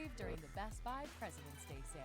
save during the Best Buy President's Day sale.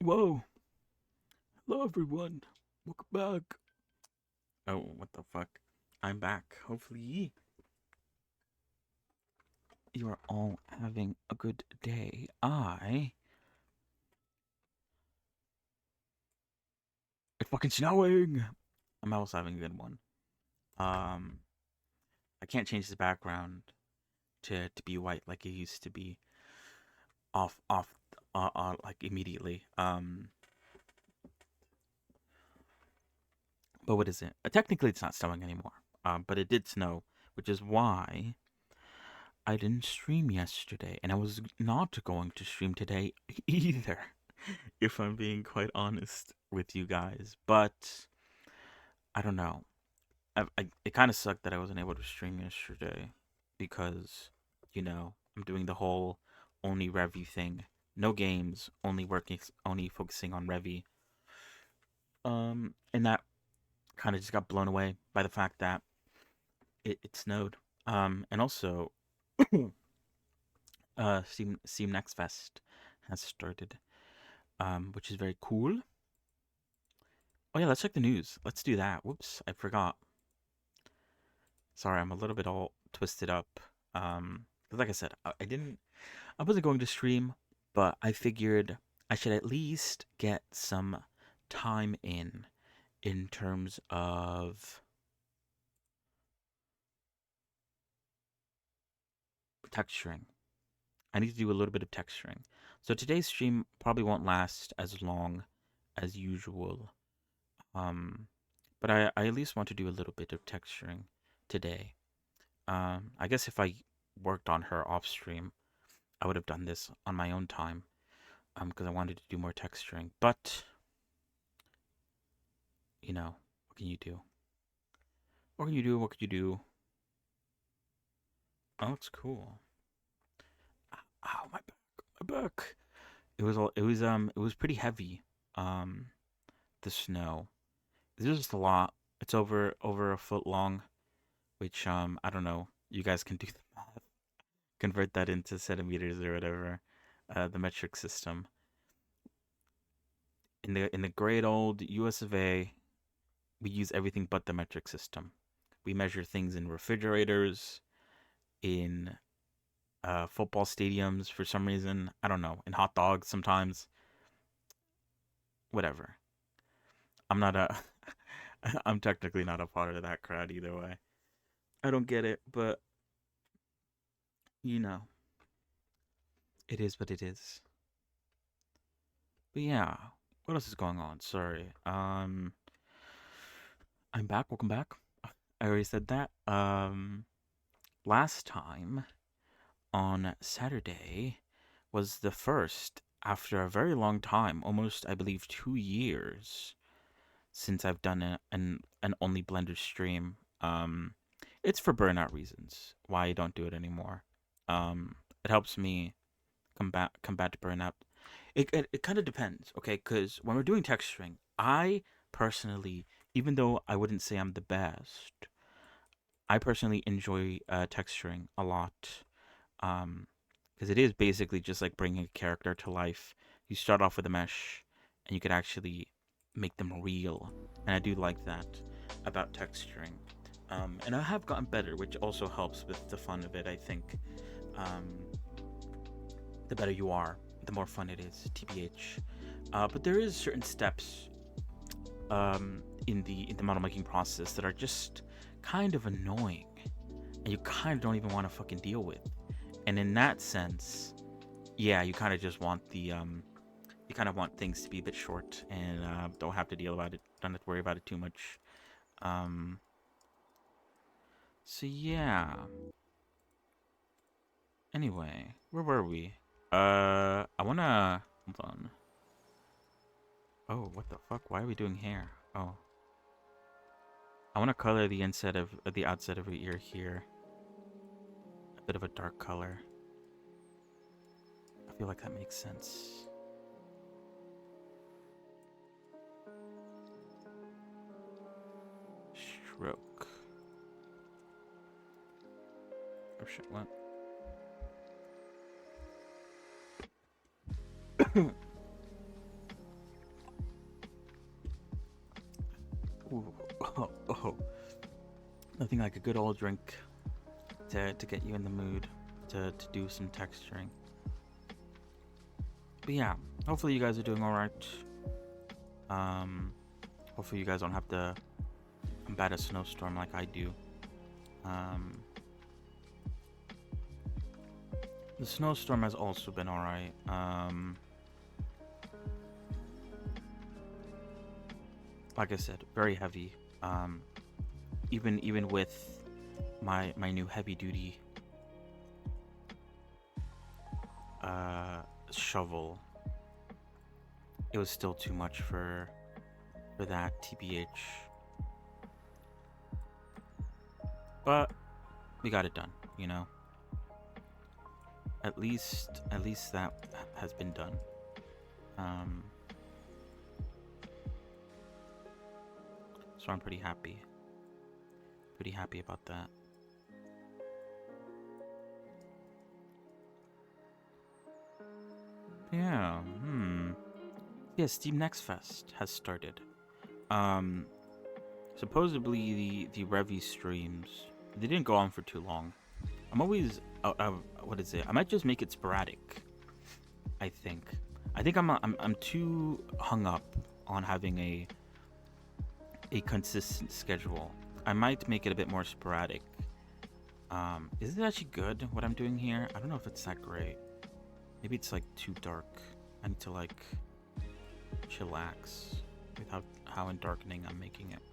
Whoa. Hello, everyone. Welcome back. Oh, what the fuck? I'm back. Hopefully, you are all having a good day. It's fucking snowing! I'm also having a good one. Um, I can't change the background to be white like it used to be. Off, like immediately. But what is it? Technically, it's not snowing anymore. But it did snow, which is why I didn't stream yesterday, and I was not going to stream today either, if I'm being quite honest with you guys. But I don't know. It kind of sucked that I wasn't able to stream yesterday because, I'm doing the whole only Revy thing. No games, only focusing on Revy. And that kind of just got blown away by the fact that it snowed. And also, Steam Next Fest has started, which is very cool. Oh yeah, let's check the news. Let's do that. Whoops, I forgot. Sorry, I'm a little bit all twisted up. 'Cause like I said, I wasn't going to stream, but I figured I should at least get some time in terms of texturing. I need to do a little bit of texturing. So today's stream probably won't last as long as usual. Um, but I at least want to do a little bit of texturing today. I guess if I worked on her off stream, I would have done this on my own time. Because I wanted to do more texturing. But what can you do? What can you do? What can you do? Oh, it's cool. Ow, my back, my back. It was pretty heavy. Um, the snow. There's just a lot. It's over a foot long, which I don't know. You guys can do the math. Convert that into centimeters or whatever. The metric system. In the great old US of A, we use everything but the metric system. We measure things in refrigerators, in football stadiums for some reason. I don't know. In hot dogs sometimes. Whatever. I'm not a. I'm technically not a part of that crowd either way. I don't get it, but you know, it is what it is. But yeah, what else is going on? Sorry. I'm back. Welcome back. I already said that. Last time on Saturday was the first after a very long time, almost I believe 2 years since I've done an only Blender stream. It's for burnout reasons why I don't do it anymore. It helps me combat burnout. It kind of depends, okay? Because when we're doing texturing, I personally, even though I wouldn't say I'm the best, I personally enjoy texturing a lot. Because it is basically just like bringing a character to life. You start off with a mesh, and you could actually make them real, and I do like that about texturing. And I have gotten better, which also helps with the fun of it. I think um, the better you are, the more fun it is, tbh. But there is certain steps in the model making process that are just kind of annoying, and you kind of don't even want to fucking deal with. And in that sense, yeah, you kind of just want you kind of want things to be a bit short and don't have to deal about it, don't have to worry about it too much. Um, so yeah. Anyway, where were we? I wanna hold on. Oh, what the fuck? Why are we doing hair? Oh, I wanna color the inside of the outside of your ear here. A bit of a dark color. I feel like that makes sense. Stroke. Oh shit, what? Ooh, oh. Nothing like a good old drink to get you in the mood to do some texturing. But yeah, hopefully you guys are doing alright. Hopefully you guys don't have to combat a snowstorm like I do. The snowstorm has also been alright. Like I said, very heavy. Even with my new heavy duty shovel, it was still too much for that, tbh. But we got it done, you know. At least that has been done. So I'm pretty happy. Pretty happy about that. Yeah. Yeah, Steam Next Fest has started. Supposedly the Revy streams, they didn't go on for too long. I'm always what is it? I might just make it sporadic. I think I'm too hung up on having a consistent schedule. I might make it a bit more sporadic. Is it actually good what I'm doing here? I don't know if it's that great. Maybe it's like too dark. I need to like chillax with how darkening I'm making it.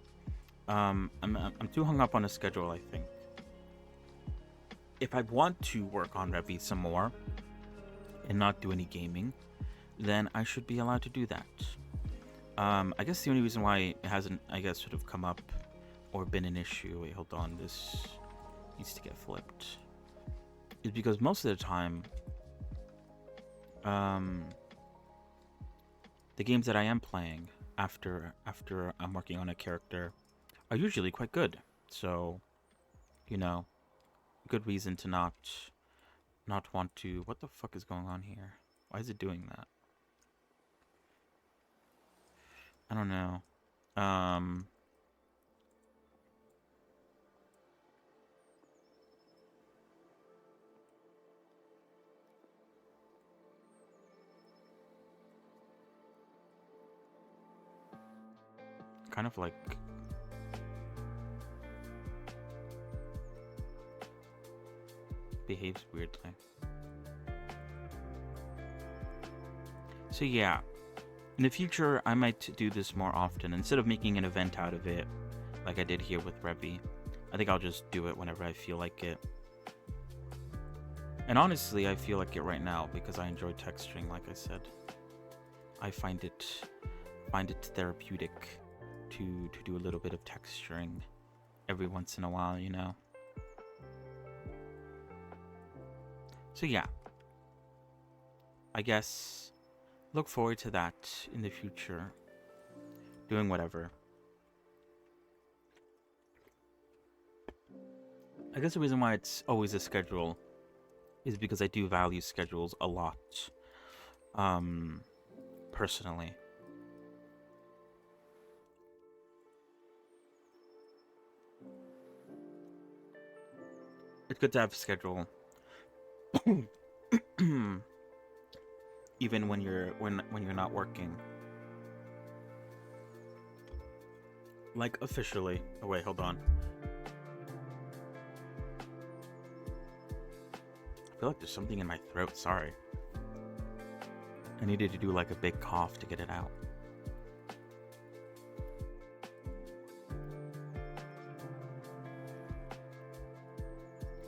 I'm too hung up on a schedule, I think. If I want to work on Revy some more and not do any gaming, then I should be allowed to do that. I guess the only reason why it hasn't, I guess, sort of come up or been an issue. Wait, hold on. This needs to get flipped. Is because most of the time, the games that I am playing after I'm working on a character are usually quite good. So, you know, good reason to not want to. What the fuck is going on here? Why is it doing that? I don't know. Kind of like behaves weirdly. So yeah, in the future I might do this more often instead of making an event out of it like I did here with Revy. I think I'll just do it whenever I feel like it. And honestly, I feel like it right now because I enjoy texturing, like I said. I find it therapeutic to do a little bit of texturing every once in a while, you know. So yeah, I guess look forward to that in the future. Doing whatever. I guess the reason why it's always a schedule is because I do value schedules a lot. Personally. It's good to have a schedule. Even when you're not working. Like officially. Oh wait, hold on. I feel like there's something in my throat, sorry. I needed to do like a big cough to get it out.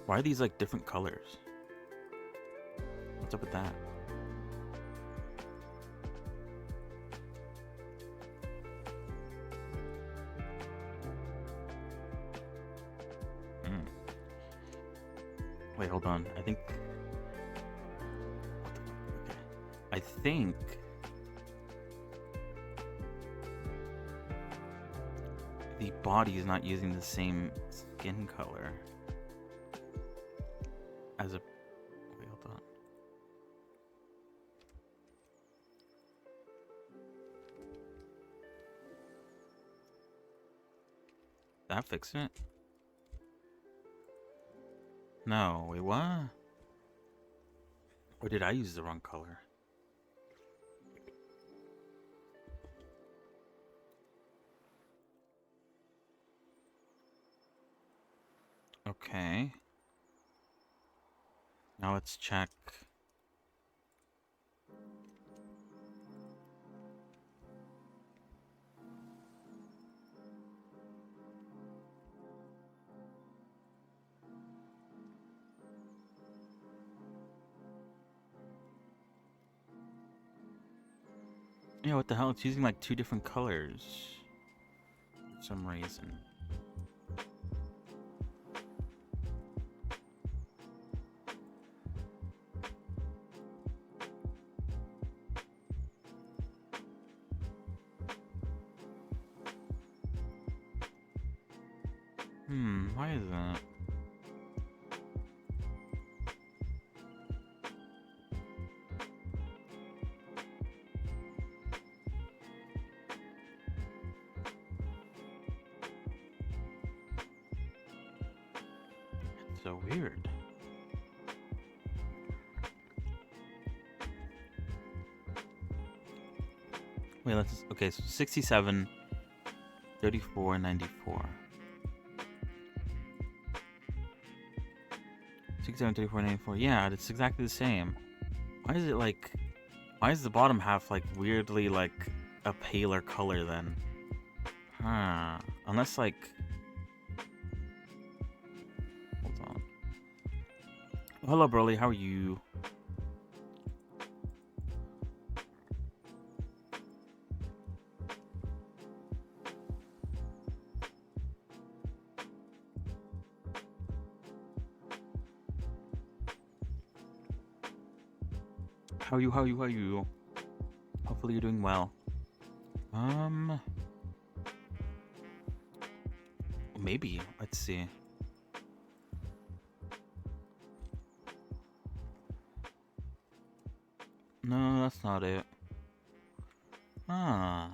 Why are these like different colors? What's up with that? Wait, hold on. I think... Okay. I think... the body is not using the same skin color as a... Wait, hold on. That fix it? No, wait, what? Or did I use the wrong color? Okay. Now let's check. Yeah, what the hell? It's using like two different colors for some reason. Why is that? It's so weird. Wait, let's... Okay, so 67, 34, 94. 67, 34, 94. Yeah, it's exactly the same. Why is it like... Why is the bottom half like weirdly like a paler color then? Huh. Unless like... Hold on. Hello, Broly. How are you? How are you? How are you? How are you? Hopefully you're doing well. Maybe. Let's see. No, that's not it. Ah.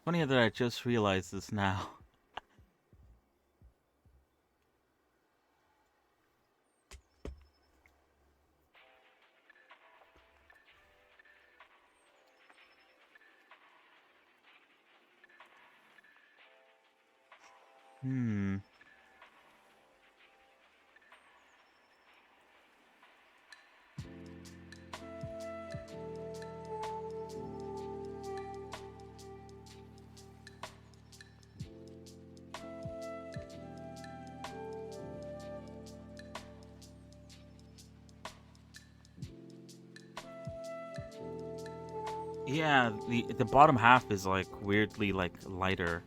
Funny that I just realized this now. Hmm. Yeah, the bottom half is like weirdly like lighter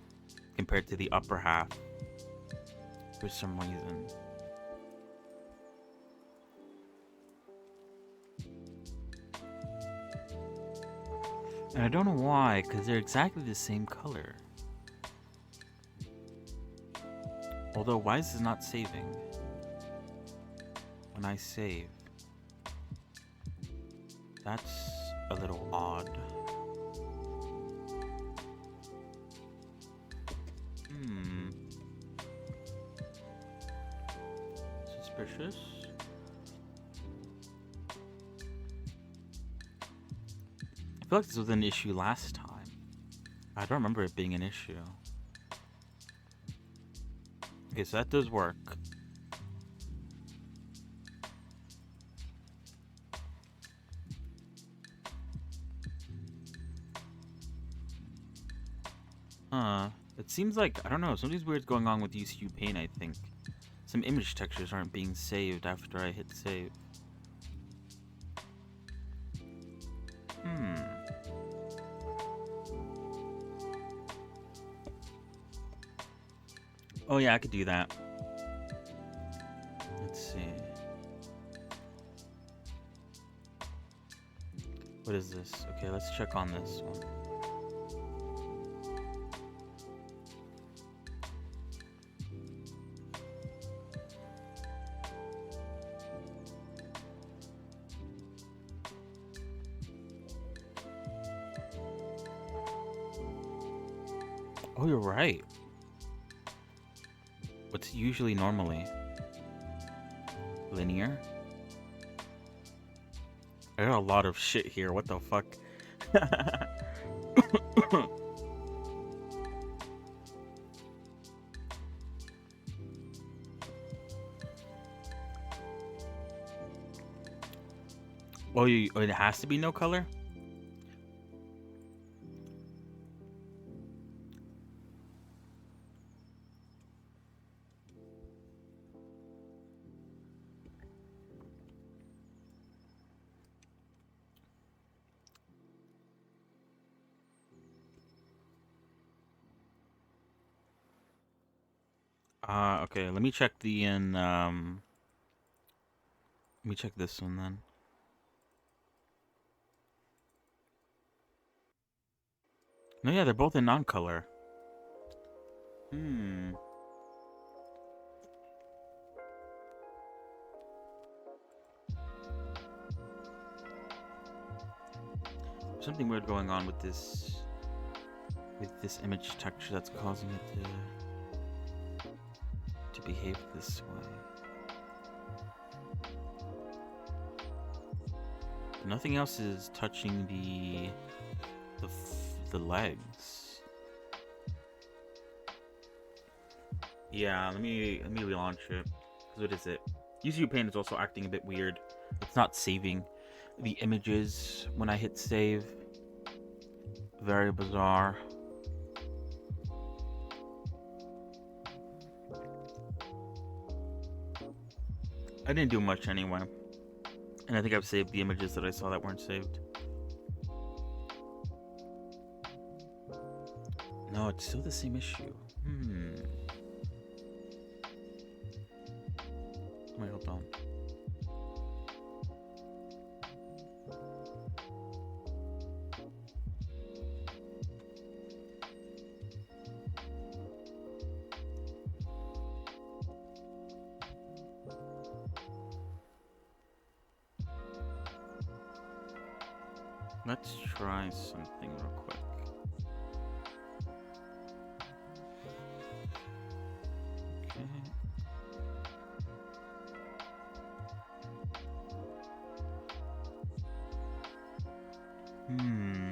compared to the upper half for some reason. And I don't know why, because they're exactly the same color. Although, why is this not saving? When I save. That's a little odd. Suspicious. I feel like this was an issue last time. I don't remember it being an issue. Okay, so that does work. It seems like, I don't know, something's weird going on with ECU Paint, I think. Some image textures aren't being saved after I hit save. Oh yeah, I could do that. Let's see. What is this? Okay, let's check on this one. Oh, you're right. What's usually normally linear? I got a lot of shit here. What the fuck? Oh, it has to be no color? Okay, let me check let me check this one then. No, yeah, they're both in non-color. Something weird going on with this image texture that's causing it to behave this way. Nothing else is touching the legs. Yeah, let me relaunch it. What is it? ECU Paint is also acting a bit weird. It's not saving the images when I hit save. Very bizarre. I didn't do much anyway. And I think I've saved the images that I saw that weren't saved. No, it's still the same issue. Wait, hold on. Let's try something real quick. Okay. Hmm.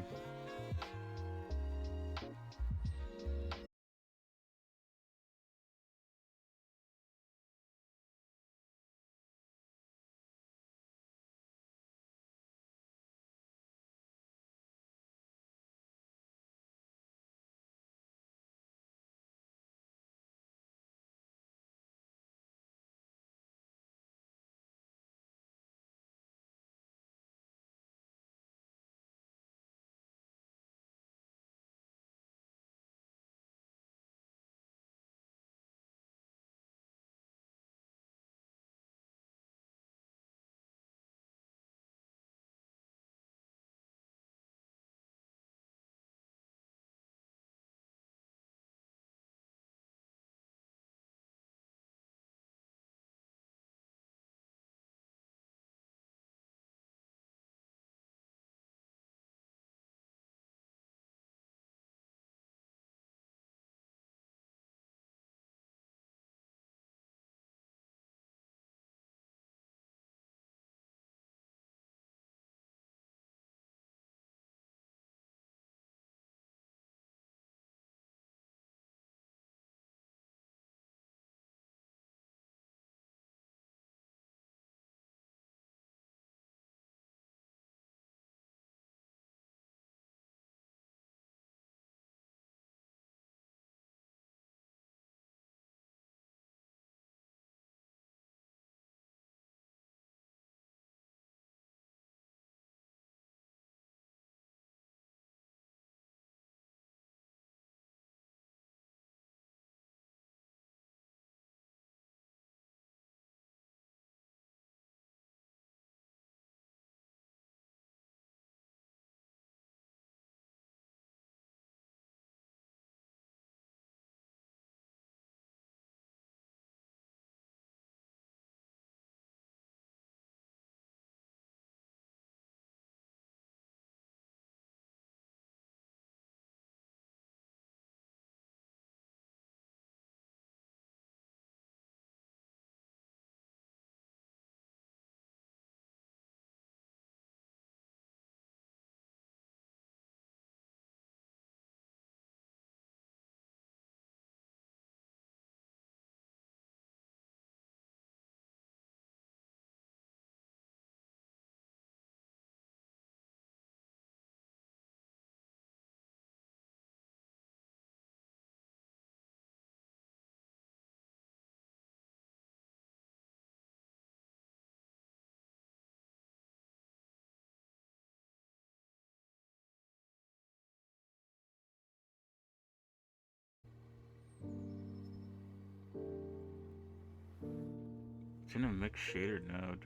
It's in a mixed shader node.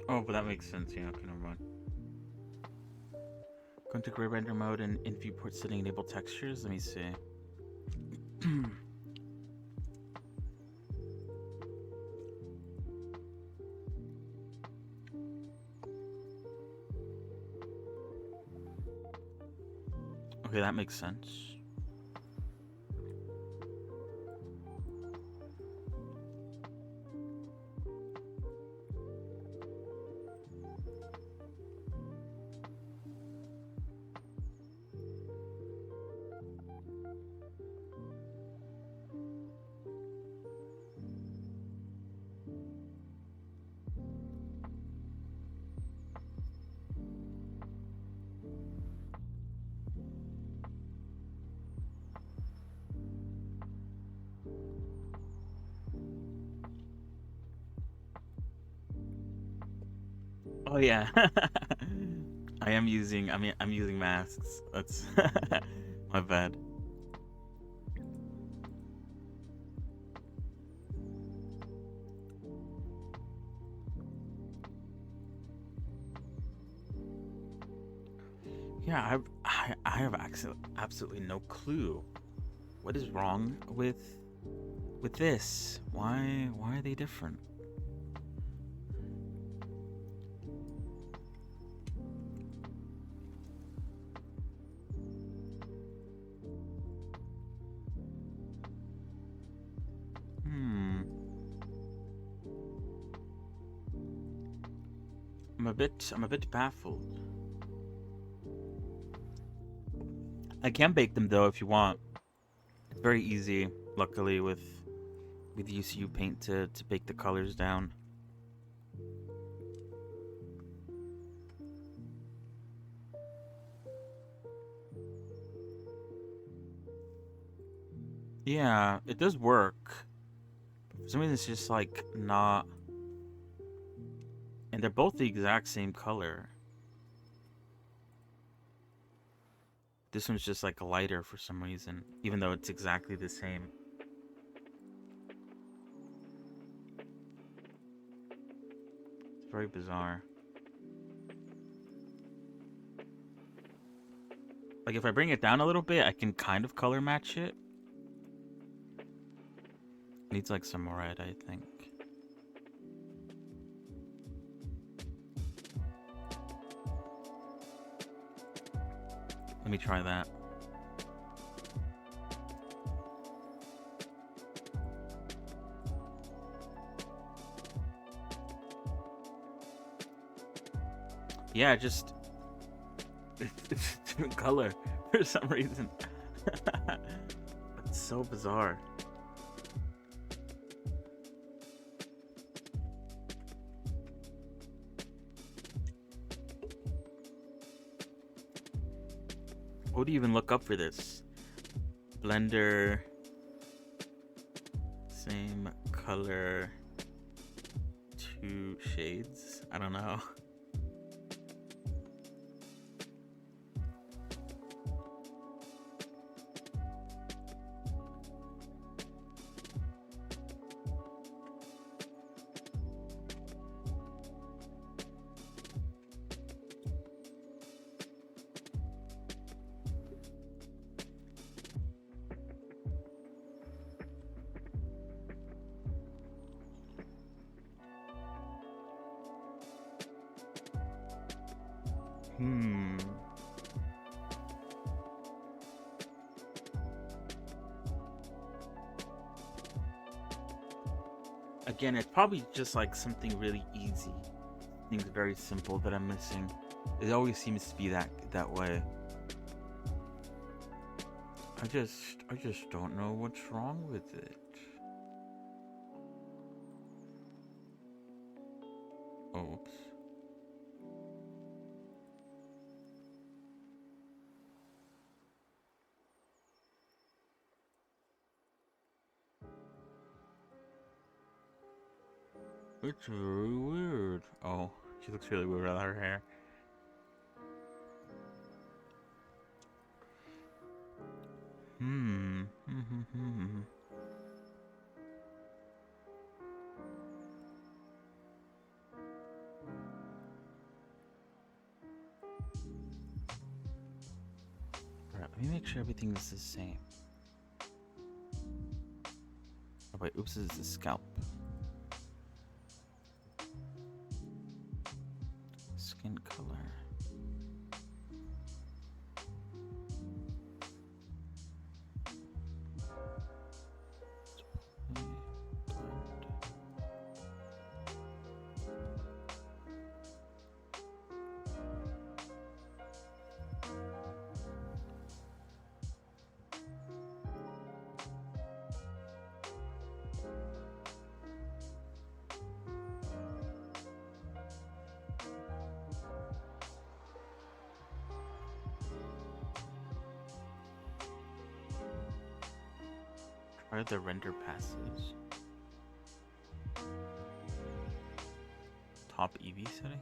Oh, but that makes sense. Yeah, okay, never mind. Go into gray render mode and in viewport setting enable textures. Let me see. Okay, that makes sense. Oh yeah. I'm using masks. That's my bad. Yeah, I have absolutely no clue what is wrong with with this, why are they different? Hmm. I'm a bit baffled. I can bake them though if you want. It's very easy, luckily, with UCU paint to bake the colors down. Yeah, it does work. For some reason, it's just like not. And they're both the exact same color. This one's just like lighter for some reason, even though it's exactly the same. It's very bizarre. Like if I bring it down a little bit, I can kind of color match it. Needs like some red, I think. Let me try that. Yeah, just it's different color for some reason. It's so bizarre. What do you even look up for this? Blender, same color, 2 shades. I don't know. Hmm. Again, it's probably just like something really easy. Things very simple that I'm missing. It always seems to be that way. I just don't know what's wrong with it. Oops. It's very weird. Oh, she looks really weird without her hair. Hmm. Alright, let me make sure everything's the same. Oh wait, oops, this is the scalp. Skin color. Try the render passes. Top EV setting?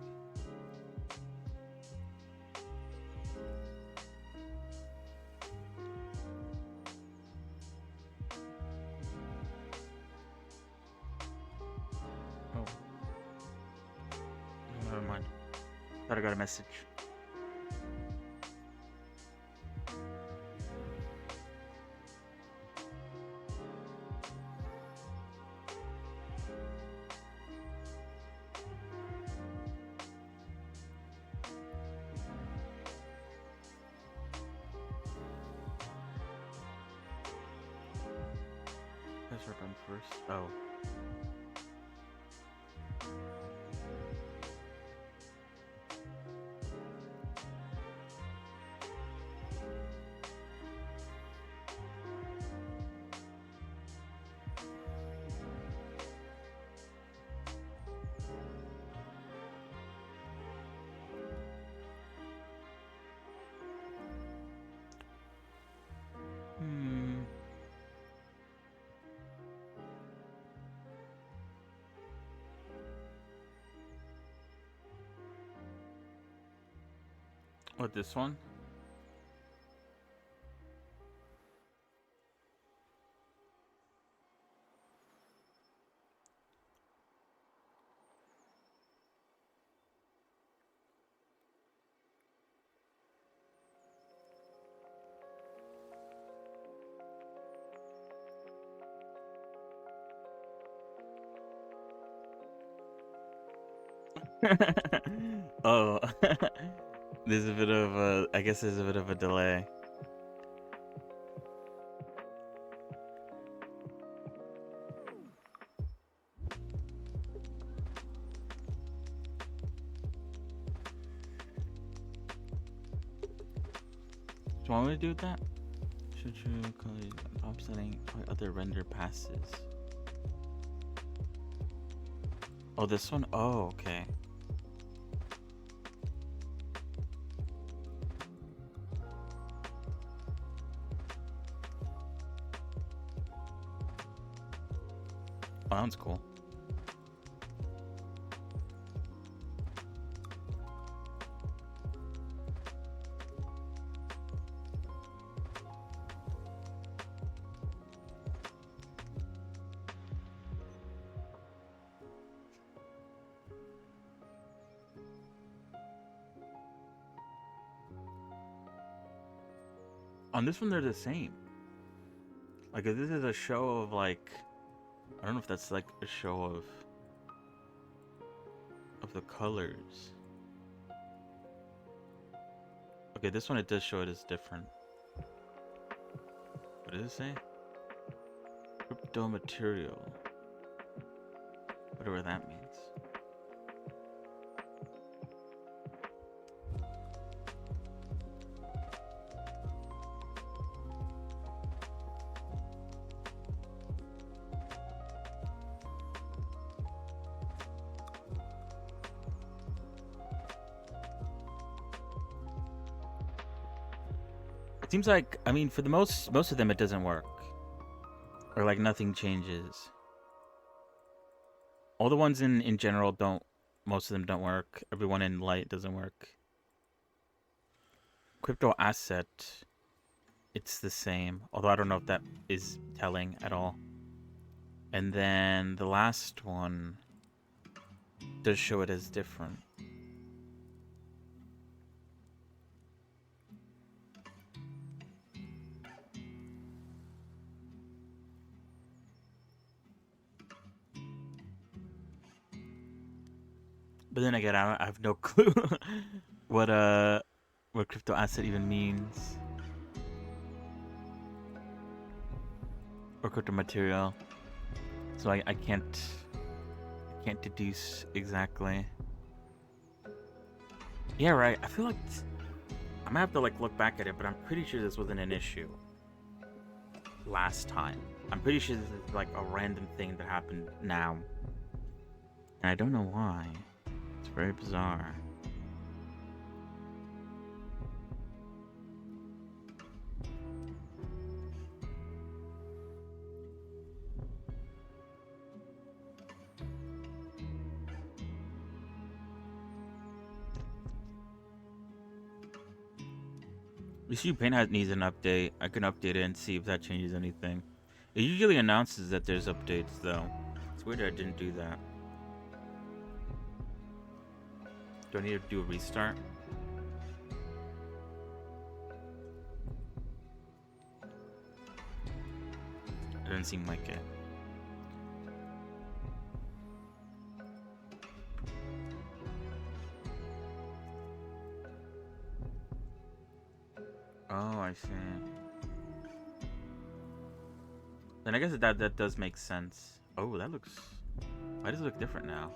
Oh. Never mind. Thought I got a message. start on first. Oh. Hmm. What, this one? Oh. There's a bit of a, I guess there's a bit of a delay. Do you want me to do that? Should you call it offsetting other render passes? Oh, this one? Oh, okay. Oh, that one's cool. On this one, they're the same. Like, if this is a show of, like, I don't know if that's, like, a show of the colors. Okay, this one, it does show it as different. What does it say? Crypto material. Whatever that means. It seems like, I mean, for the most of them, it doesn't work. Or, like, nothing changes. All the ones in general don't, most of them don't work. Everyone in light doesn't work. Crypto asset, it's the same. Although I don't know if that is telling at all. And then the last one does show it as different. But then again, I have no clue what crypto asset even means. Or crypto material. So I can't deduce exactly. Yeah, right. I feel like I'm gonna have to like look back at it, but I'm pretty sure this wasn't an issue last time. I'm pretty sure this is like a random thing that happened now. And I don't know why. It's very bizarre. Issue Paint needs an update. I can update it and see if that changes anything. It usually announces that there's updates, though. It's weird I didn't do that. Do I need to do a restart? It doesn't seem like it. Oh, I see. Then I guess that does make sense. Oh, that looks... Why does it look different now?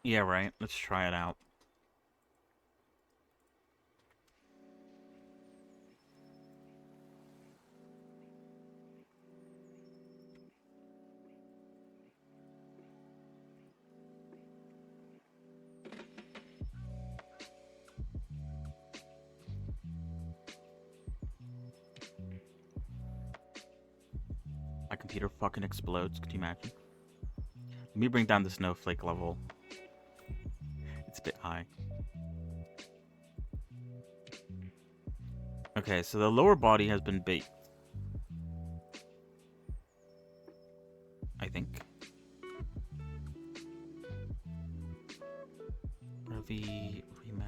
Yeah, right. Let's try it out. My computer fucking explodes. Could you imagine? Let me bring down the snowflake level. It's a bit high. Okay, so the lower body has been baked. I think. Revy remesh.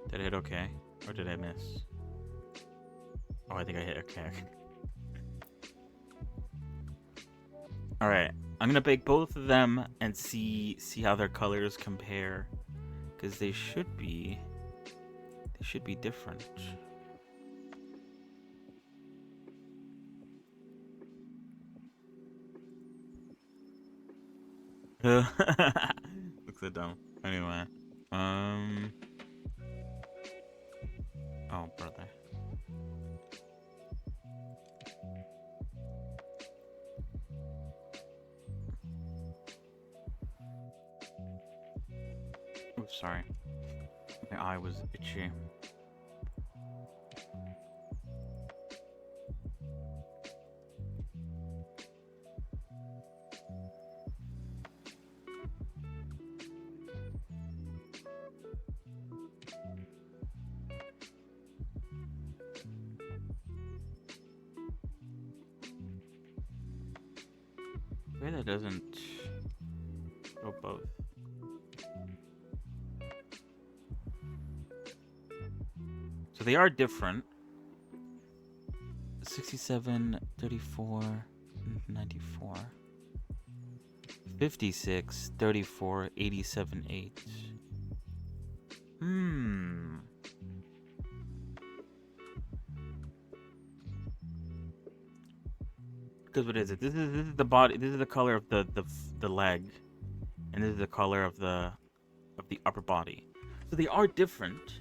Did I hit okay? Or did I miss? Oh, I think I hit okay. Alright. I'm gonna bake both of them and see how their colors compare. Because they should be different. Looks so dumb. Anyway. Oh, brother. Oops, sorry. My eye was itchy. Maybe that doesn't go both. So they are different. 67, 34, 94. 56, 34, 87, 8. Because what is it? This is the body. This is the color of the leg, and this is the color of the upper body. So they are different.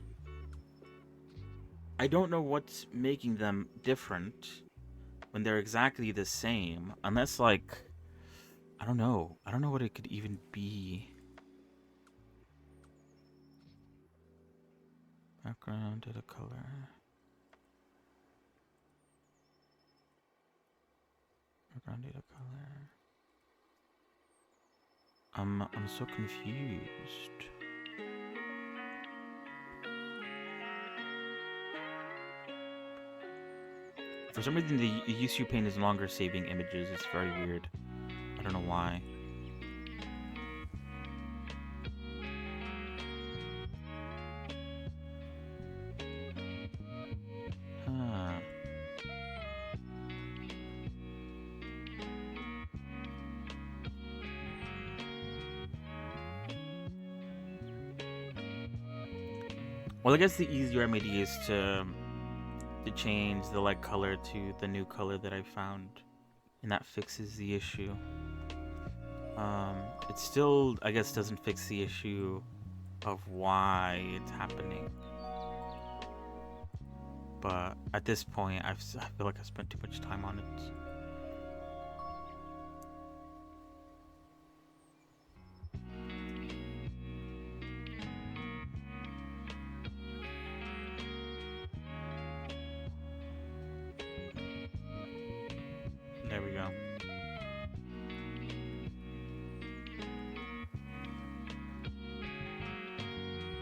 I don't know what's making them different when they're exactly the same, unless like I don't know. I don't know what it could even be. Background data color. Background data color. I'm so confused. For some reason, the USU pane is longer saving images. It's very weird. I don't know why. Huh. Well, I guess the easier remedy is to change the leg color to the new color that I found, and that fixes the issue. It still, I guess, doesn't fix the issue of why it's happening. But at this point, I feel like I spent too much time on it. There we go.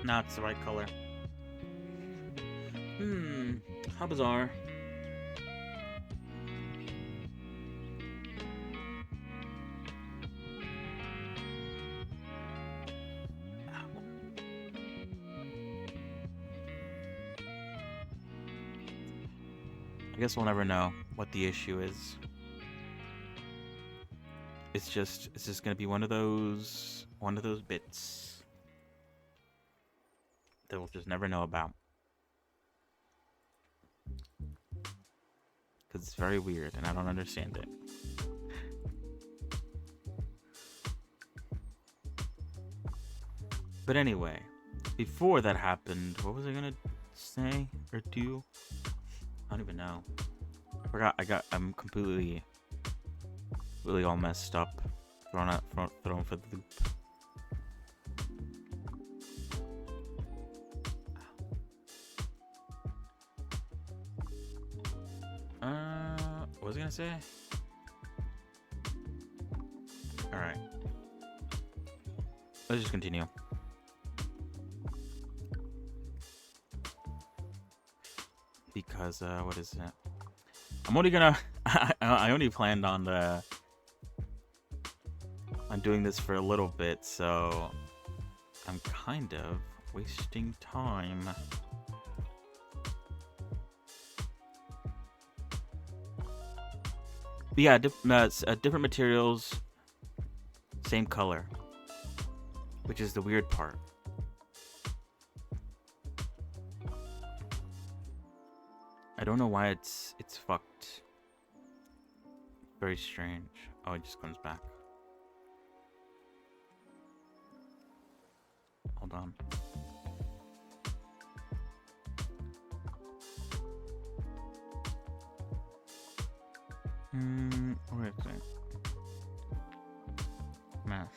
Now it's the right color. How bizarre. I guess we'll never know what the issue is. It's just gonna be one of those bits that we'll just never know about. Because it's very weird and I don't understand it. But anyway, before that happened, what was I gonna say or do? I don't even know. I forgot. I'm completely all messed up. Thrown for the loop. What was I gonna say? All right. Let's just continue. Because what is it? I'm only gonna. I only planned on doing this for a little bit, so I'm kind of wasting time. But yeah, different materials, same color, which is the weird part. I don't know why it's fucked. Very strange. Oh, it just comes back. Hold on. Where is it? Mask.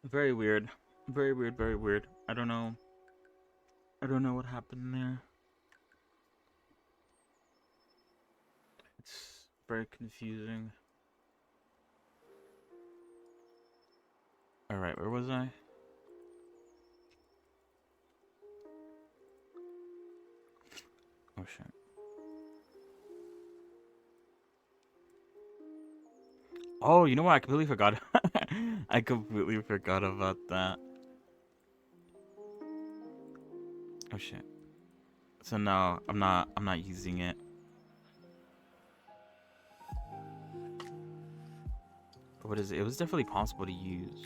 Very weird. Very weird, very weird. I don't know what happened there. It's very confusing. Alright, where was I? Oh shit. Oh, you know what? I completely forgot. I completely forgot about that. Oh shit. So no, I'm not using it. What is it? It was definitely possible to use.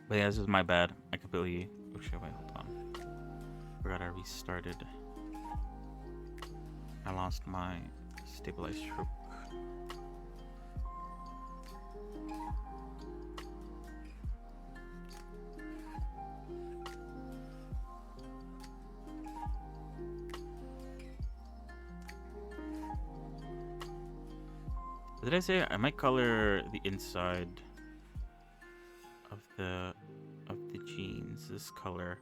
But yeah, this is my bad. I completely... Oh shit, wait, hold on. Forgot I restarted. I lost my stabilized stroke. Did I say I might color the inside of the jeans this color?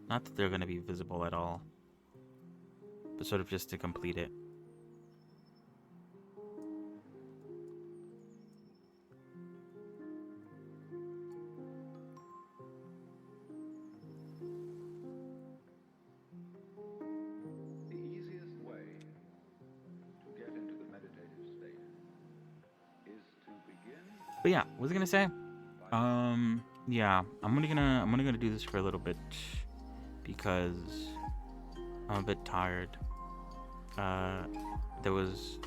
Not that they're gonna be visible at all, but sort of just to complete it. The easiest way to get into the meditative state is to begin. But yeah, what was I gonna say? Yeah, I'm gonna do this for a little bit because I'm a bit tired. There was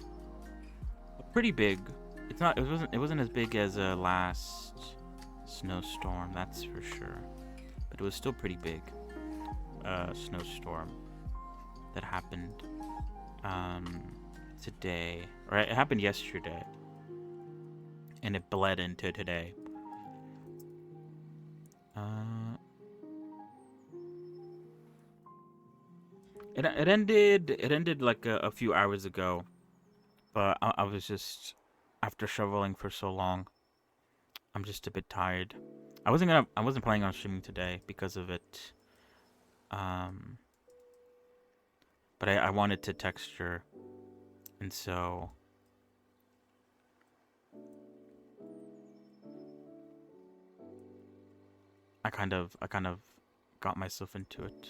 a pretty big. It wasn't as big as a last snowstorm, that's for sure. But it was still pretty big. snowstorm that happened today, or it happened yesterday, and it bled into today. It ended like a few hours ago, but I was just, after shoveling for so long, I'm just a bit tired. I wasn't planning on streaming today because of it. But I wanted to texture, and so I kind of got myself into it.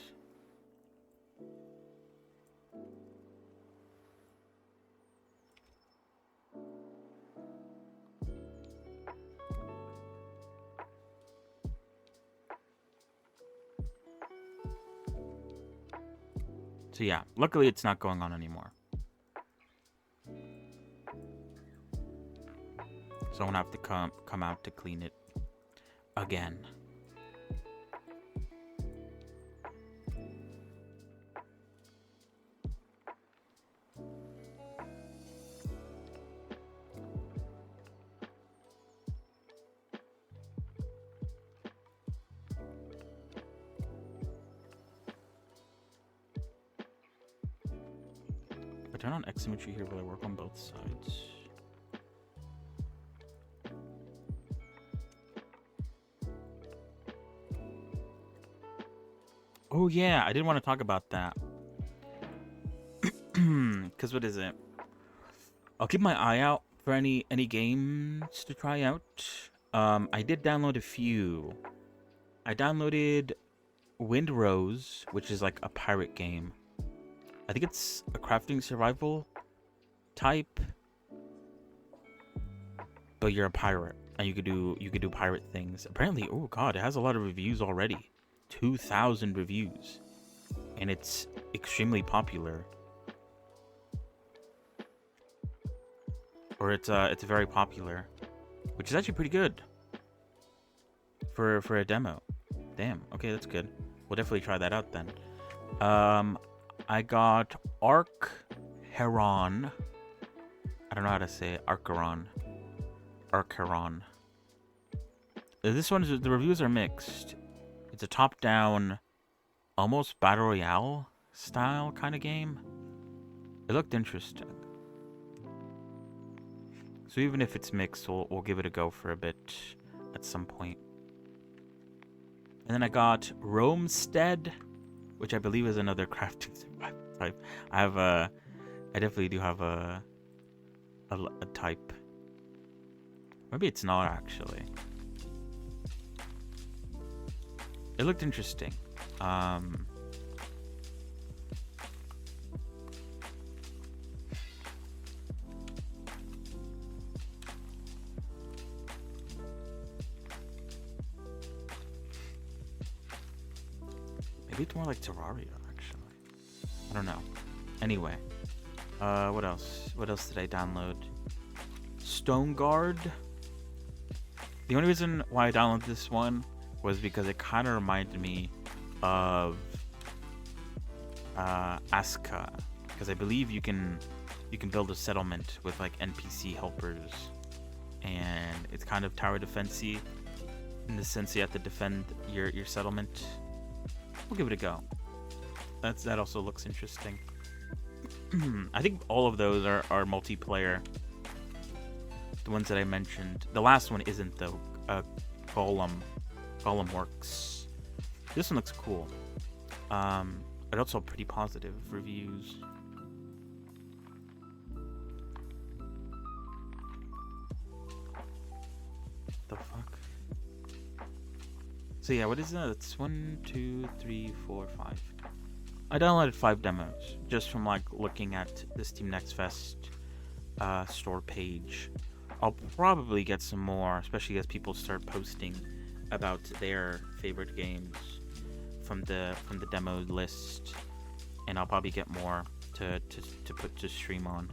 So yeah, luckily it's not going on anymore. So I won't have to come out to clean it again. I turn on X symmetry here while I work on both sides. Oh yeah, I did want to talk about that. Cause what is it? I'll keep my eye out for any games to try out. I did download a few. I downloaded Windrose, which is like a pirate game. I think it's a crafting survival type, but you're a pirate and you could do pirate things. Apparently, oh god, it has a lot of reviews already. 2,000 reviews, and it's extremely popular. Or it's very popular, which is actually pretty good for a demo. Damn. Okay, that's good. We'll definitely try that out then. I got Heron. I don't know how to say it. Heron. This one is, the reviews are mixed. It's a top-down, almost battle royale style kind of game. It looked interesting. So even if it's mixed, we'll give it a go for a bit at some point. And then I got Roamstead, which I believe is another crafting survival type. I definitely do have a type. Maybe it's not actually. It looked interesting. Maybe it's more like Terraria, actually. I don't know. Anyway, what else? What else did I download? Stoneguard. The only reason why I downloaded this one was because it kind of reminded me of Aska, because I believe you can build a settlement with like NPC helpers, and it's kind of tower defense-y in the sense you have to defend your settlement. We'll give it a go. That also looks interesting. I think all of those are multiplayer. The ones that I mentioned. The last one isn't though. Golem works. This one looks cool. But also pretty positive reviews. The fuck? So yeah, what is that? It's 1, 2, 3, 4, 5. I downloaded 5 demos just from like looking at the Steam Next Fest store page. I'll probably get some more, especially as people start posting about their favorite games from the demo list, and I'll probably get more to put to stream on.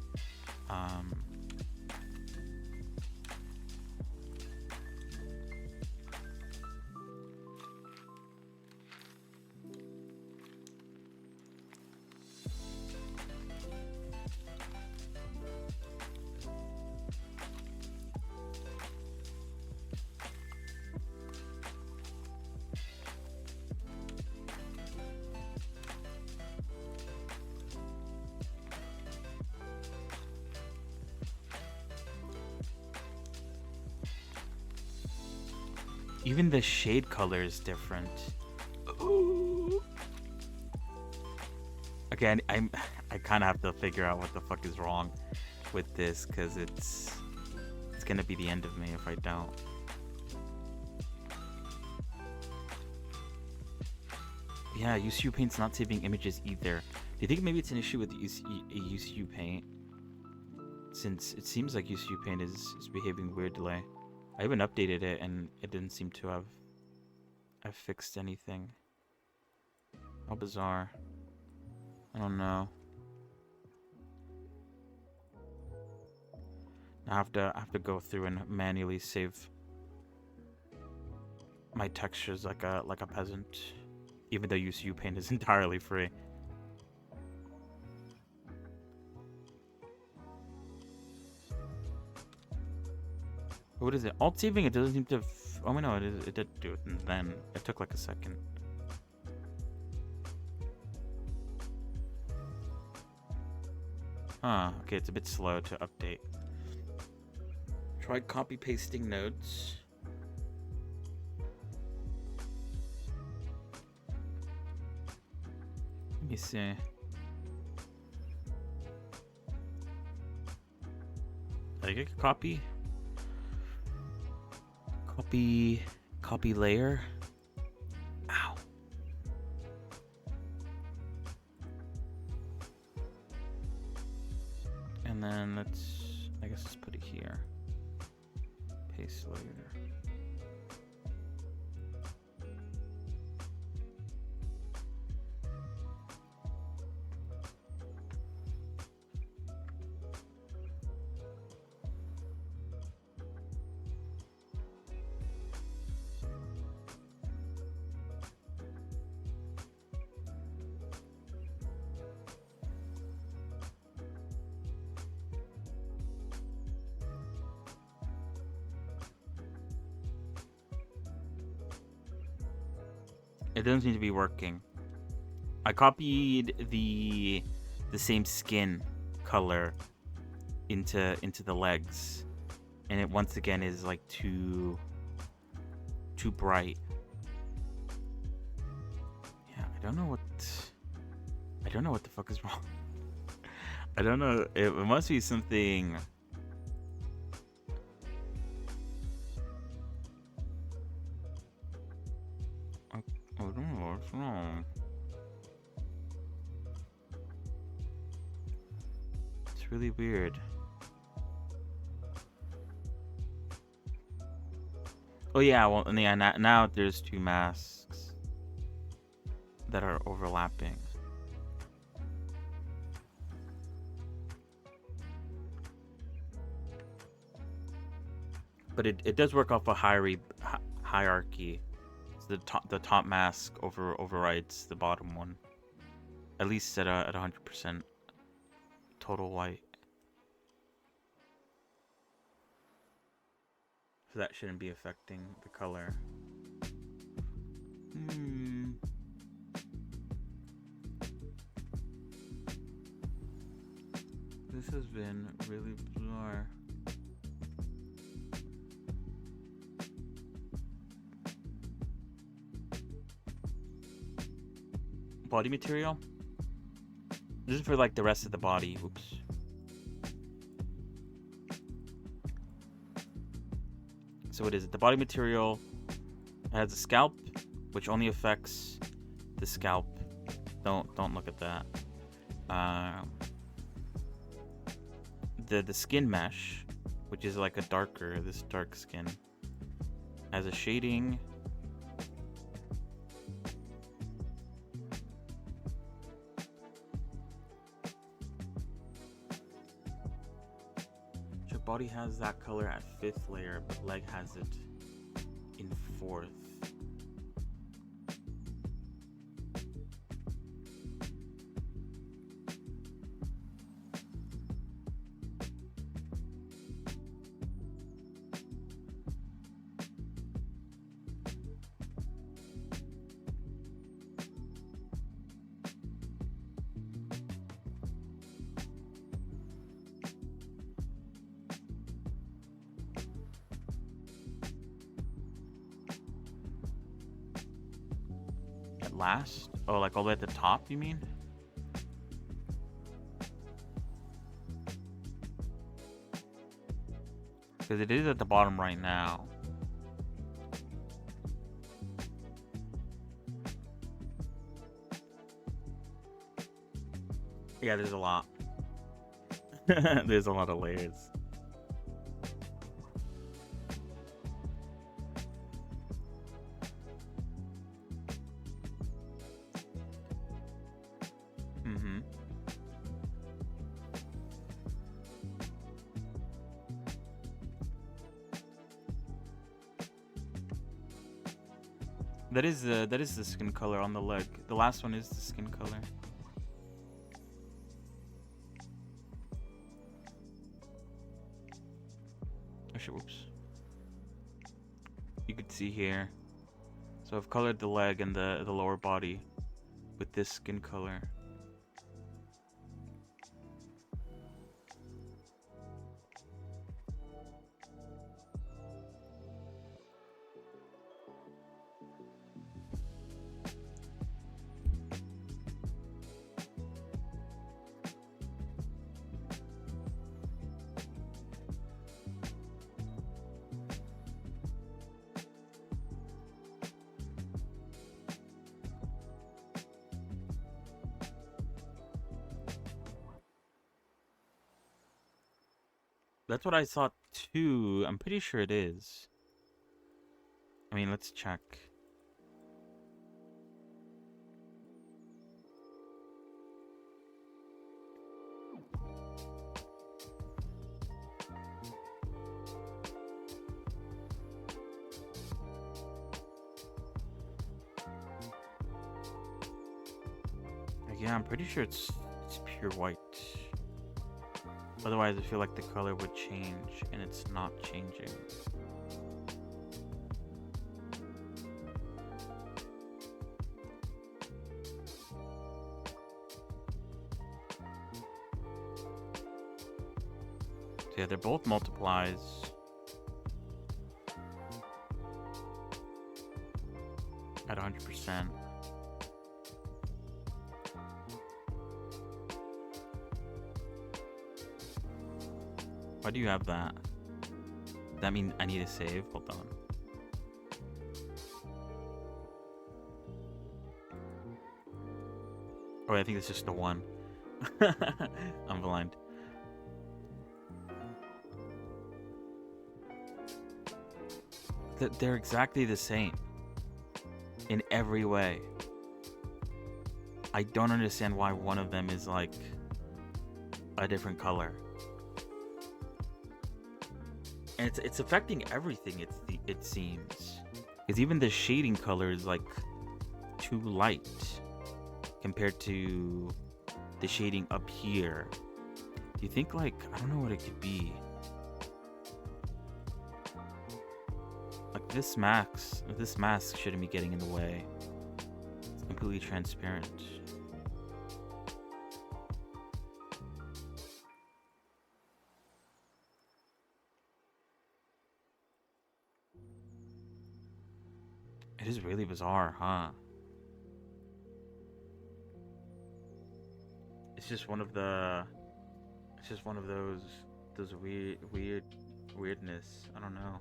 Even the shade color is different. Again, I kind of have to figure out what the fuck is wrong with this, because it's gonna be the end of me if I don't. Yeah, UCU Paint's not saving images either. Do you think maybe it's an issue with UCU Paint? Since it seems like UCU Paint is behaving weirdly. I even updated it and it didn't seem to have fixed anything. How bizarre. I don't know. I have to go through and manually save my textures like a peasant, even though UCU Paint is entirely free. What is it? Alt saving? It doesn't seem to. Oh no, it did do it, and then it took like a second. Huh. Okay, it's a bit slow to update. Try copy pasting nodes. Let me see. Did I get copy? Copy layer. Ow. And then I guess let's put it here. Paste layer. It doesn't seem to be working. I copied the same skin color into the legs, and it once again is like too bright. Yeah, I don't know what the fuck is wrong. I don't know. It must be something. I don't know what's wrong. It's really weird. Oh yeah, well yeah, now there's two masks that are overlapping. But it does work off a hierarchy. So the top mask overrides the bottom one, at least at 100% total white. So that shouldn't be affecting the color. This has been really bizarre. Body material. This is for like the rest of the body. Oops. So what is it? The body material has a scalp, which only affects the scalp. Don't look at that. The skin mesh, which is like this dark skin, has a shading. Body has that color at 5th layer, but leg has it in 4th. last? Oh, like all the way at the top, you mean? Because it is at the bottom right now. Yeah, there's a lot. There's a lot of layers. Mm-hmm. That is the skin color on the leg. The last one is the skin color. Oh shit, whoops. You could see here. So I've colored the leg and the lower body with this skin color. That's what I saw too. I'm pretty sure it is. I mean, let's check. Yeah, I'm pretty sure it's pure white. Otherwise, I feel like the color would change, and it's not changing. So yeah, they're both multiplies. At 100%. Why do you have that? Does that mean I need to save? Hold on. Oh, I think it's just the one. I'm blind. They're exactly the same. In every way. I don't understand why one of them is like a different color. And it's affecting everything, it seems. Because even the shading color is like too light compared to the shading up here. Do you think, like, I don't know what it could be. Like this mask shouldn't be getting in the way. It's completely transparent. It is really bizarre, huh? It's just one of those weirdness. I don't know.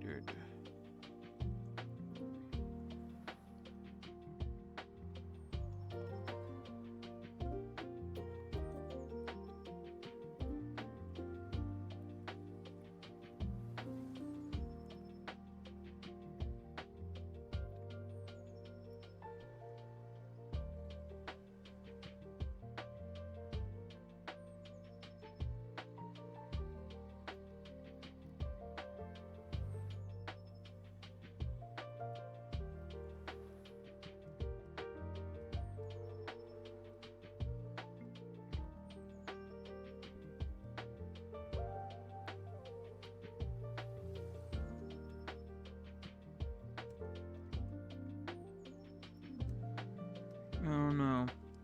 Dude.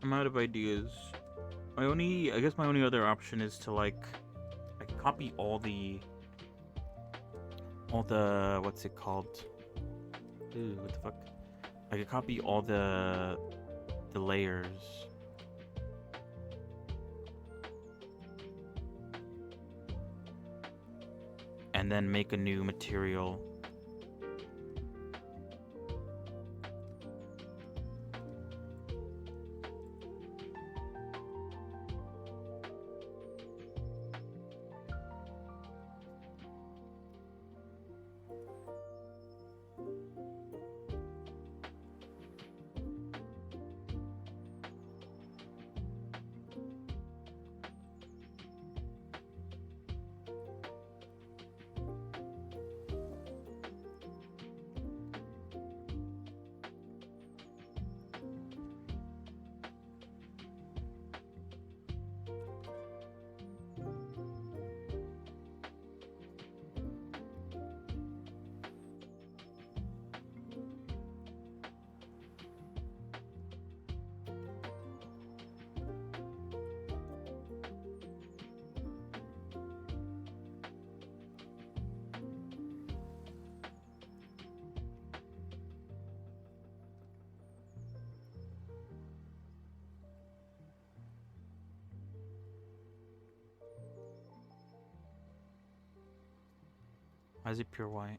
I'm out of ideas. I guess my only other option is to like, I could copy all the, what's it called? Ooh, what the fuck? I could copy all the layers. And then make a new material. Why is it pure white?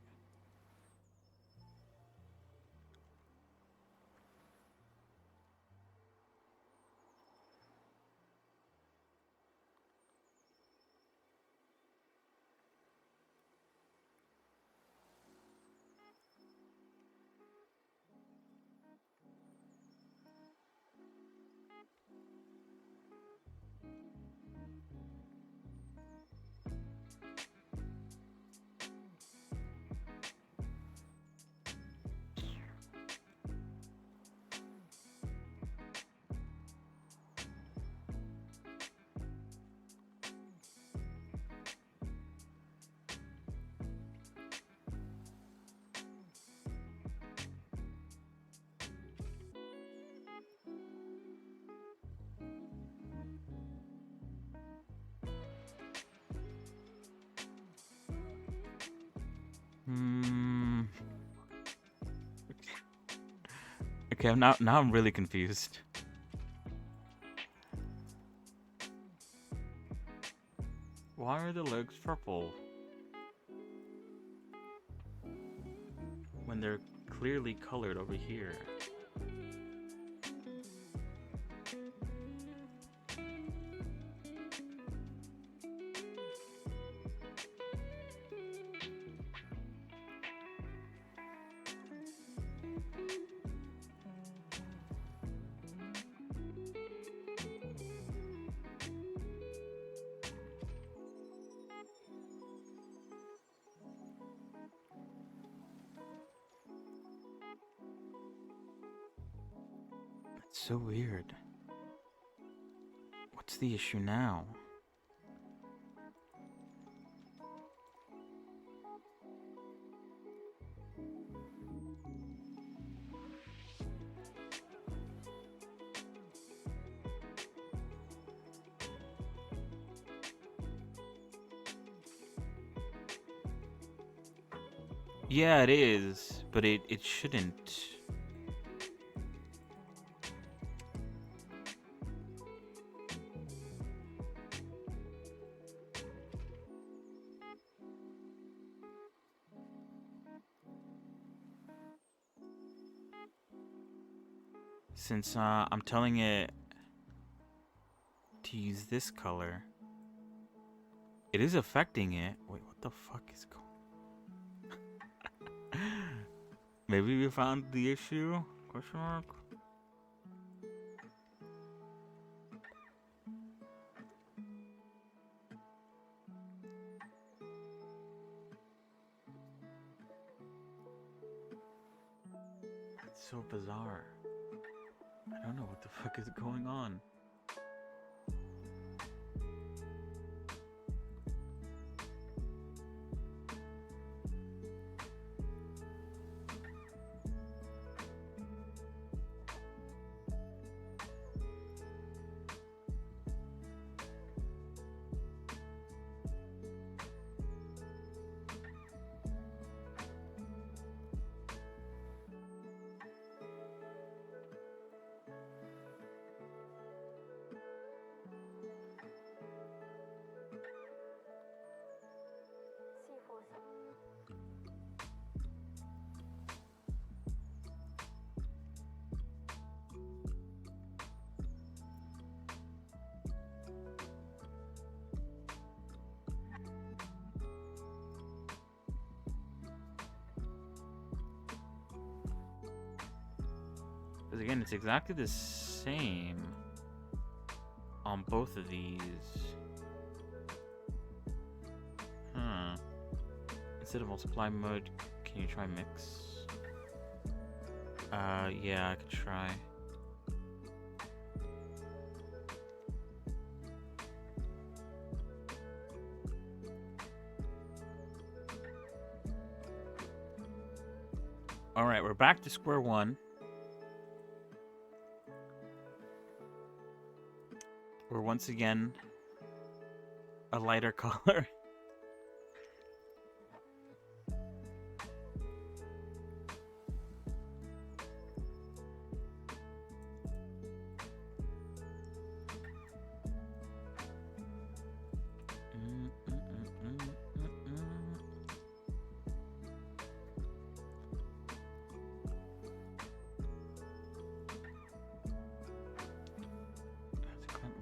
Hmm. Okay, now I'm really confused. Why are the legs purple when they're clearly colored over here? That's so weird. What's the issue now? Yeah, it is, but it shouldn't. Since I'm telling it to use this color, it is affecting it. Wait, what the fuck is going? Maybe we found the issue? Question mark. That's so bizarre. I don't know what the fuck is going on. Because again, it's exactly the same on both of these. Huh. Instead of multiply mode, can you try mix? Yeah, I could try. Alright, we're back to square one. We're once again a lighter color.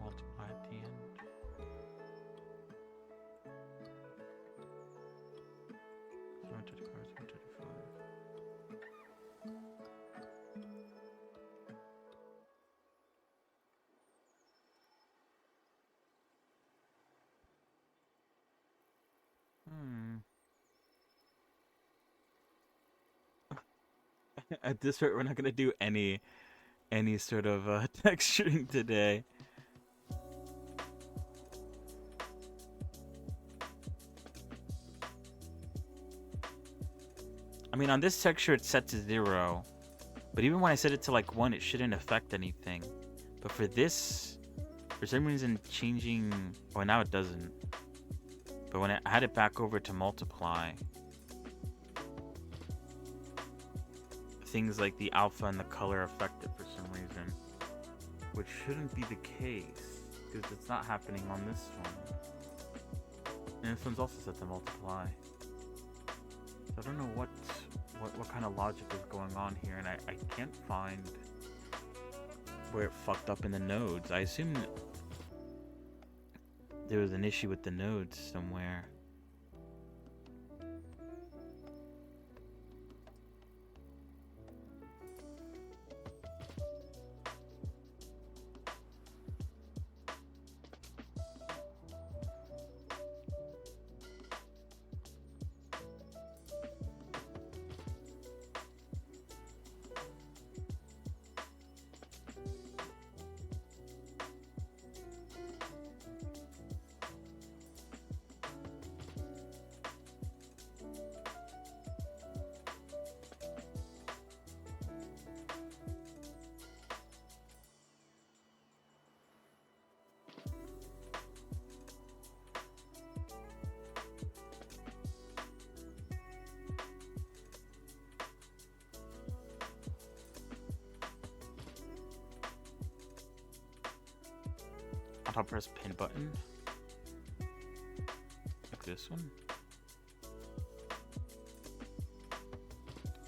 Multiply at the end. At this rate, we're not gonna do any sort of texturing today. I mean, on this texture, it's set to 0. But even when I set it to like 1, it shouldn't affect anything. But for this, for some reason, changing... Well, now it doesn't. But when I had it back over to multiply, things like the alpha and the color affected for some reason. Which shouldn't be the case, because it's not happening on this one. And this one's also set to multiply. So I don't know what kind of logic is going on here, and I can't find where it fucked up in the nodes. I assume there was an issue with the nodes somewhere. I'll press pin button. Like this one.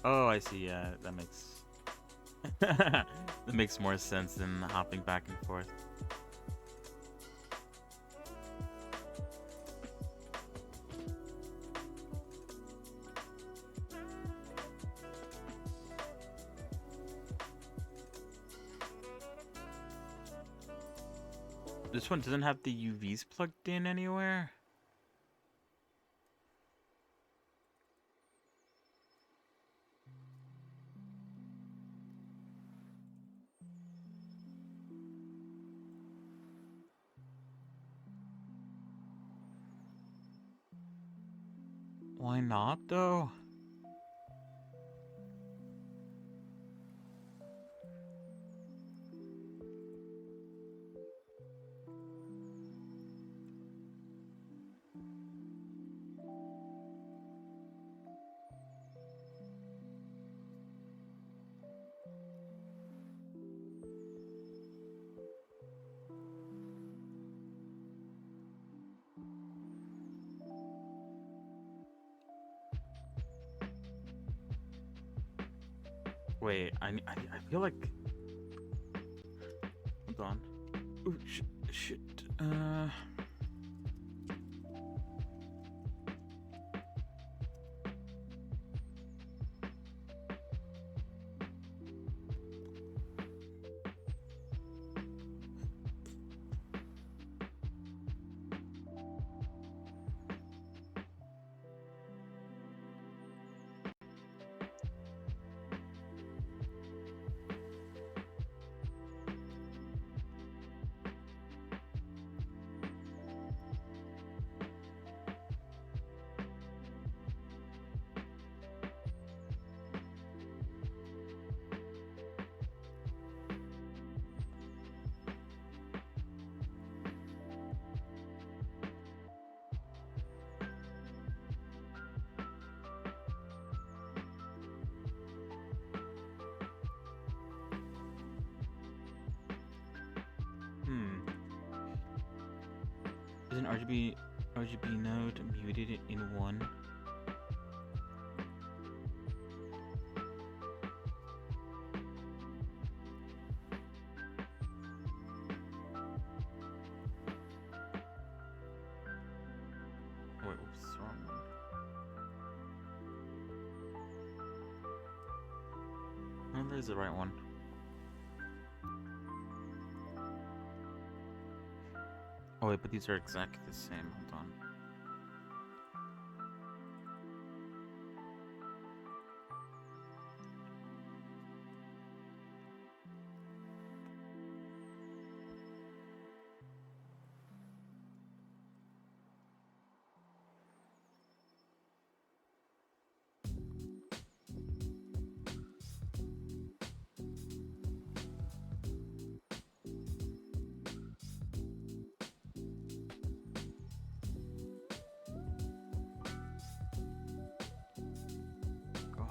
Oh, I see. Yeah, that makes that makes more sense than hopping back and forth. This one doesn't have the UVs plugged in anywhere. Why not, though? Wait, I feel like... Hold on. Ooh, shit. Isn't RGB node muted in one? Oh, wait, oops, wrong one. Oh, there's the right one. Oh wait, but these are exactly the same. Hold on. God.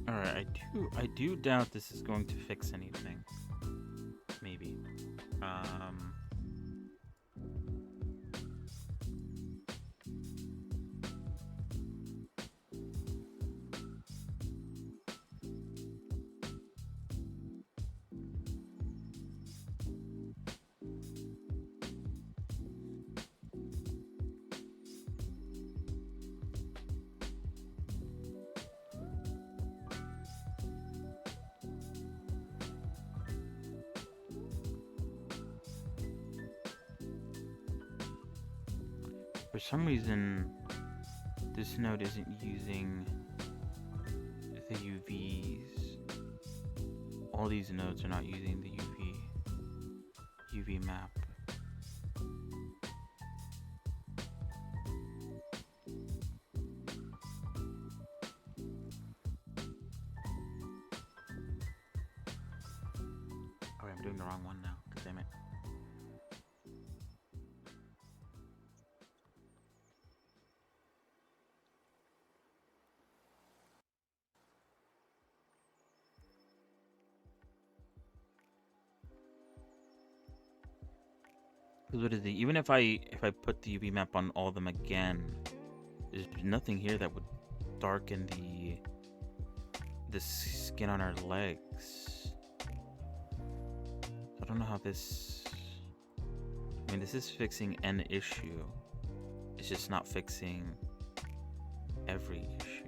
Alright, I do doubt this is going to fix anything. Maybe. For some reason, this node isn't using the UVs. All these nodes are not using the UV map. Oh, I'm doing the wrong one now. God damn it. Because what is the even if I put the UV map on all of them again, there's nothing here that would darken the skin on our legs. I don't know how this. I mean, this is fixing an issue. It's just not fixing every issue.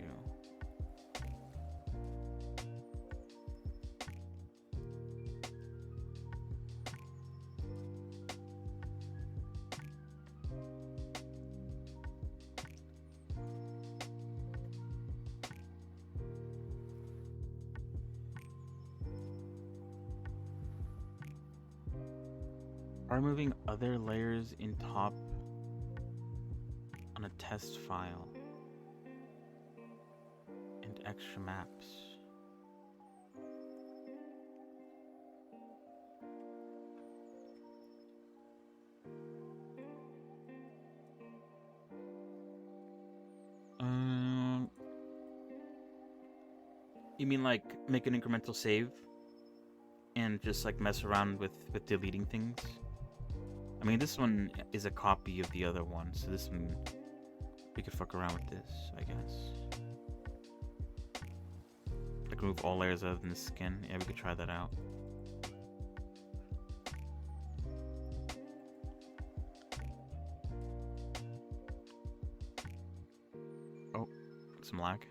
Are removing other layers in top on a test file and extra maps. You mean like make an incremental save and just like mess around with deleting things? I mean, this one is a copy of the other one, so this one we could fuck around with this, I guess. Like remove all layers other than the skin. Yeah, we could try that out. Oh, some lag.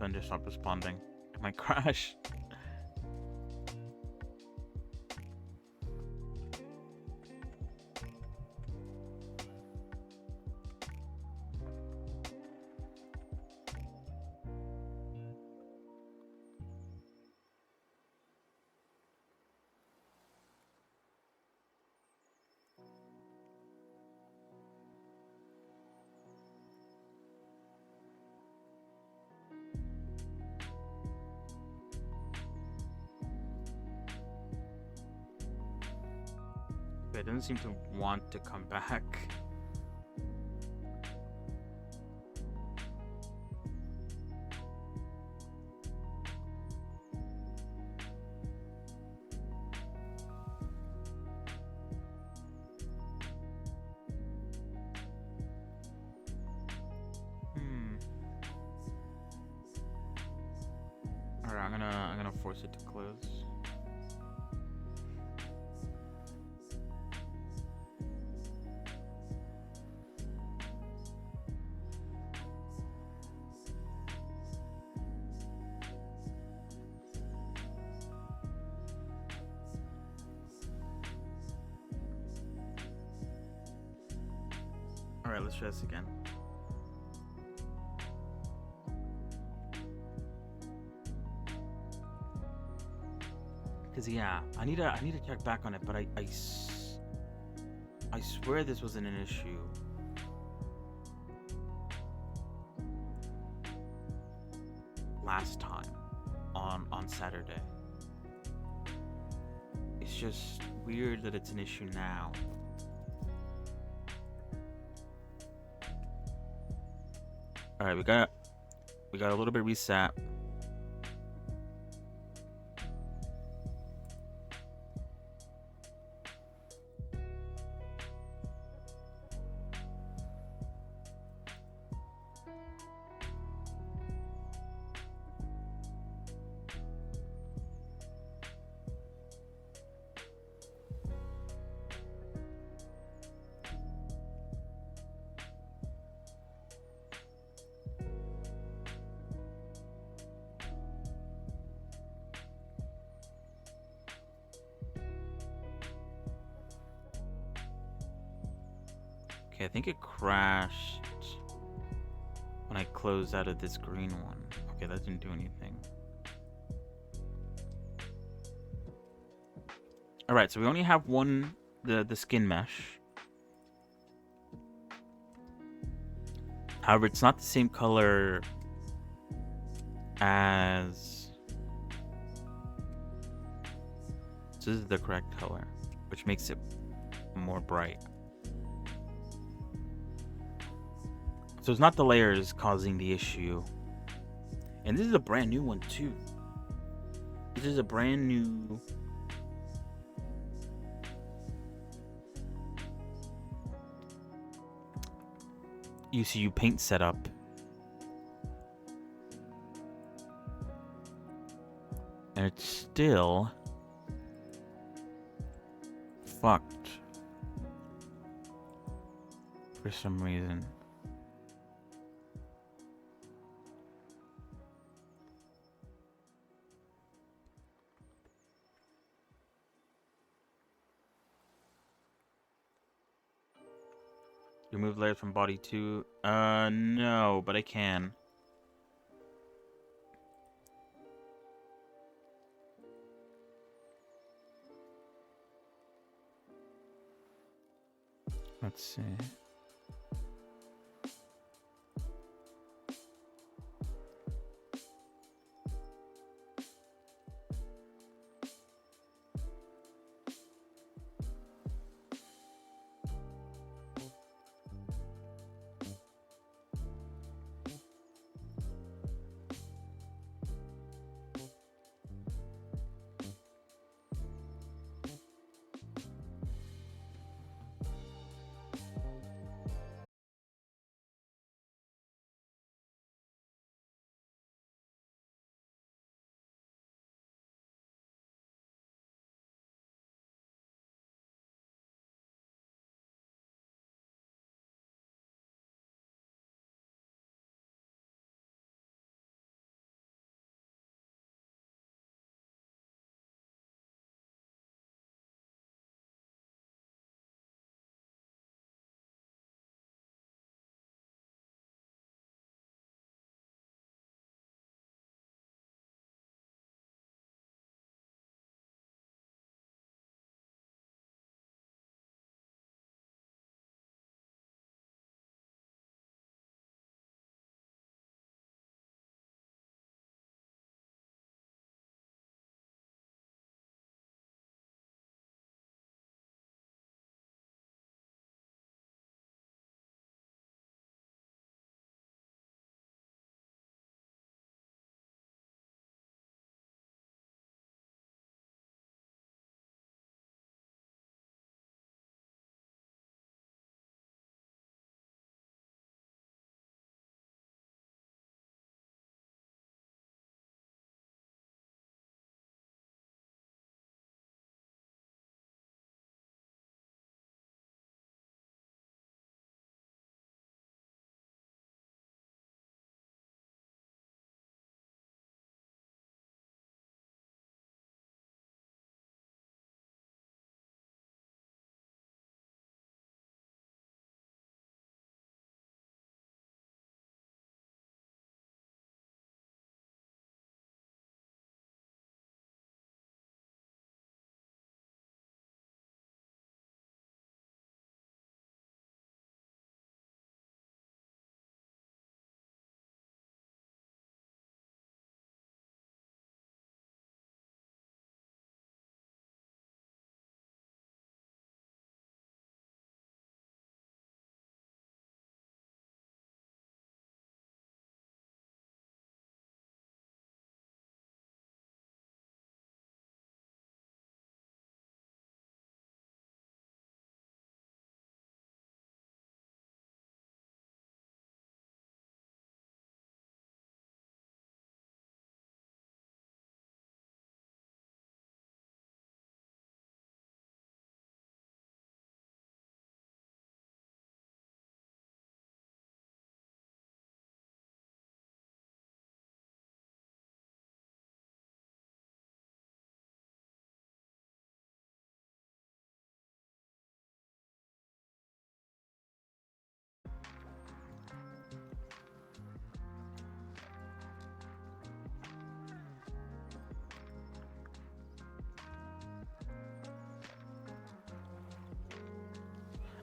Then just stop responding. It might crash. It doesn't seem to want to come back. Alright, I'm gonna force it to close. Alright, let's try this again. Cause yeah, I need to check back on it, but I swear this wasn't an issue. Last time on Saturday. It's just weird that it's an issue now. Alright, we got a little bit reset. Okay, I think it crashed when I closed out of this green one. Okay, that didn't do anything. Alright, so we only have one, the skin mesh. However, it's not the same color as... So this is the correct color, which makes it more bright. So it's not the layers causing the issue. And this is a brand new one too. This is a brand new... ECU paint setup. And it's still fucked for some reason. Remove layers from body 2. No, but I can. Let's see.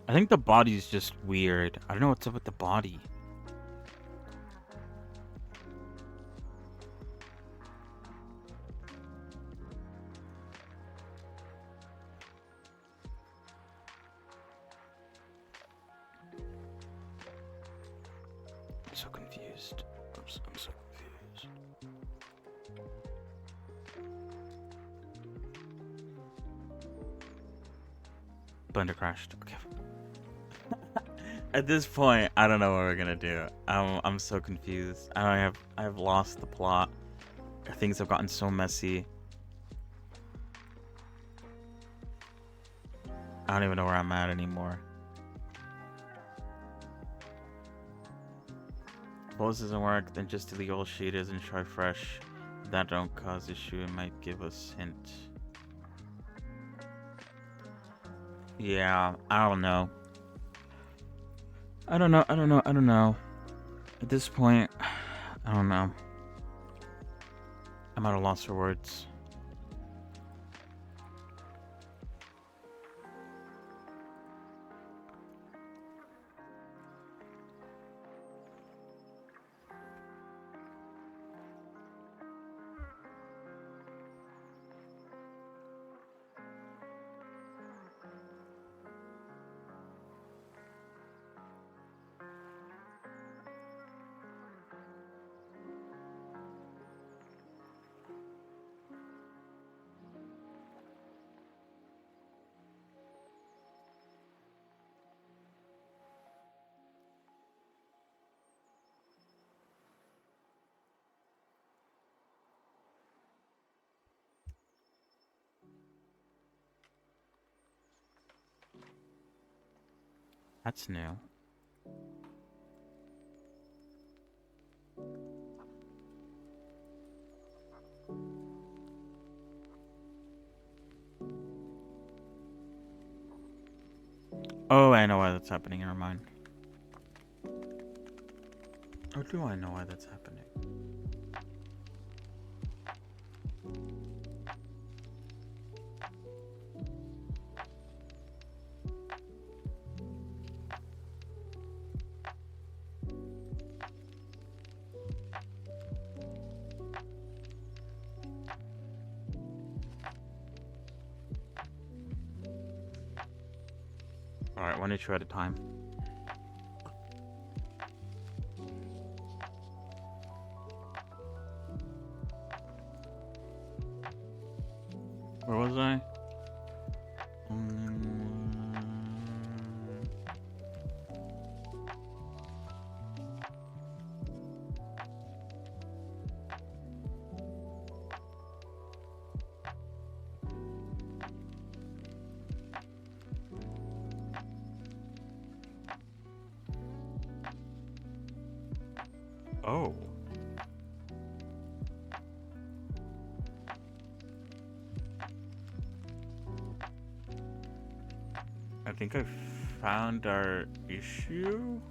I think the body's just weird. I don't know what's up with the body. I'm so confused. I'm so confused. Blender crashed. Okay. At this point, I don't know what we're gonna do. I'm so confused. I've lost the plot. Things have gotten so messy. I don't even know where I'm at anymore. Suppose doesn't work, then just delete all shaders and try fresh. If that don't cause issue, it might give us hint. Yeah, I don't know. I don't know. At this point, I don't know. I'm at a loss for words. That's new. Oh, I know why that's happening. Never mind. Or do I know why that's happening? Alright, one issue at a time. Where was I? Oh. I think I found our issue.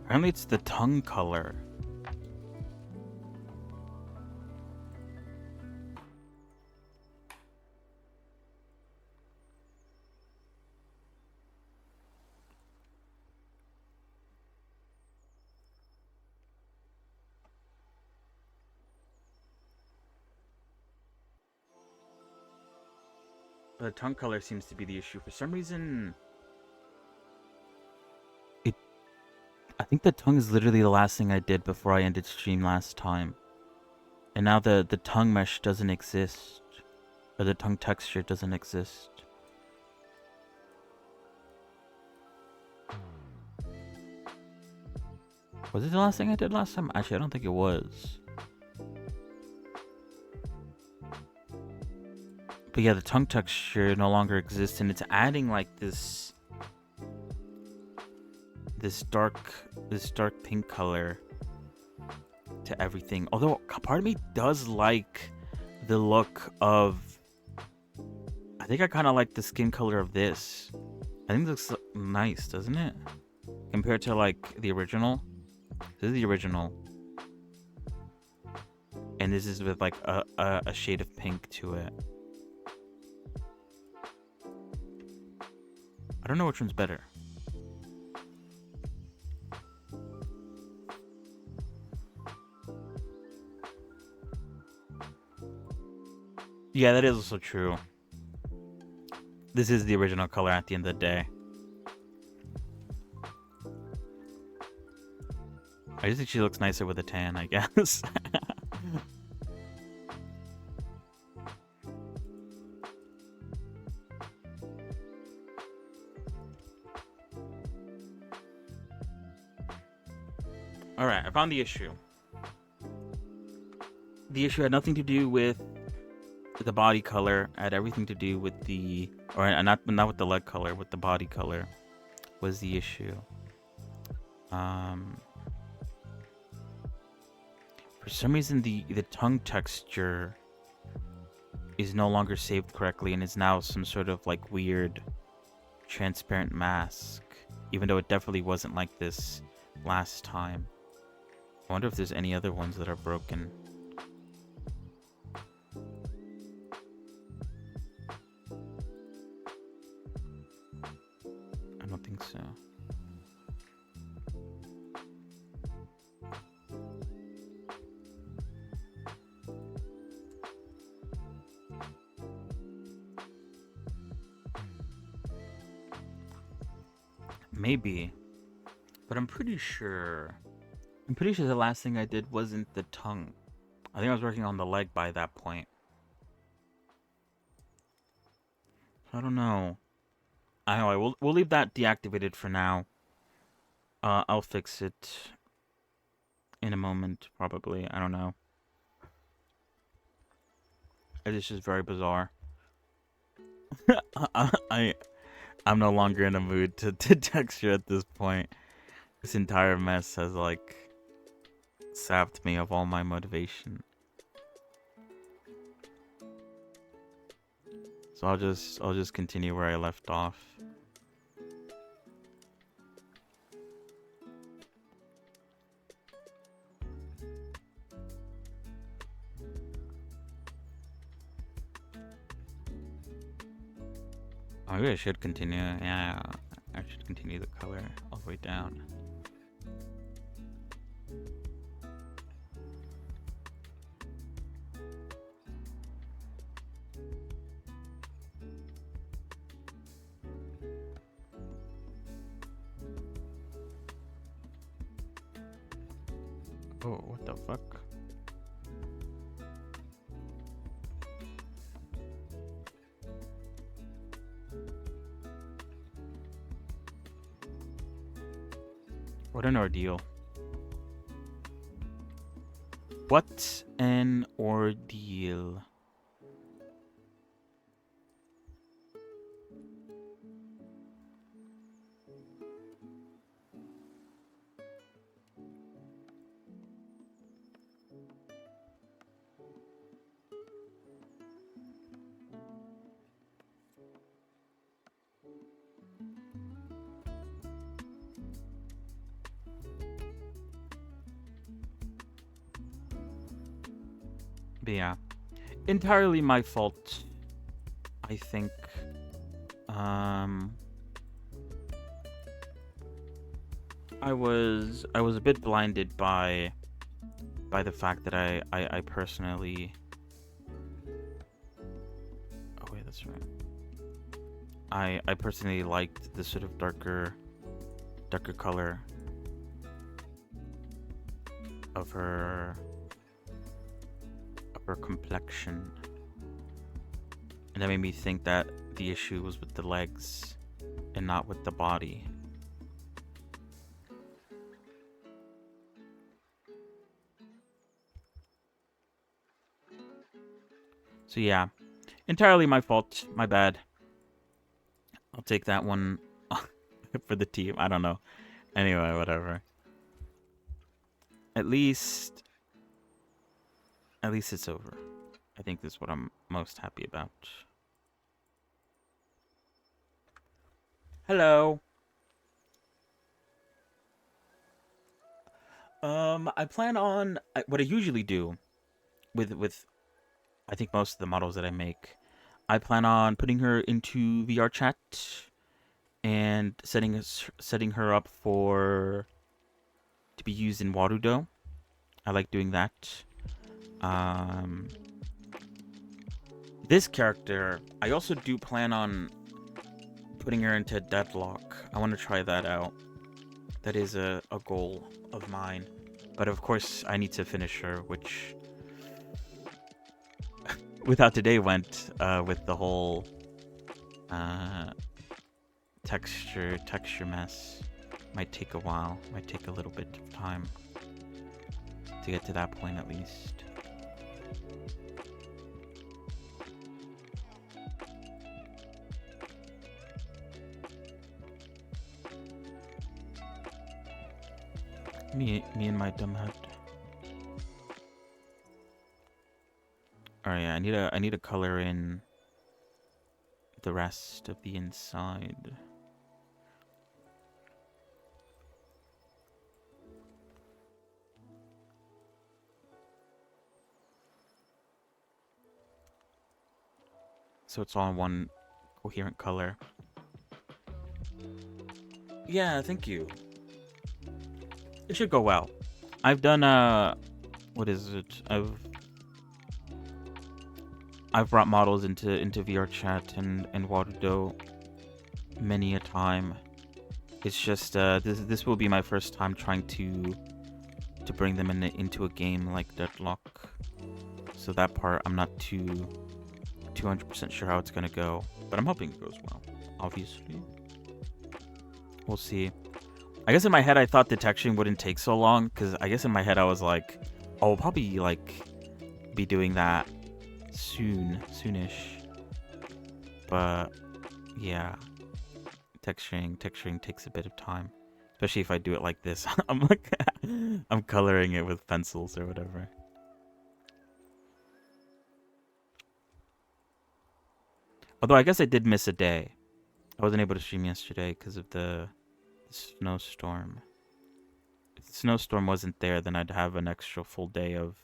Apparently it's the tongue color. The tongue color seems to be the issue. For some reason, I think the tongue is literally the last thing I did before I ended stream last time. And now the tongue mesh doesn't exist. Or the tongue texture doesn't exist. Was it the last thing I did last time? Actually, I don't think it was. But yeah, the tongue texture no longer exists, and it's adding like this dark pink color to everything. Although part of me does like the look of, I think I kind of like the skin color of this. I think it looks nice, doesn't it? Compared to like the original. This is the original. And this is with like a shade of pink to it. I don't know which one's better. Yeah, that is also true. This is the original color at the end of the day. I just think she looks nicer with a tan, I guess. Alright, I found the issue. The issue had nothing to do with the body color. It had everything to do with the... Or not with the leg color, with the body color was the issue. For some reason, the tongue texture is no longer saved correctly and is now some sort of like weird transparent mask, even though it definitely wasn't like this last time. I wonder if there's any other ones that are broken. don't think so. Maybe, but I'm pretty sure. I'm pretty sure the last thing I did wasn't the tongue. I think I was working on the leg by that point. I don't know. Anyway, we'll leave that deactivated for now. I'll fix it in a moment, probably. I don't know. It's just very bizarre. I'm no longer in a mood to texture at this point. This entire mess has like sapped me of all my motivation. So I'll just continue where I left off. Maybe I should continue. Yeah, I should continue the color all the way down. Oh, what the fuck? What an ordeal. What an ordeal. But yeah, entirely my fault, I think. I was a bit blinded by the fact that I personally. Oh wait, that's right. I personally liked the sort of darker color of her complexion, and that made me think that the issue was with the legs and not with the body. So yeah, entirely my fault. My bad. I'll take that one for the team. I don't know. Anyway, whatever. At least it's over. I think that's what I'm most happy about. Hello. I plan on what I usually do with I think most of the models that I make. I plan on putting her into VR chat and setting her up to be used in Warudo. I like doing that. This character, I also do plan on putting her into Deadlock. I want to try that out. That is a goal of mine. But of course, I need to finish her, which with how today went, with the whole texture mess, might take a while. Might take a little bit of time to get to that point at least. Me and my dumb head. Alright, yeah, I need to color in the rest of the inside. So it's all in one coherent color. Yeah, thank you. It should go well. I've done what is it? I've brought models into VR chat and Waterdo many a time. It's just this will be my first time trying to bring them into a game like Deadlock. So that part I'm not too 200% sure how it's gonna go, but I'm hoping it goes well. Obviously, we'll see. I guess in my head I thought detection wouldn't take so long, because I guess in my head I was like, I'll probably like be doing that soonish. But yeah, texturing takes a bit of time, especially if I do it like this. I'm like, I'm coloring it with pencils or whatever. Although I guess I did miss a day. I wasn't able to stream yesterday because of the snowstorm. If the snowstorm wasn't there, then I'd have an extra full day of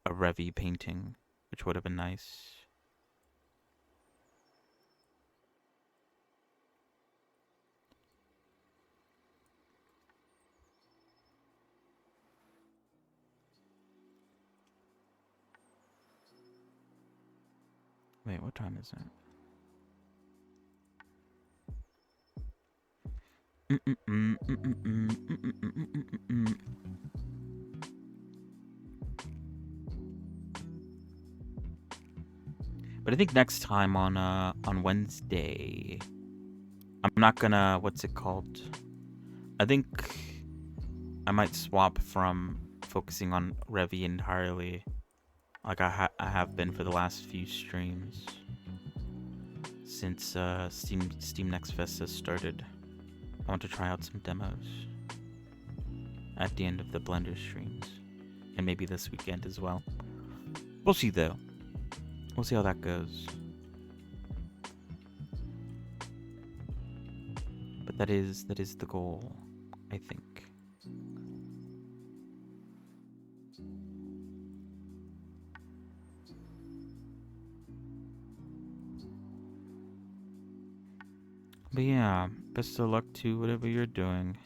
a Revy painting, which would have been nice. Wait, what time is it? But I think next time on Wednesday, I'm not gonna, what's it called? I think I might swap from focusing on Revy entirely, like I have been for the last few streams since Steam Next Fest has started. I want to try out some demos at the end of the Blender streams, and maybe this weekend as well. We'll see though. We'll see how that goes. But that is the goal, I think. But yeah, best of luck to whatever you're doing.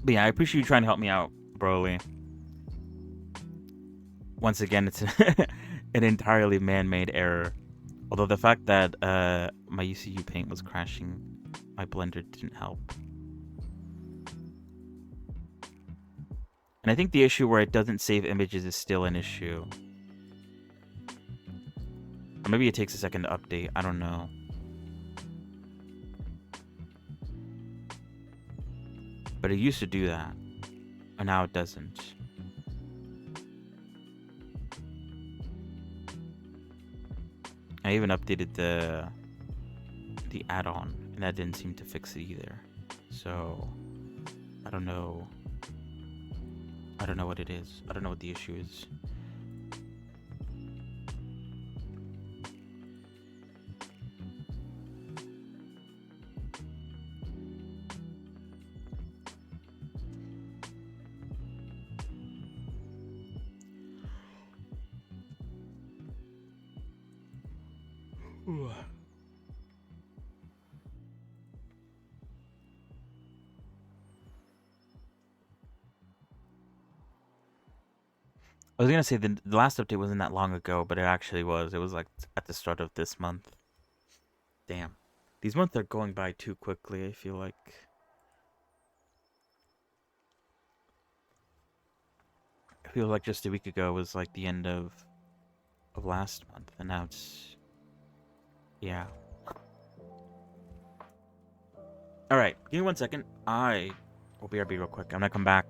But yeah, I appreciate you trying to help me out, Broly. Once again, it's an entirely man-made error. Although the fact that my UCU paint was crashing my Blender didn't help. And I think the issue where it doesn't save images is still an issue. Or maybe it takes a second to update, I don't know. But it used to do that, and now it doesn't. I even updated the add-on, and that didn't seem to fix it either. So, I don't know. I don't know what it is. I don't know what the issue is. I was gonna say the last update wasn't that long ago, but it actually was. It was like at the start of this month. Damn. These months are going by too quickly, I feel like. I feel like just a week ago was like the end of last month, and now it's... yeah. Alright, give me 1 second. I will BRB real quick. I'm gonna come back.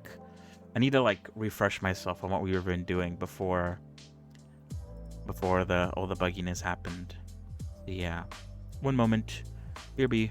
I need to like refresh myself on what we've been doing before all the bugginess happened. So yeah. 1 moment. BRB.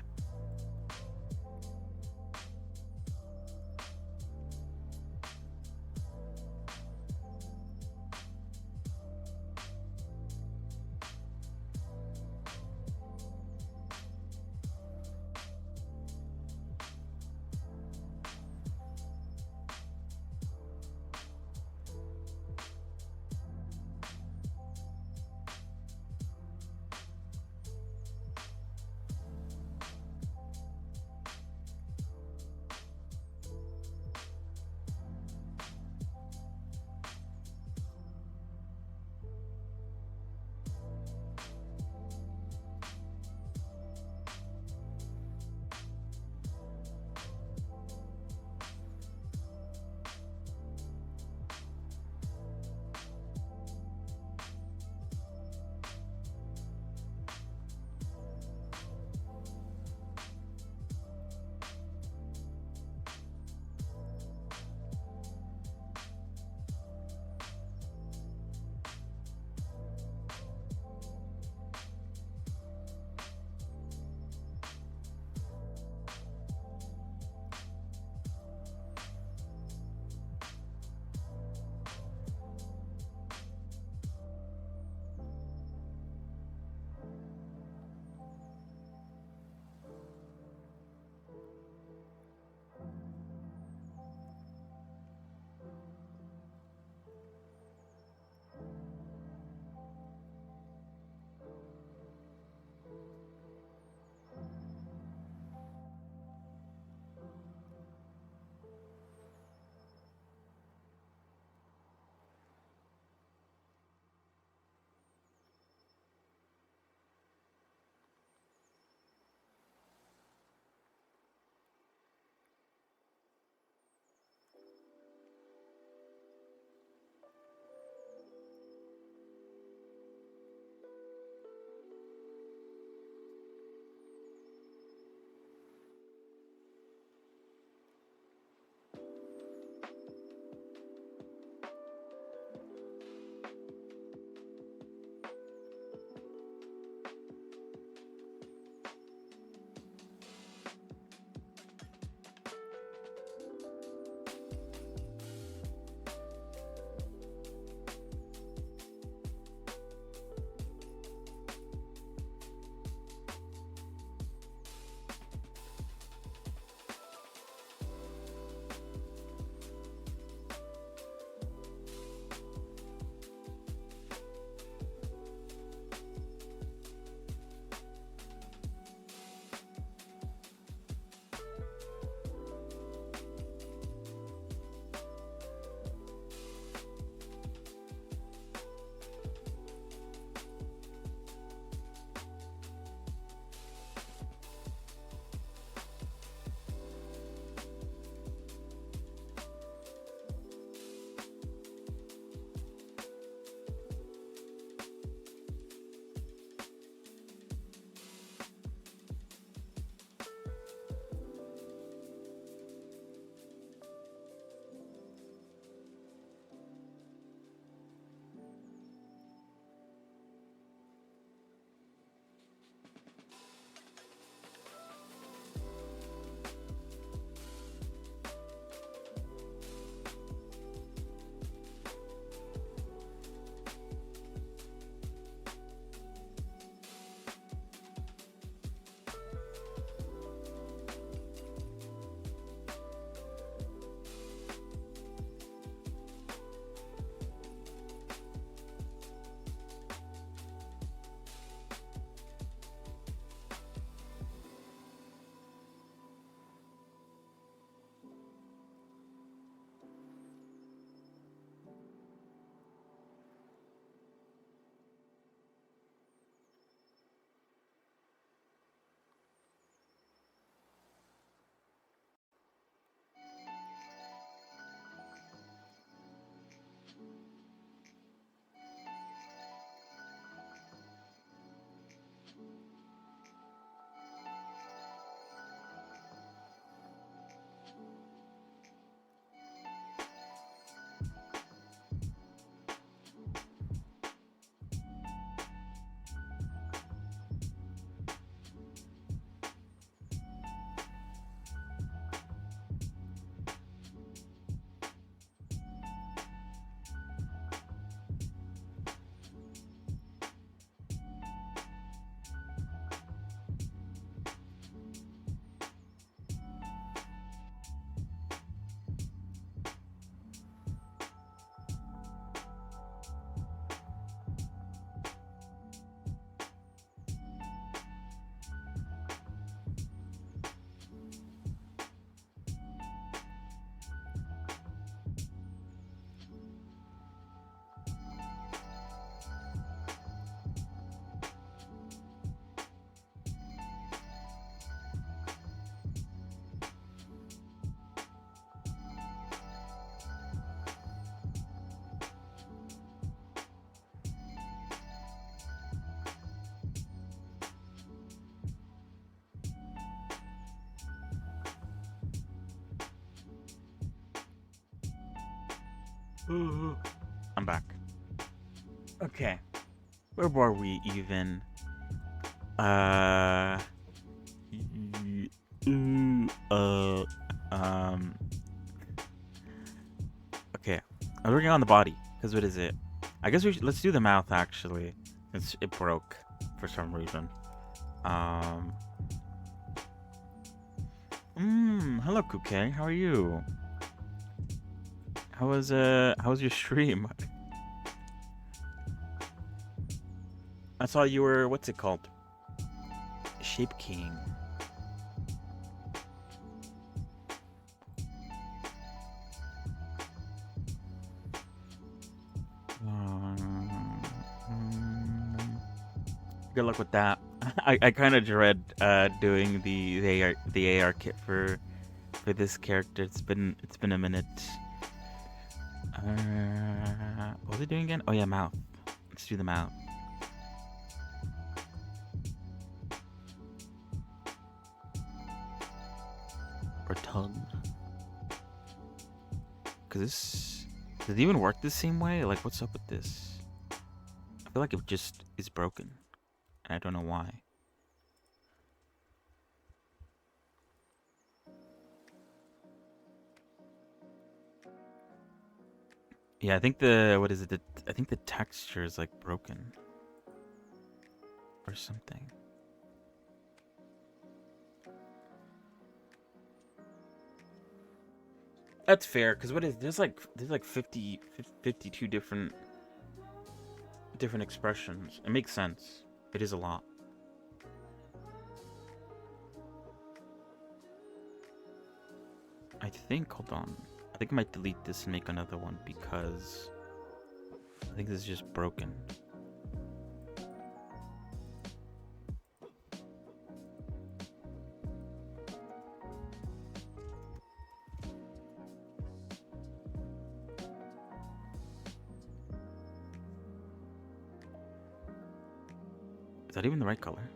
I'm back. Okay. Where were we even? Uh. Uh. Um. Okay. I'm working on the body. Because what is it? I guess let's do the mouth actually. It broke for some reason. Um. Hello, Kuke. How are you? How was your stream? I saw you were, what's it called? Shape King. Good luck with that. I kind of dread doing the AR kit for this character. It's been a minute. What was it doing again? Oh yeah, mouth. Let's do the mouth. Or tongue. Cause does it even work the same way? Like, what's up with this? I feel like it just is broken, and I don't know why. Yeah, I think what is it? I think the texture is like broken or something. That's fair, because there's like 52 different expressions. It makes sense. It is a lot. I think, hold on. I think I might delete this and make another one because I think this is just broken. Is that even the right color?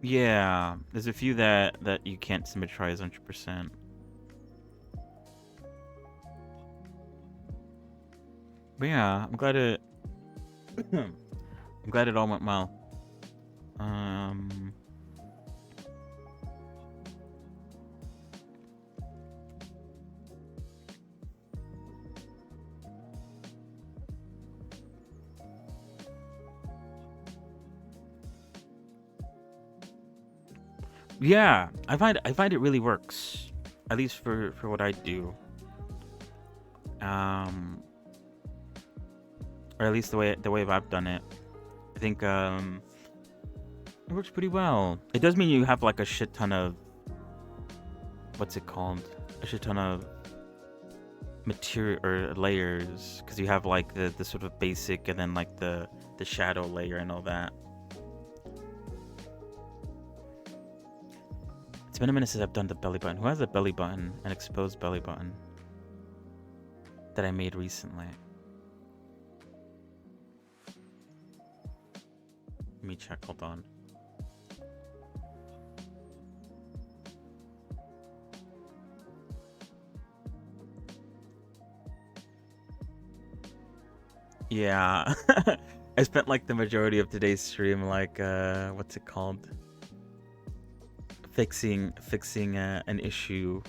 Yeah, there's a few that you can't symmetrize 100%. But yeah, I'm glad it I'm glad it all went well. Yeah, I find it really works, at least for what I do. Or at least the way I've done it. I think it works pretty well. It does mean you have like a shit ton of, what's it called? A shit ton of material or layers, because you have like the sort of basic and then like the shadow layer and all that. It's been a minute since I've done the belly button. Who has a belly button, an exposed belly button that I made recently? Let me check, hold on. Yeah. I spent like the majority of today's stream like what's it called? Fixing an issue.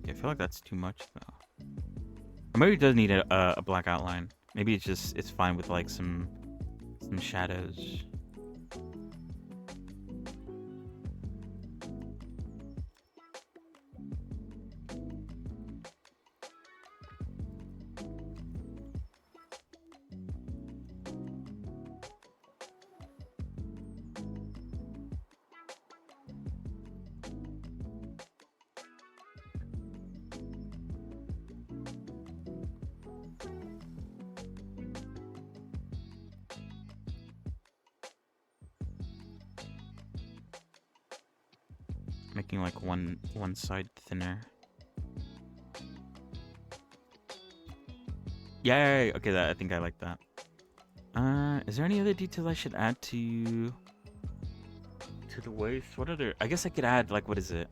I feel like that's too much though. Or maybe it does need a black outline. Maybe it's fine with like some shadows. Making like one side thinner. Yay! Okay, I think I like that. Is there any other details I should add to the waist? What other? I guess I could add like, what is it?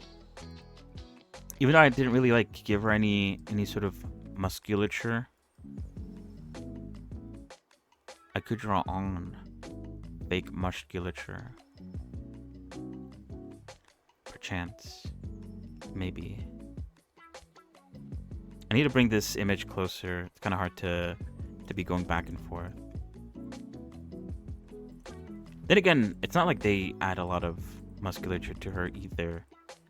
Even though I didn't really like give her any sort of musculature, I could draw on fake musculature. Perchance, maybe. I need to bring this image closer. It's kind of hard to be going back and forth. Then again, it's not like they add a lot of musculature to her either.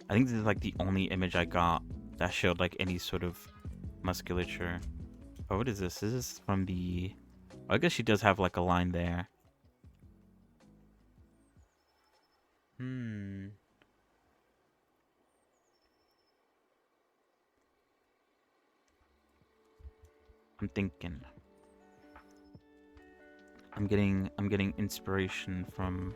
I think this is like the only image I got that showed like any sort of musculature. Oh, what is this? This is from the... I guess she does have like a line there. I'm thinking. I'm getting inspiration from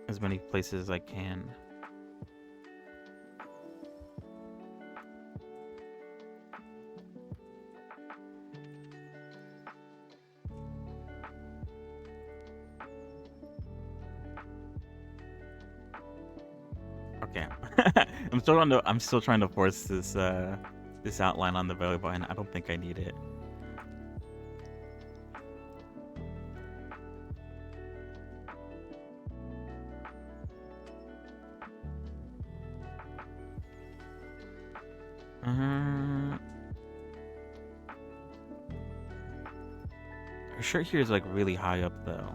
as many places as I can. Okay. I'm still trying to force this outline on the belly button. I don't think I need it. Her shirt here is like really high up though.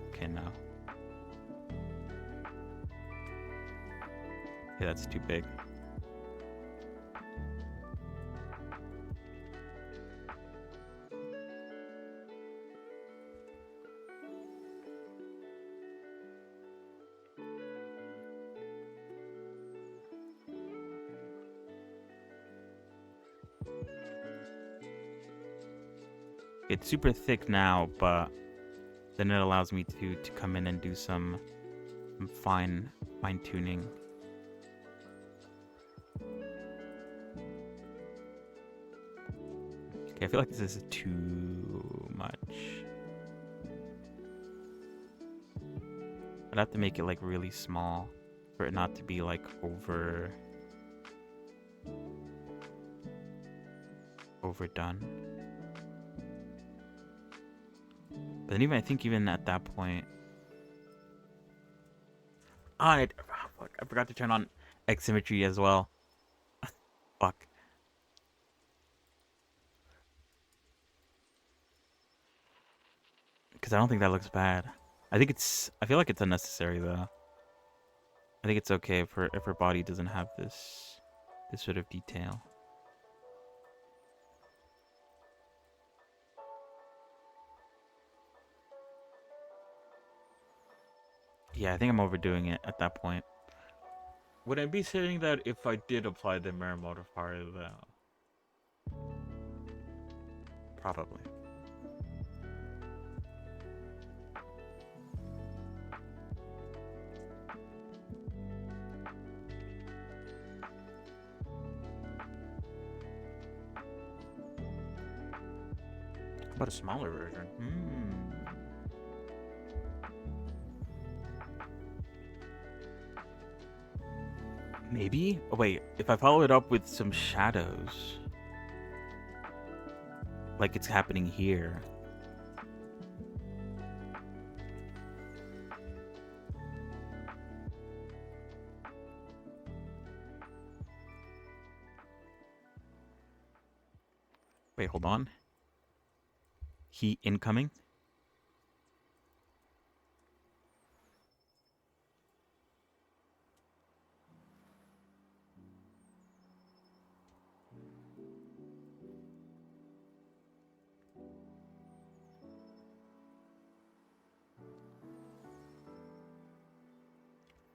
Okay, no. Okay, that's too big. It's super thick now, but then it allows me to come in and do some fine tuning. Okay, I feel like this is too much. I'd have to make it like really small for it not to be like overdone. But then I think even at that point, I forgot to turn on X symmetry as well. Fuck. Because I don't think that looks bad. I feel like it's unnecessary though. I think it's okay if her body doesn't have this sort of detail. Yeah, I think I'm overdoing it at that point. Would I be saying that if I did apply the mirror modifier though? Probably. How about a smaller version? Maybe? Oh, wait. If I follow it up with some shadows, like it's happening here. Wait, hold on. Heat incoming.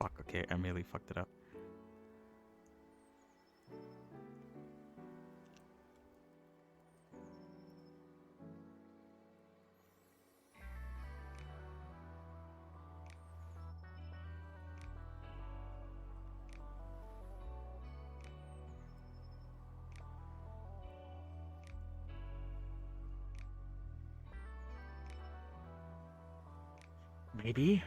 Fuck, okay, I really fucked it up. Maybe?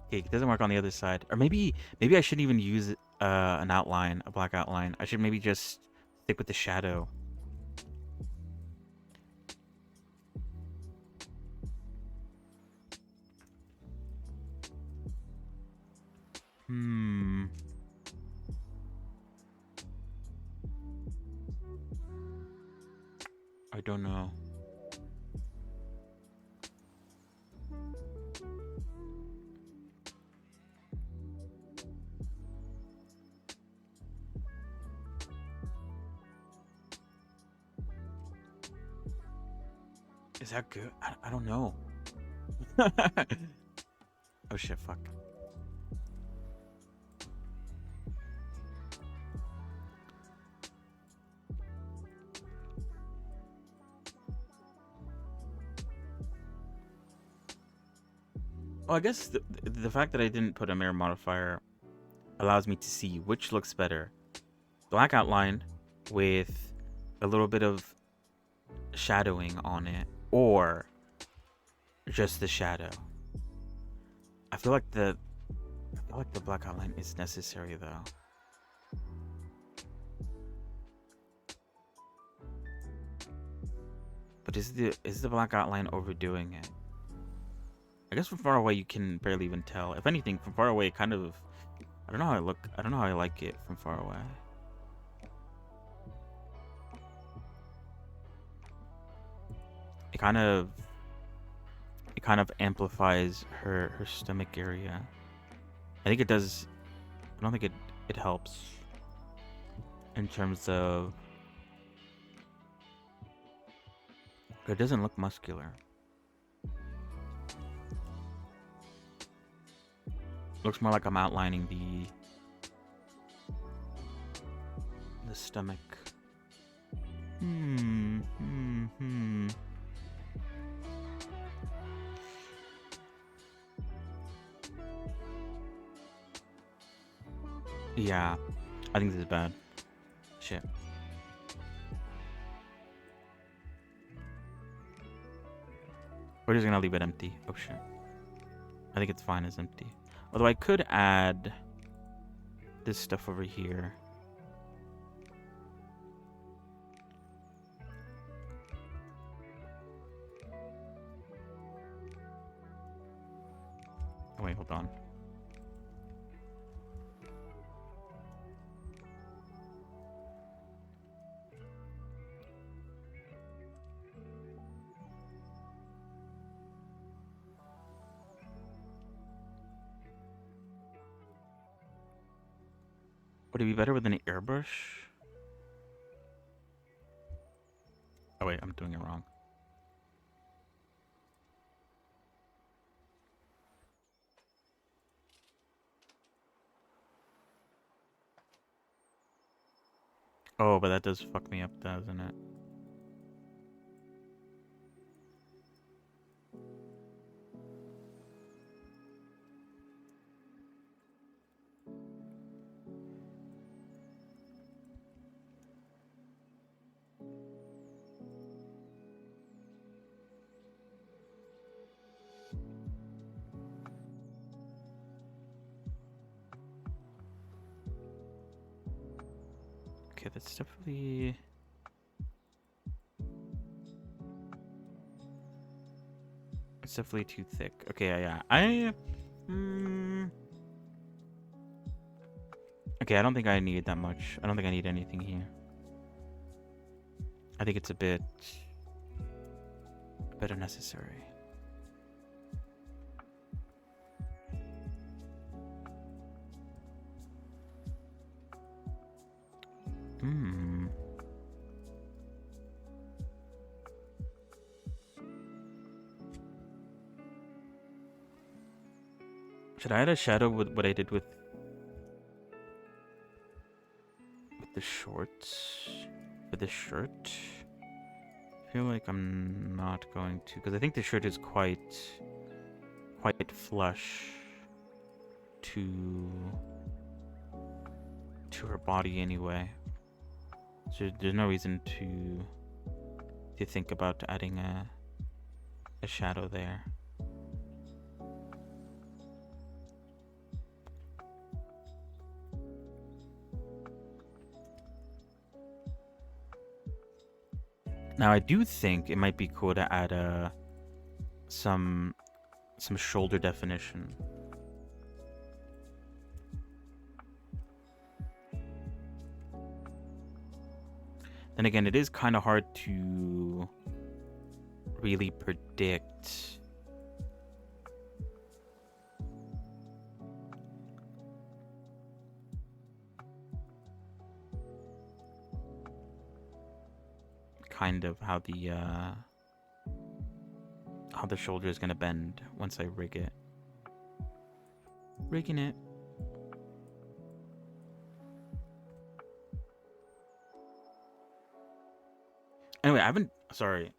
Okay, it doesn't work on the other side. Or maybe I shouldn't even use an outline, a black outline. I should maybe just stick with the shadow. Hmm. I don't know. Is that good? I don't know. Oh shit, fuck. Oh, I guess the fact that I didn't put a mirror modifier allows me to see which looks better. Black outline with a little bit of shadowing on it, or just the shadow. I feel like the black outline is necessary though. But is the black outline overdoing it? I guess from far away you can barely even tell. If anything, from far away, it kind of, I don't know how I look. I don't know how I like it from far away. It kind of amplifies her stomach area. I think it does. I don't think it helps in terms of. It doesn't look muscular. Looks more like I'm outlining the stomach. Yeah, I think this is bad. Shit. We're just gonna leave it empty. Oh shit. I think it's fine as empty. Although I could add this stuff over here. Oh, wait, hold on. Would it be better with an airbrush? Oh wait, I'm doing it wrong. Oh, but that does fuck me up, doesn't it? Okay, that's definitely... It's definitely too thick. Okay, yeah. Okay, I don't think I need that much. I don't think I need anything here. I think it's a bit unnecessary. Should I add a shadow with what I did with the shorts? With the shirt? I feel like I'm not going to, because I think the shirt is quite flush to her body anyway. So there's no reason to think about adding a shadow there. Now I do think it might be cool to add some shoulder definition. Then again, it is kind of hard to really predict kind of how the shoulder is gonna bend once I rig it. Rigging it. Anyway, I haven't. Sorry.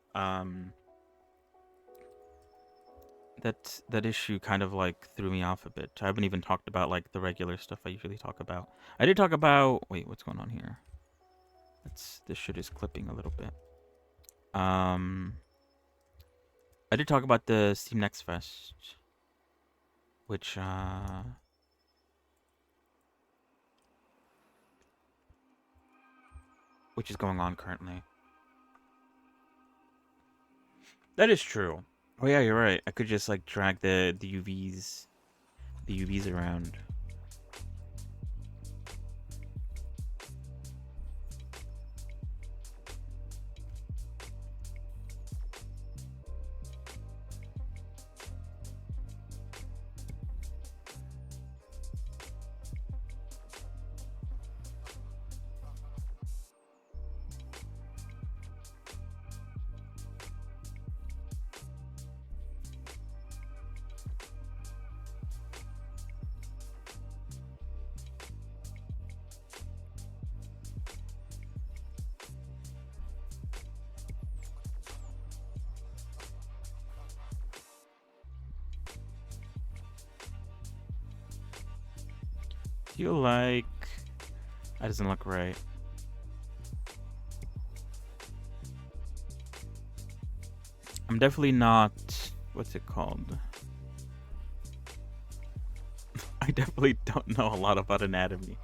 That issue kind of like threw me off a bit. I haven't even talked about like the regular stuff I usually talk about. I did talk about. Wait, what's going on here? This shit is clipping a little bit. I did talk about the Steam Next Fest, which is going on currently. That is true. Oh yeah, you're right. I could just like drag the UVs around. Feel like that doesn't look right. I'm definitely not. What's it called? I definitely don't know a lot about anatomy.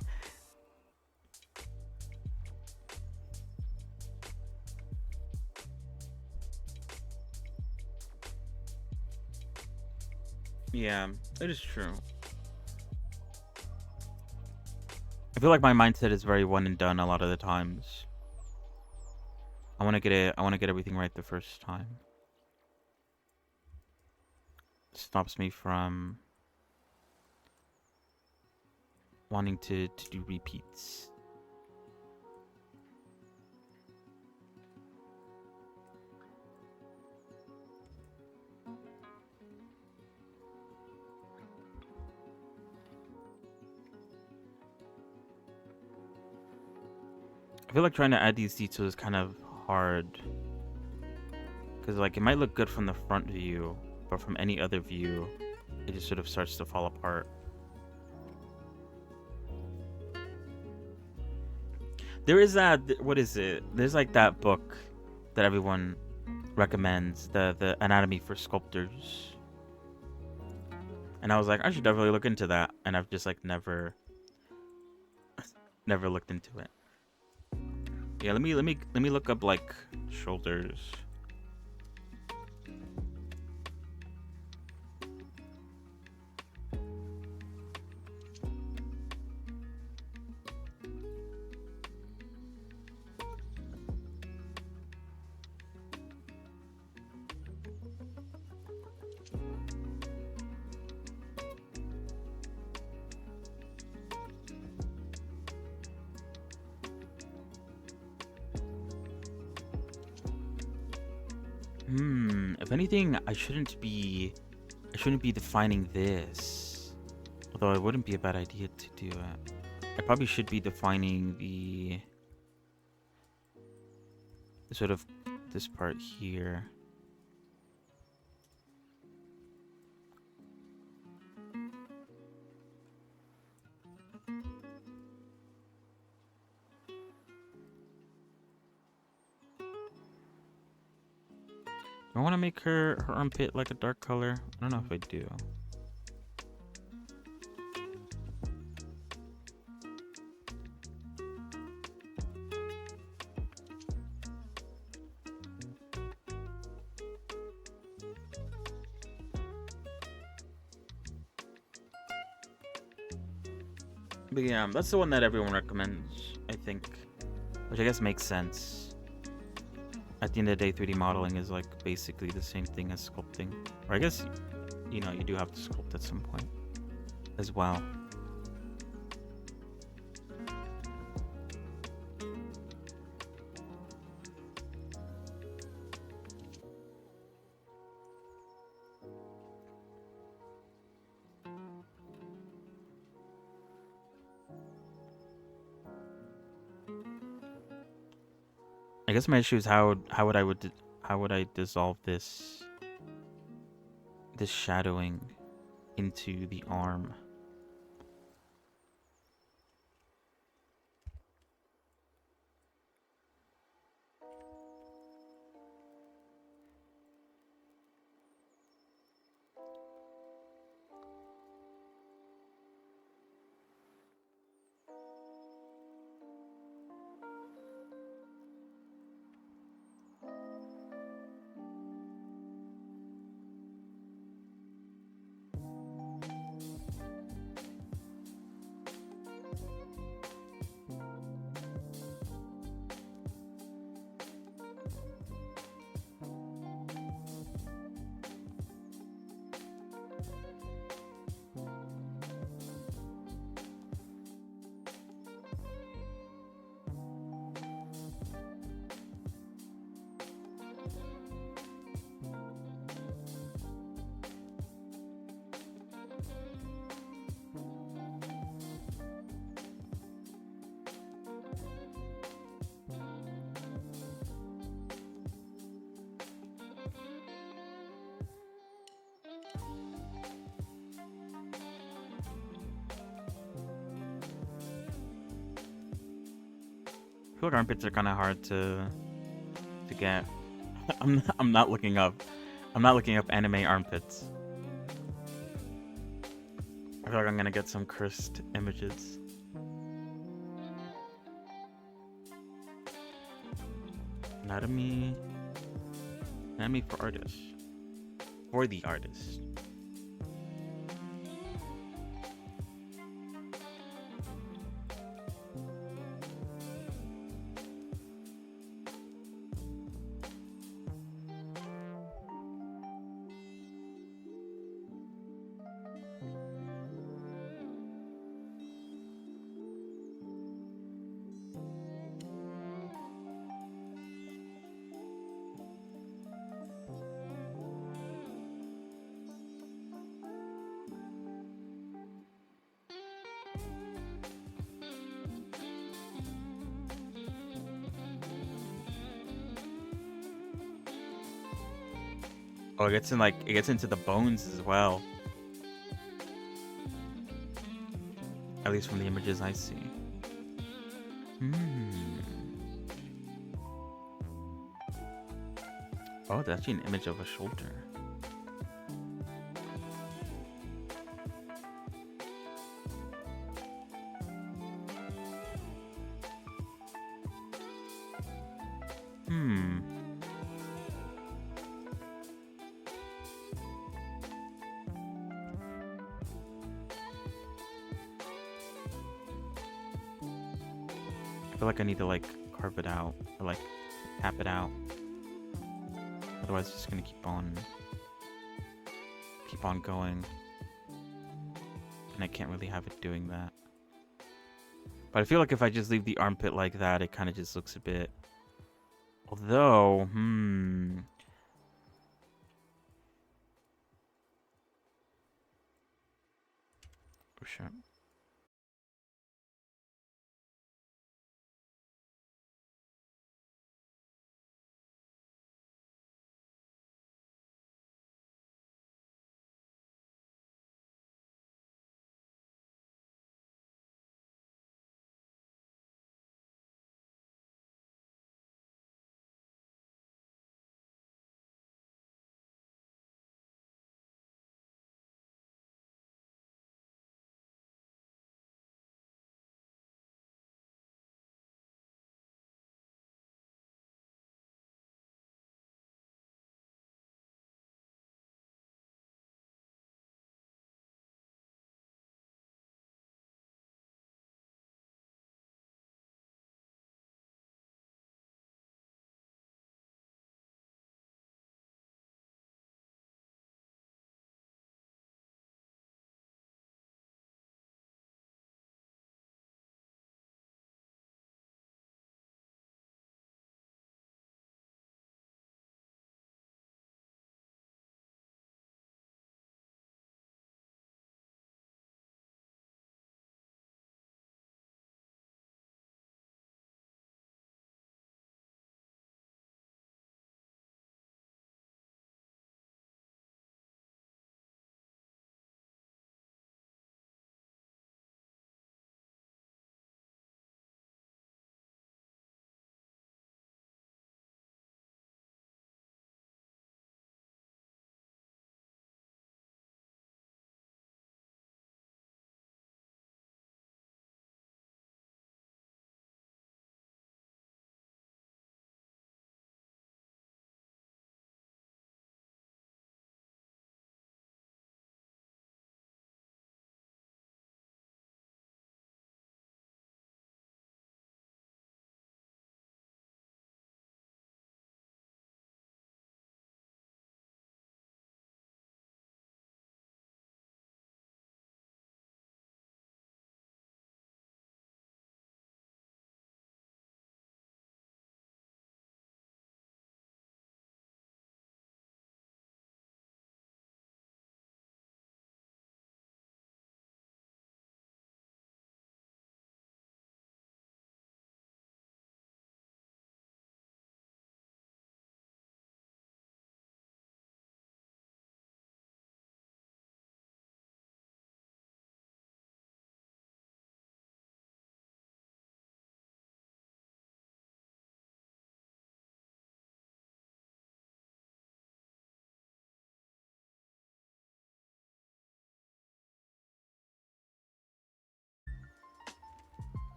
Yeah, it is true. I feel like my mindset is very one and done a lot of the times. I want to get everything right the first time. It stops me from wanting to do repeats. I feel like trying to add these details is kind of hard. Because like it might look good from the front view, but from any other view, it just sort of starts to fall apart. There is that, what is it? There's like that book that everyone recommends, the Anatomy for Sculptors. And I was like, I should definitely look into that. And I've just like never looked into it. Yeah, let me look up like shoulders. If anything, I shouldn't be defining this. Although it wouldn't be a bad idea to do it. I probably should be defining the sort of this part here. I want to make her armpit like a dark color. I don't know if I do. But yeah, that's the one that everyone recommends, I think. Which I guess makes sense. At the end of the day, 3D modeling is like basically the same thing as sculpting. Or I guess, you know, you do have to sculpt at some point as well. I guess my issue is how would I dissolve this shadowing into the arm. I feel like armpits are kind of hard to get. I'm not looking up. I'm not looking up anime armpits. I feel like I'm gonna get some cursed images. Anatomy for artists. For the artist. Oh, it gets into the bones as well. At least from the images I see. Oh, that's actually an image of a shoulder. Hmm. I feel like I need to like carve it out or like tap it out. Otherwise, it's just gonna keep on going, and I can't really have it doing that. But I feel like if I just leave the armpit like that, it kind of just looks a bit. Although, oh shit.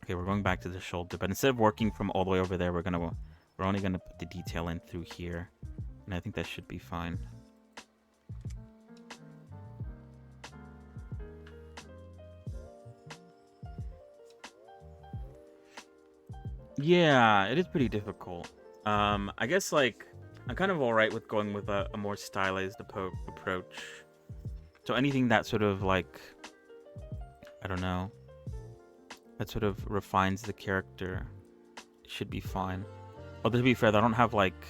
Okay, we're going back to the shoulder, but instead of working from all the way over there, we're only gonna put the detail in through here, and I think that should be fine. Yeah, it is pretty difficult. I guess like I'm kind of alright with going with a more stylized approach. So anything that sort of like, I don't know, that sort of refines the character should be fine. Although to be fair, I don't have like,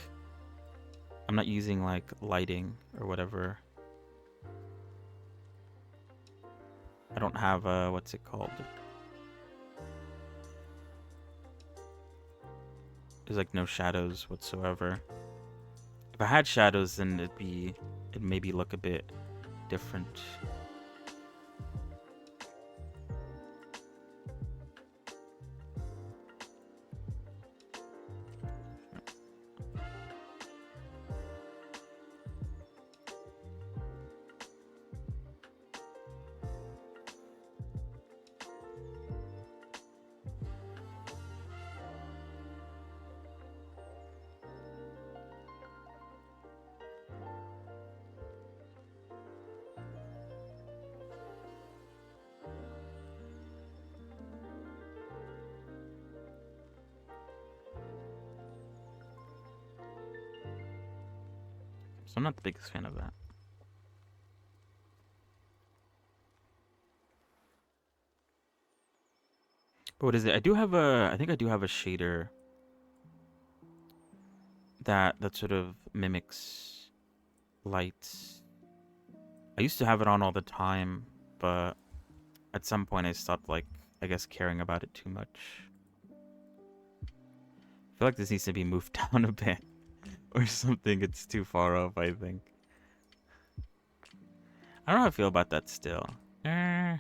I'm not using like lighting or whatever. I don't have what's it called? There's like no shadows whatsoever. If I had shadows, then it'd maybe look a bit different. I'm not the biggest fan of that. But what is it? I think I do have a shader that sort of mimics lights. I used to have it on all the time, but at some point I stopped, like, I guess, caring about it too much. I feel like this needs to be moved down a bit or something. It's too far up, I think. I don't know how I feel about that still. A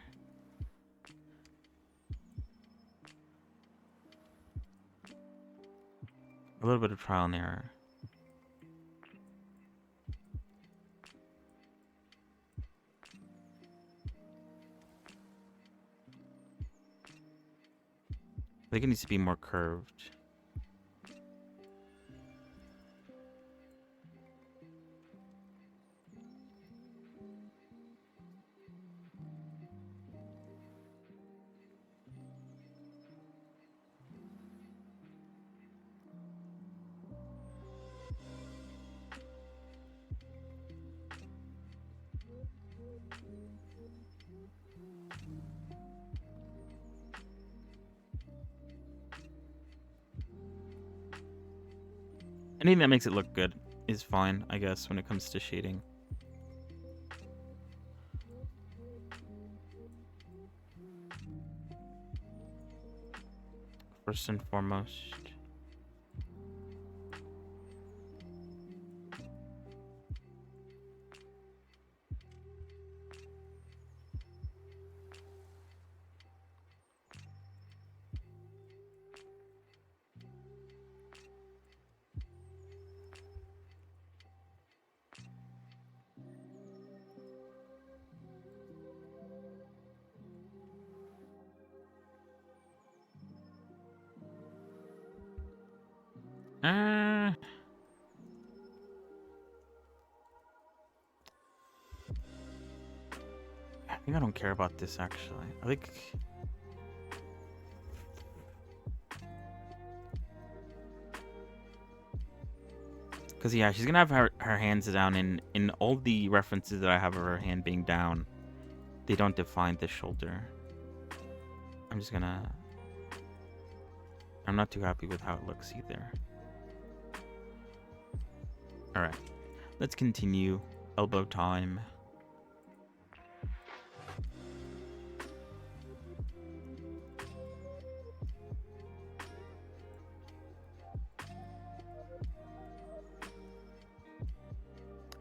little bit of trial and error. I think it needs to be more curved. Anything that makes it look good is fine, I guess, when it comes to shading. First and foremost. I think I don't care about this, actually. I think... Because, yeah, she's going to have her hands down in all the references that I have of her hand being down. They don't define the shoulder. I'm just going to... I'm not too happy with how it looks either. Alright. Let's continue. Elbow time.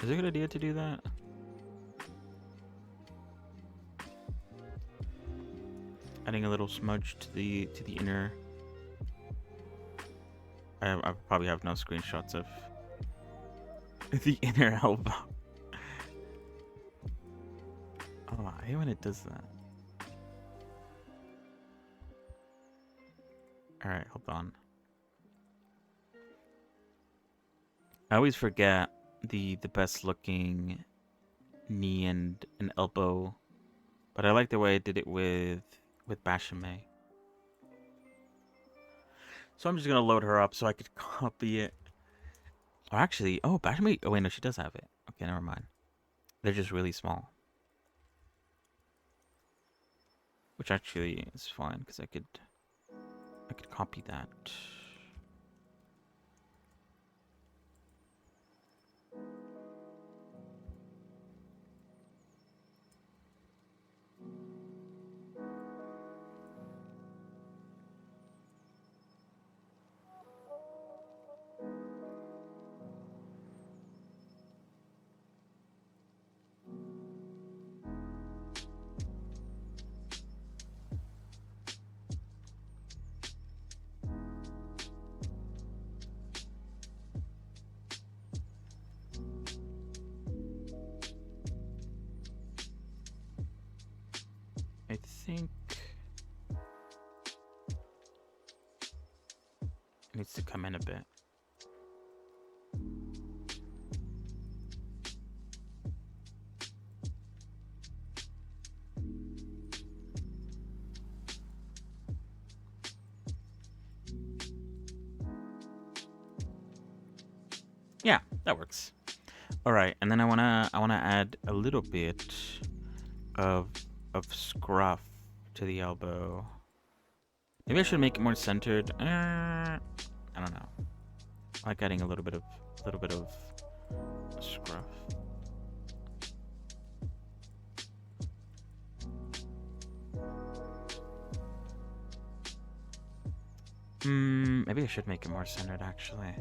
Is it a good idea to do that? Adding a little smudge to the inner. I probably have no screenshots of the inner elbow. Oh, I hate when it does that. Alright, hold on. I always forget the best looking knee and an elbow, but I like the way I did it with Bashame. So I'm just gonna load her up so I could copy it. Or actually, oh, Bashame. Oh wait, no, she does have it. Okay, never mind. They're just really small, which actually is fine because I could copy that. I think it needs to come in a bit. Yeah, that works. All right, and then I wanna add a little bit of scruff to the elbow. Maybe I should make it more centered. I don't know. I like adding a little bit of scruff. Maybe I should make it more centered actually.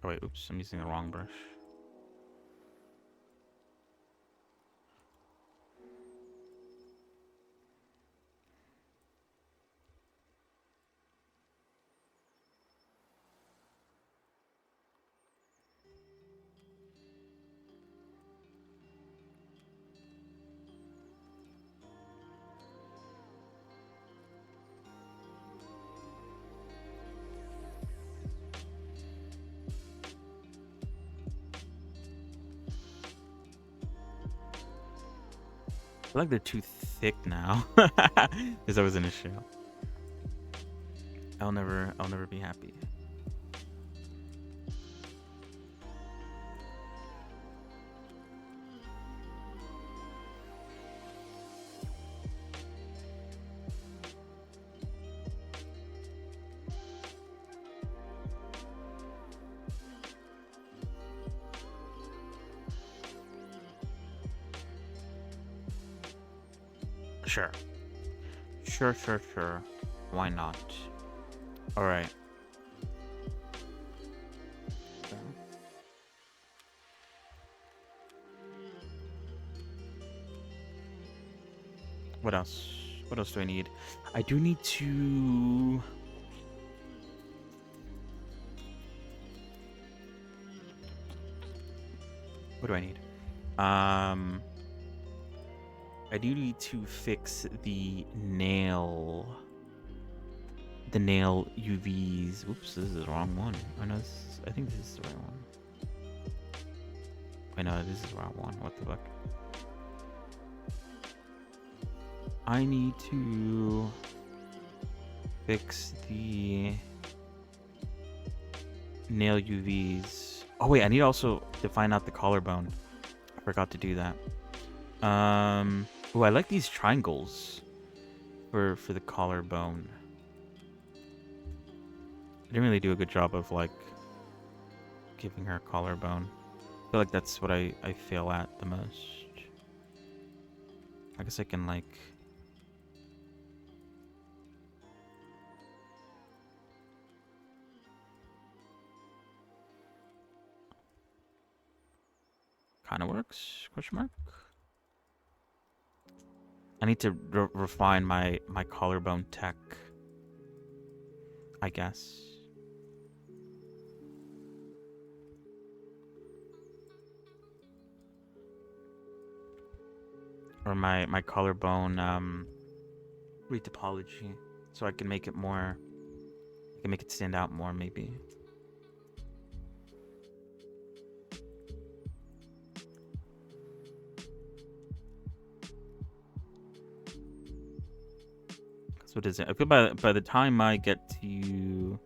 Oh wait, oops, I'm using the wrong brush. I feel like they're too thick now. There's always an issue. I'll never be happy. Sure. Sure. Why not? Alright. What else? What else do I need? I do need to... What do I need? I do need to fix the nail UVs. Whoops, this is the wrong one. Oh no, I think this is the right one. I know this is the wrong one. What the fuck? I need to fix the nail UVs. Oh wait, I need also to find out the collarbone. I forgot to do that. Oh, I like these triangles for the collarbone. I didn't really do a good job of like giving her a collarbone. I feel like that's what I fail at the most. I guess I can like... Kind of works? Question mark? I need to refine my collarbone tech, I guess. Or my collarbone retopology, so I can make it more... I can make it stand out more, maybe. So what is it? I feel by the time I get to...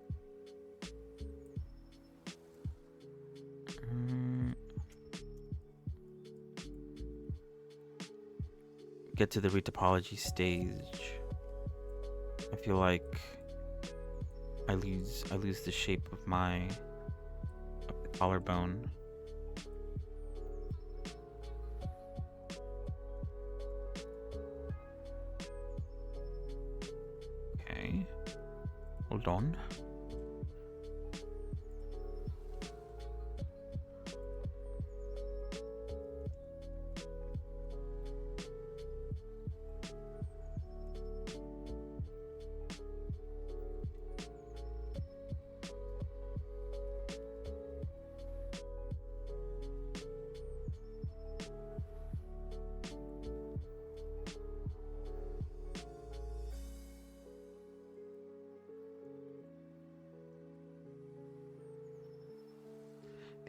get to the retopology stage, I feel like I lose the shape of the collarbone. Okay, hold on.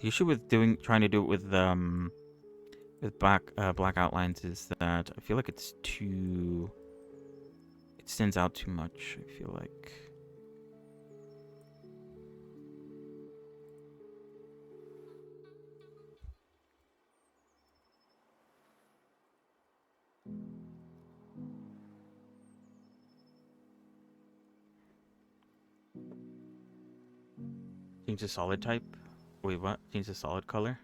The issue with trying to do it with with black outlines is that I feel like it's too. It stands out too much. I feel like. Change the solid type. Wait, what? Change the solid color.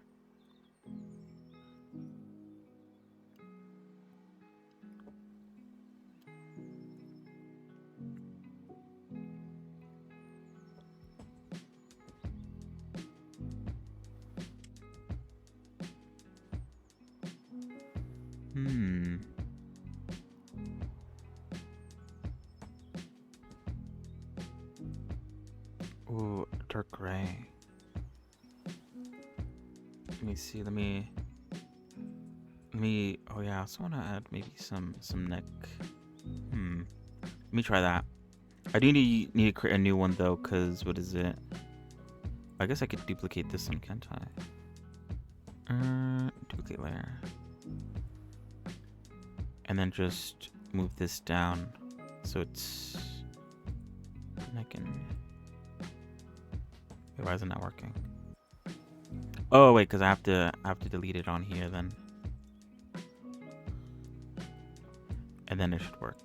Hmm. Ooh, dark gray. Let me see. Let me. Oh yeah, I also want to add maybe some neck. Let me try that. I do need to create a new one though, cause what is it? I guess I could duplicate this one, can't I? Duplicate layer. And then just move this down so it's. And I can. Wait, why isn't that working? Oh wait, cause I have to delete it on here then. And then it should work.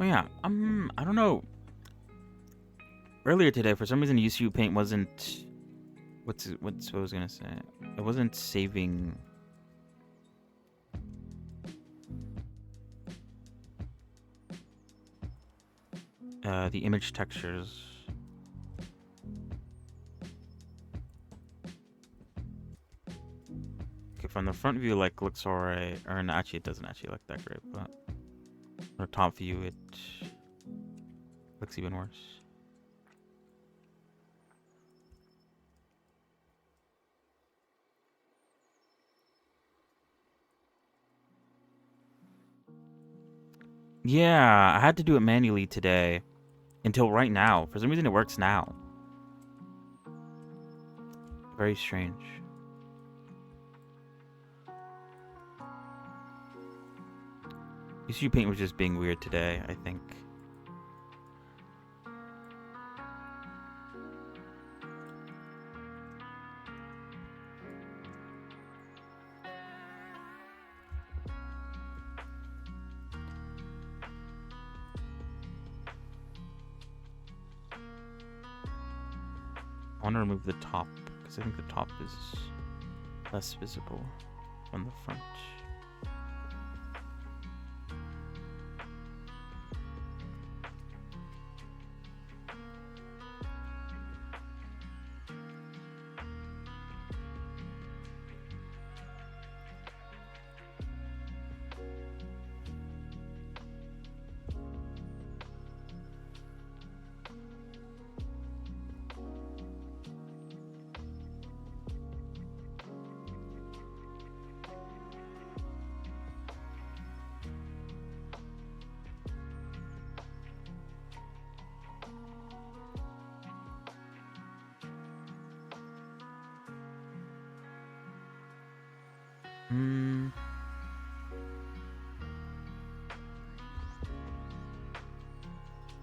Oh yeah, I don't know. Earlier today, for some reason, UCU Paint wasn't. What I was gonna say? It wasn't saving. The image textures. Okay, from the front view, like looks alright. Or no, actually, it doesn't actually look that great, but from the top view, it looks even worse. Yeah, I had to do it manually today. Until right now. For some reason, it works now. Very strange. UCU Paint was just being weird today, I think. I want to remove the top because I think the top is less visible from the front.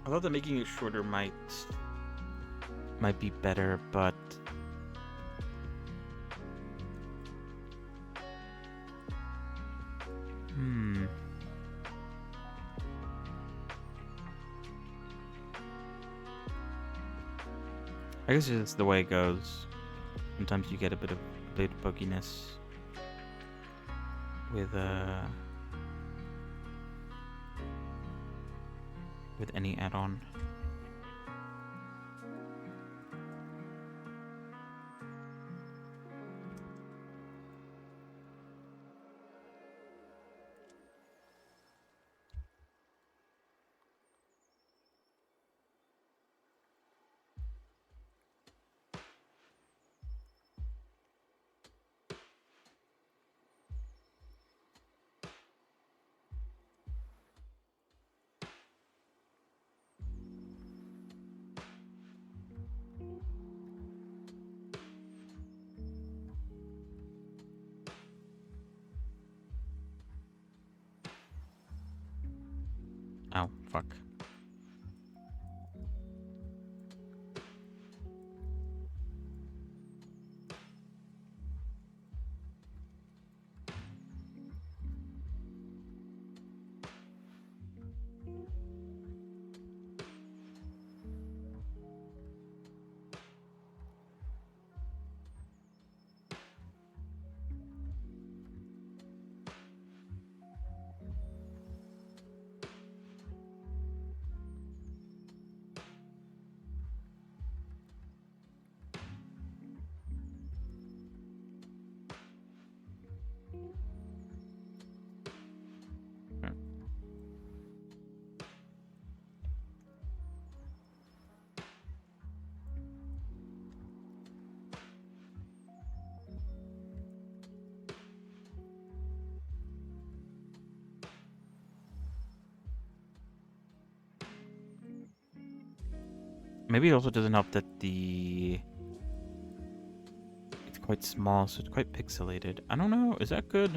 I thought that making it shorter might be better, but I guess it's just the way it goes. Sometimes you get a bit of pokiness with any add-on. Fuck. Maybe it also doesn't help that it's quite small, so it's quite pixelated. I don't know. Is that good?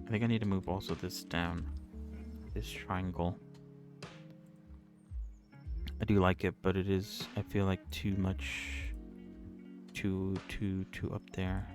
I think I need to move also this down. This triangle. I do like it, but it is, I feel like, too much, too up there.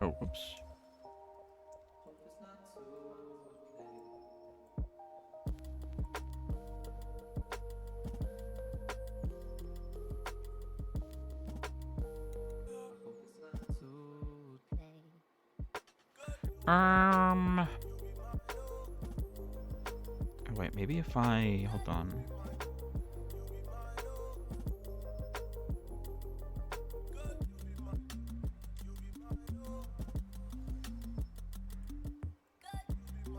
Oh, whoops. Oh, wait, maybe if I hold on.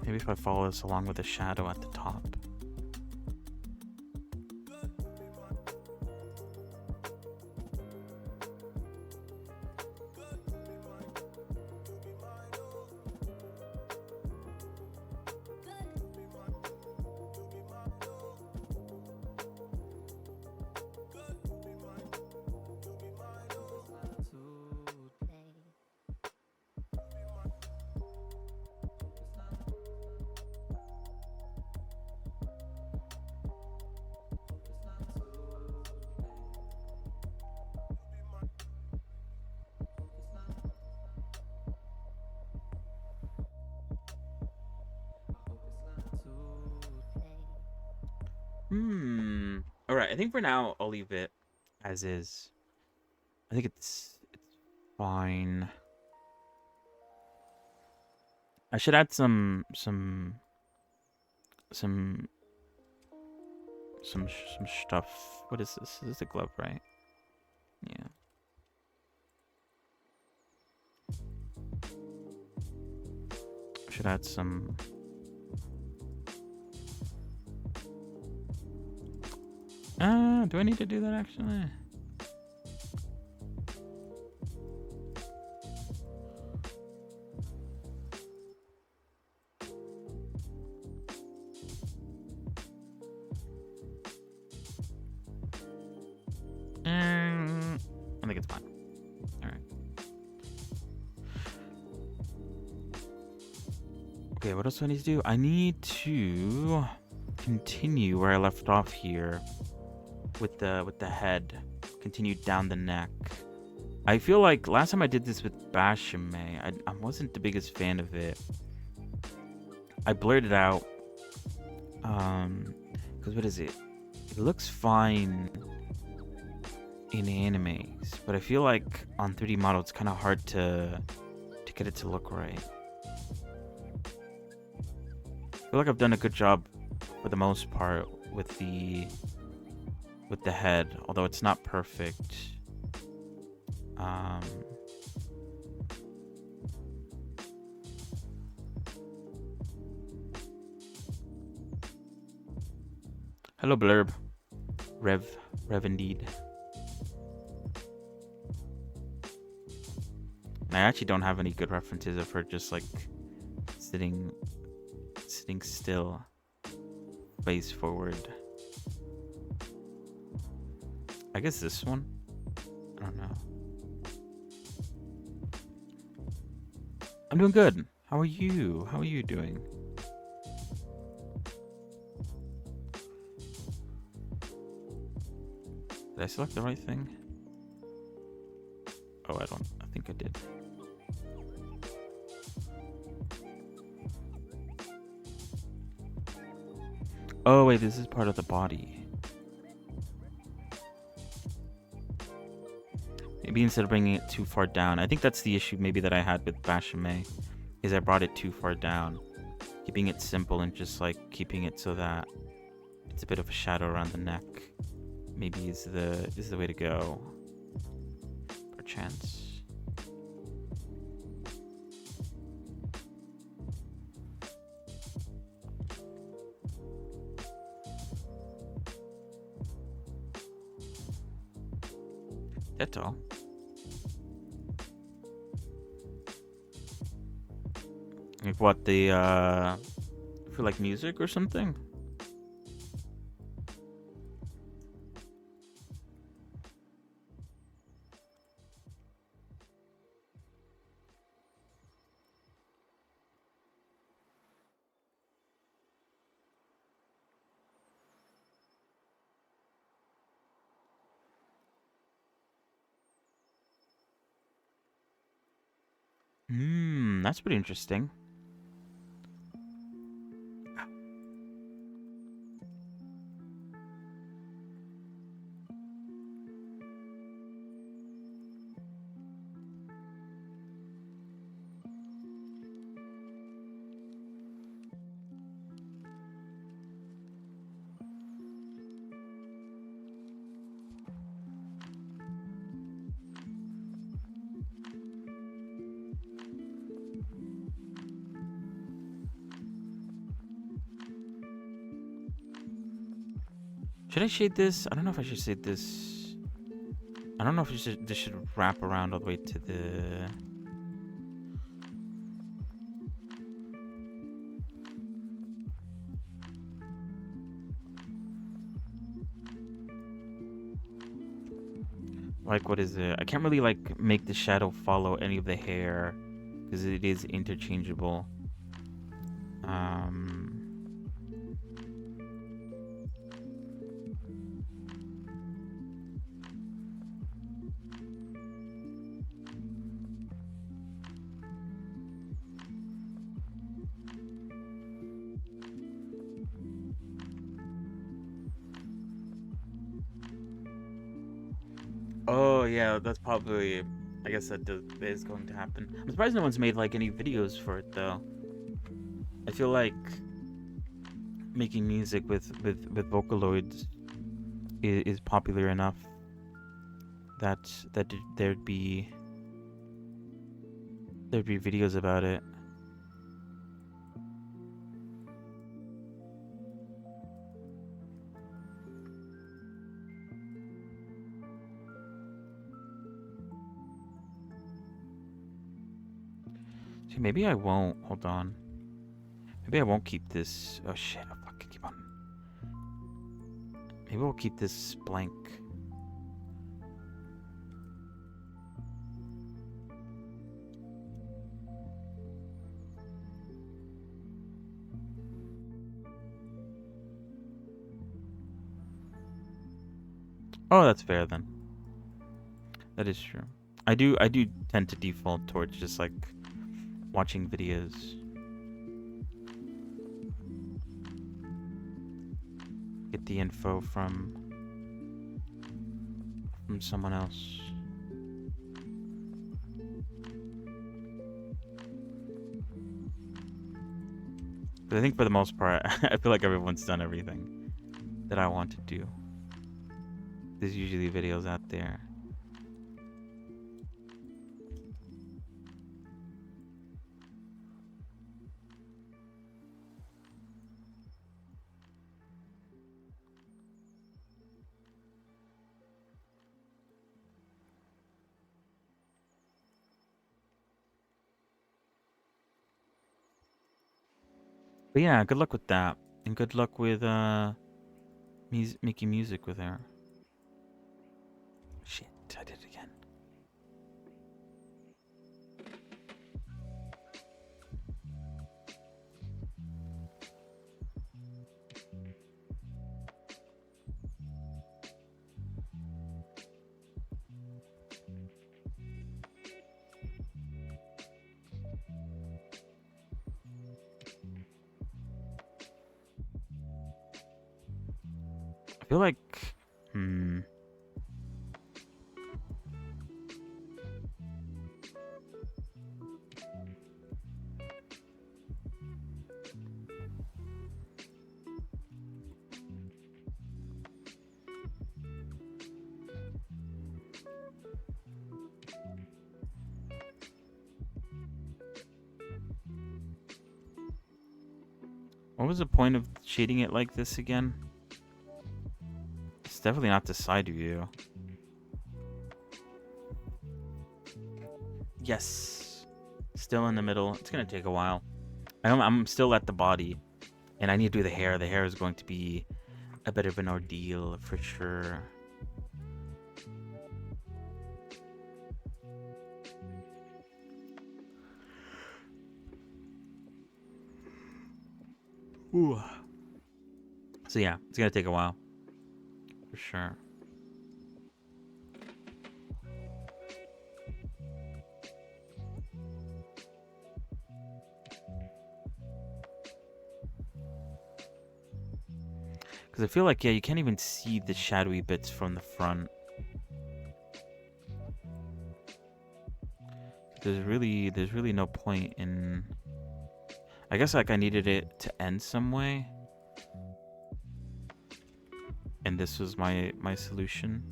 Maybe if I follow this along with a shadow at the top. Alright, I think for now I'll leave it as is. I think it's fine. I should add some stuff. What is this? Is this a glove, right? Yeah. I should add some. Do I need to do that actually? Okay, what else do I need to do? I need to continue where I left off here with the head. Continue down the neck. I feel like last time I did this with Bashime, I wasn't the biggest fan of it. I blurred it out. Because what is it? It looks fine in animes, but I feel like on 3D model it's kind of hard to get it to look right. I feel like I've done a good job for the most part with the head, although it's not perfect. Hello, Blurb. Rev indeed. And I actually don't have any good references of her just like sitting still, face forward. I guess this one. I don't know. I'm doing good. How are you? How are you doing? Did I select the right thing? Oh, I think I did. Oh, wait, this is part of the body. Maybe instead of bringing it too far down. I think that's the issue maybe that I had with Bashime, is I brought it too far down. Keeping it simple and just like keeping it so that it's a bit of a shadow around the neck. Maybe is the way to go. Perchance. That's all. Like what, for like music or something? That's pretty interesting. Should I shade this? I don't know if I should shade this. I don't know if this should wrap around all the way to the... Like, what is it? I can't really, like, make the shadow follow any of the hair, because it is interchangeable. Oh, yeah, that's probably... I guess that is going to happen. I'm surprised no one's made, like, any videos for it, though. I feel like making music with Vocaloids is popular enough that there'd be videos about it. See, maybe I won't. Hold on. Maybe I won't keep this. Oh shit! I fucking keep on. Maybe we'll keep this blank. Oh, that's fair then. That is true. I do tend to default towards just like watching videos. Get the info from someone else. But I think for the most part, I feel like everyone's done everything that I want to do. There's usually videos out there. But yeah, good luck with that. And good luck with making music with her. Shit, I did it again. I feel like what was the point of shading it like this again? It's definitely not the side view. Yes. Still in the middle. It's gonna take a while. I'm still at the body, and I need to do the hair. The hair is going to be a bit of an ordeal for sure. Ooh. So yeah, it's gonna take a while for sure. Because I feel like, yeah, you can't even see the shadowy bits from the front. There's really no point in... I guess like I needed it to end some way. And this was my solution.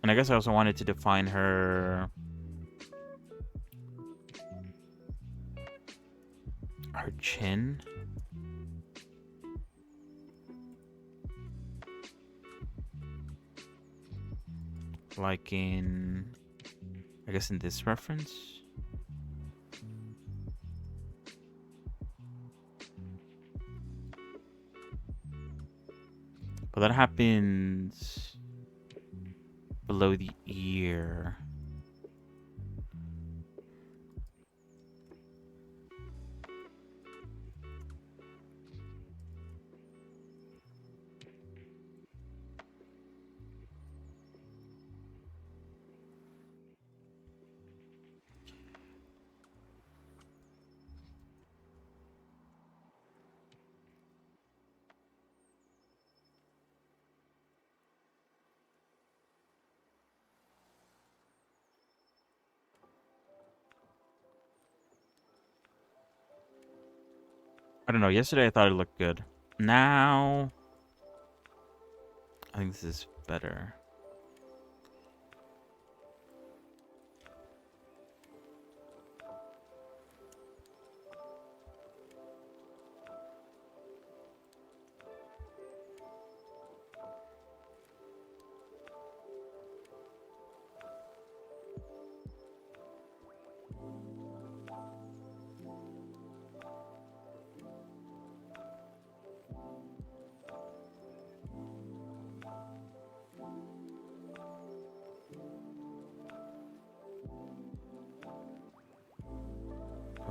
And I guess I also wanted to define her chin. Like in, I guess in this reference. But that happens below the ear. I don't know. Yesterday I thought it looked good. Now, I think this is better.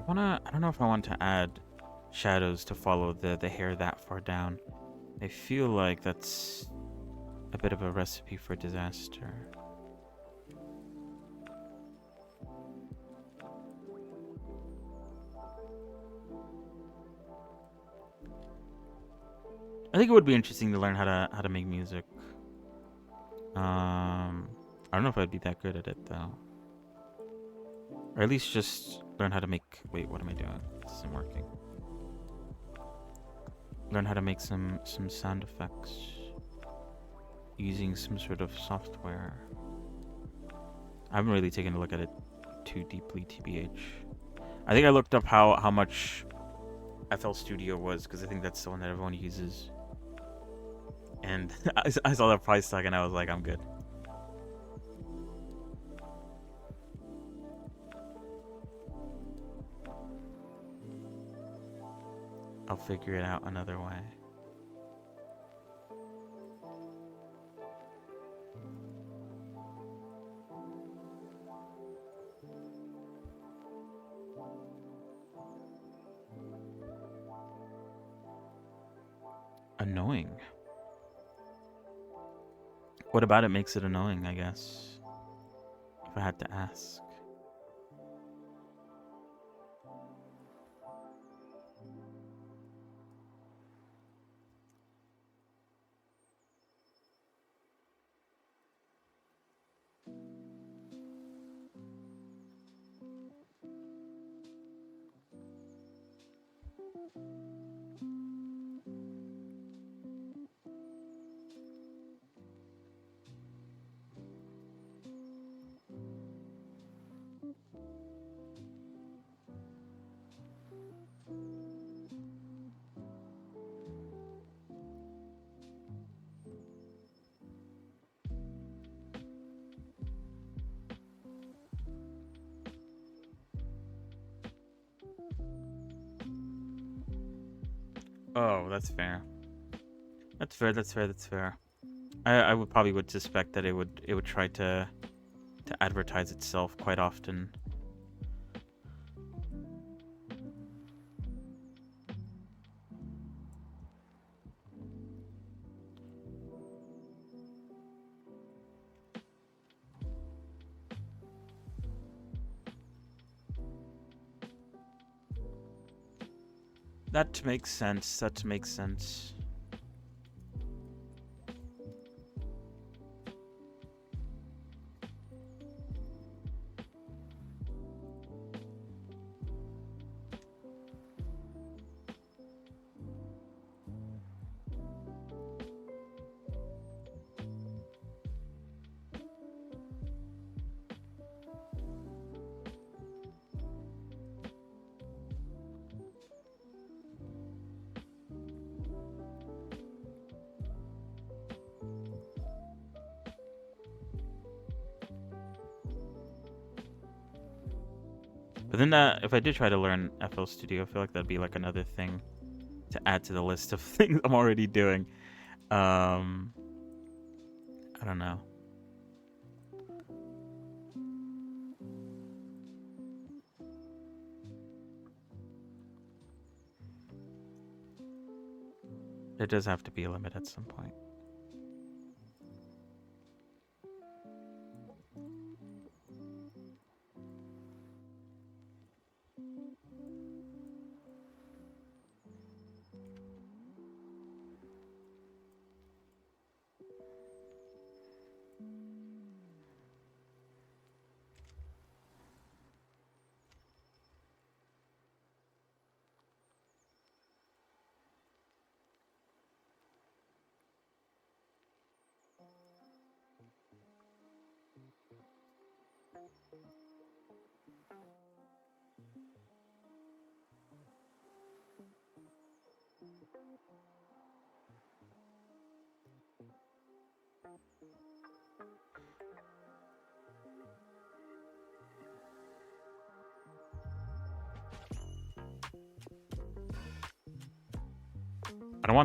I don't know if I want to add shadows to follow the hair that far down. I feel like that's a bit of a recipe for disaster. I think it would be interesting to learn how to make music. I don't know if I'd be that good at it though. Or at least just learn how to make. Wait, what am I doing? This isn't working. Learn how to make some sound effects using some sort of software. I haven't really taken a look at it too deeply, TBH. I think I looked up how much FL Studio was because I think that's the one that everyone uses. And I saw the price tag and I was like, I'm good. I'll figure it out another way. Annoying. What about it makes it annoying, I guess? If I had to ask. Oh, that's fair. That's fair. That's fair. That's fair. I would probably would suspect that it would try to advertise itself quite often. That makes sense. That makes sense. But then if I did try to learn FL Studio, I feel like that'd be like another thing to add to the list of things I'm already doing. I don't know. There does have to be a limit at some point. I don't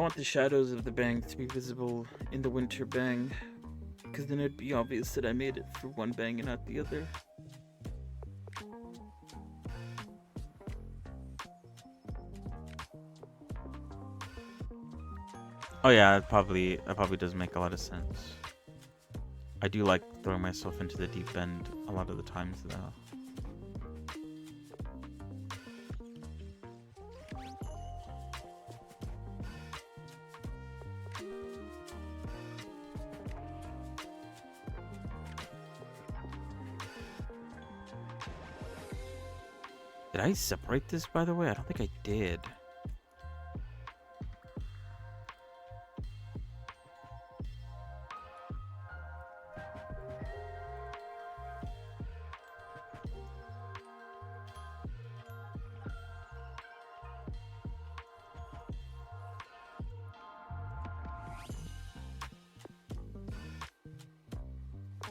want the shadows of the bang to be visible in the winter bang, because then it'd be obvious that I made it for one bang and not the other. Oh yeah, that probably does make a lot of sense. I do like throwing myself into the deep end a lot of the times though. Did I separate this, by the way? I don't think I did.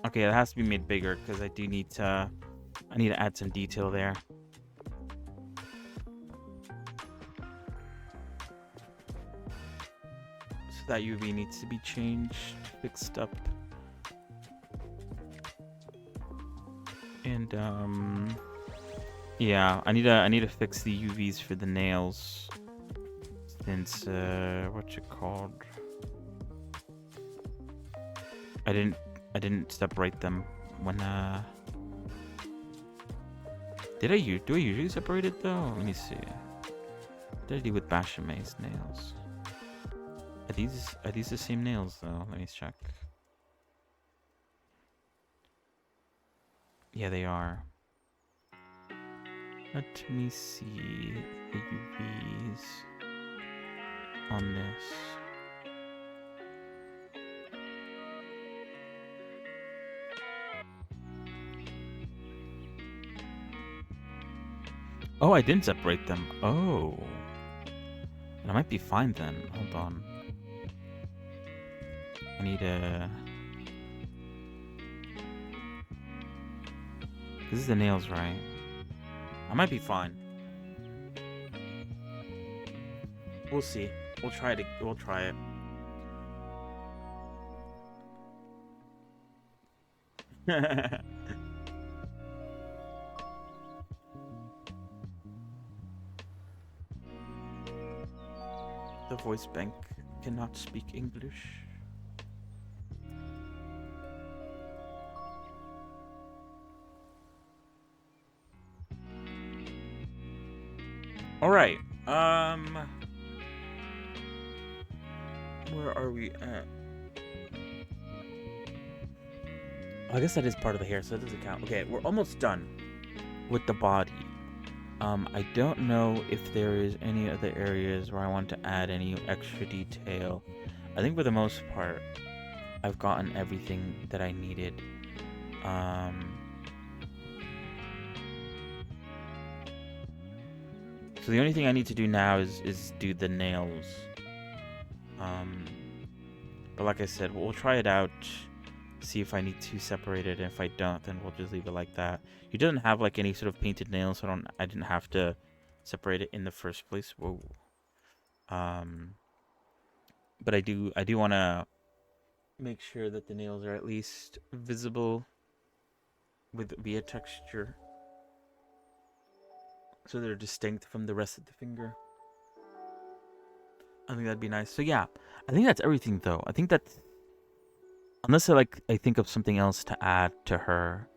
Okay, it has to be made bigger because I need to add some detail there. So that UV needs to be changed, fixed up. And yeah, I need to fix the UVs for the nails. Since what's it called? I didn't separate them when do I usually separate it though? Let me see. What did I do with Bashamay's nails? Are these the same nails though? Let me check. Yeah, they are. Let me see the UVs on this. Oh, I didn't separate them. Oh. I might be fine then. Hold on. I need a... This is the nails, right? I might be fine. We'll see. We'll try it. We'll try it. The voice bank cannot speak English. All right. Where are we at? Oh, I guess that is part of the hair, so that doesn't count. Okay, we're almost done with the body. I don't know if there is any other areas where I want to add any extra detail. I think for the most part, I've gotten everything that I needed. So the only thing I need to do now is do the nails. But like I said, we'll try it out, see if I need to separate it, and if I don't, then we'll just leave it like that. He doesn't have like any sort of painted nails, so I didn't have to separate it in the first place. Whoa. But I do want to make sure that the nails are at least visible via texture, so they're distinct from the rest of the finger. I think that'd be nice. So yeah, I think that's everything though. I think that's, unless I think of something else to add to her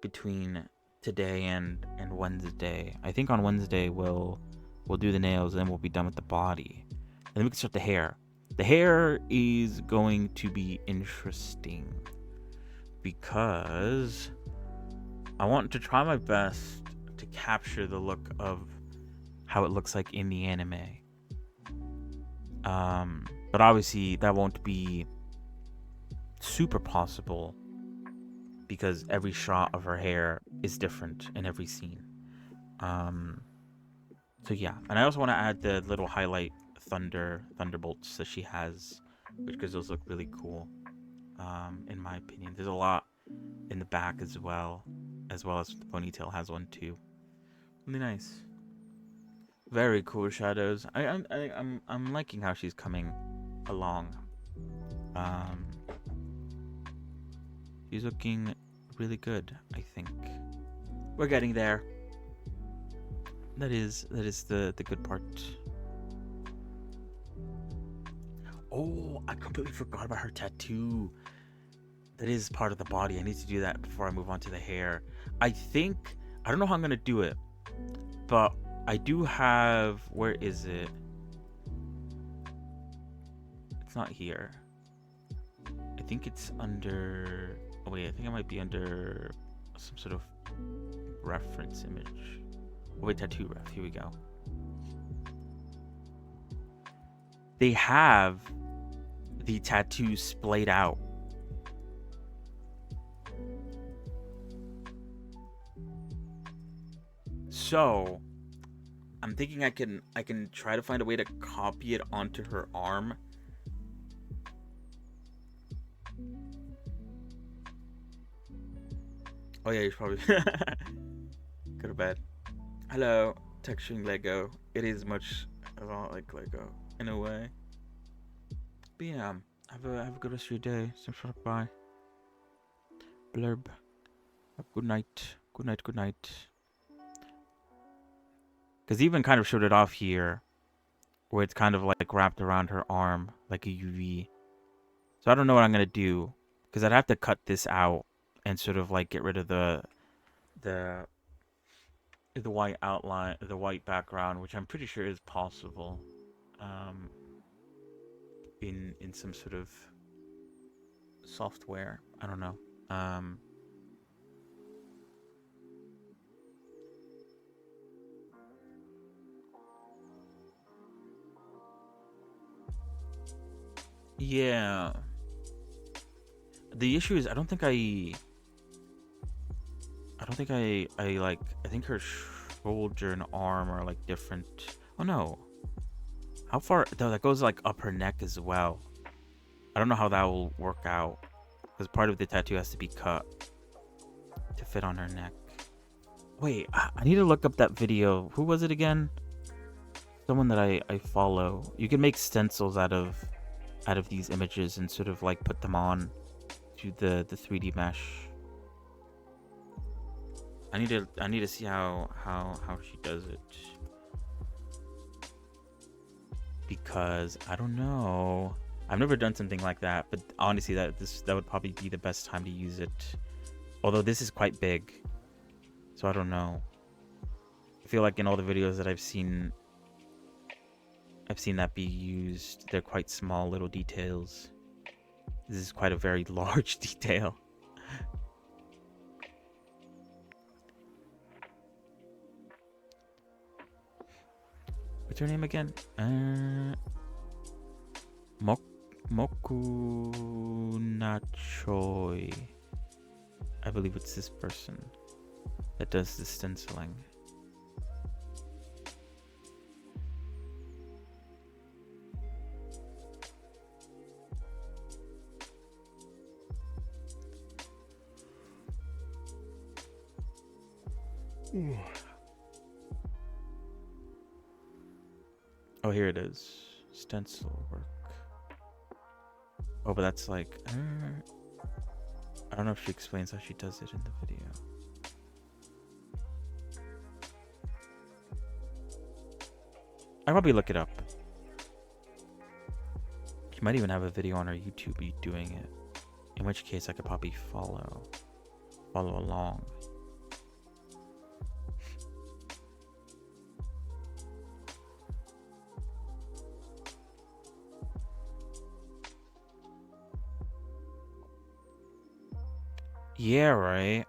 between today and Wednesday. I think on Wednesday we'll do the nails, and then we'll be done with the body, and then we can start the hair. The hair is going to be interesting because I want to try my best to capture the look of how it looks like in the anime. But obviously that won't be super possible because every shot of her hair is different in every scene. So yeah, and I also want to add the little highlight thunderbolts that she has, because those look really cool. In my opinion, there's a lot in the back as well as the ponytail has one too. Really nice. Very cool shadows. I'm liking how she's coming along. She's looking really good, I think. We're getting there. That is the good part. Oh, I completely forgot about her tattoo. That is part of the body. I need to do that before I move on to the hair. I don't know how I'm gonna do it, but I do have, where is it? It's not here. I think it's under, oh wait, I think it might be under some sort of reference image. Oh wait, tattoo ref, here we go. They have the tattoo splayed out. So I'm thinking I can try to find a way to copy it onto her arm. Oh yeah, you should probably go to bed. Hello, texturing Lego. It is much a lot like Lego in a way. But yeah, have a good rest of your day. Thanks for bye. Blurb. Good night. Good night. Good night. Because even kind of showed it off here, where it's kind of like wrapped around her arm like a UV. So I don't know what I'm gonna do, because I'd have to cut this out and sort of like get rid of the white outline, the white background, which I'm pretty sure is possible, in some sort of software. I don't know. Yeah. The issue is I think her shoulder and arm are like different. Oh no. How far? No, that goes like up her neck as well. I don't know how that will work out, because part of the tattoo has to be cut to fit on her neck. Wait, I need to look up that video. Who was it again? Someone that I follow. You can make stencils out of these images and sort of like put them on to the 3D mesh. I need to see how she does it, because I don't know. I've never done something like that, but honestly, that would probably be the best time to use it. Although this is quite big, so I don't know. I feel like in all the videos that I've seen that be used, they're quite small little details. This is quite a very large detail. What's her name again? Mokunachoi. I believe it's this person that does the stenciling. Ooh. Oh, here it is. Stencil work. Oh, but that's like... I don't know if she explains how she does it in the video. I'll probably look it up. She might even have a video on her YouTube doing it. In which case I could probably follow along. Yeah, right.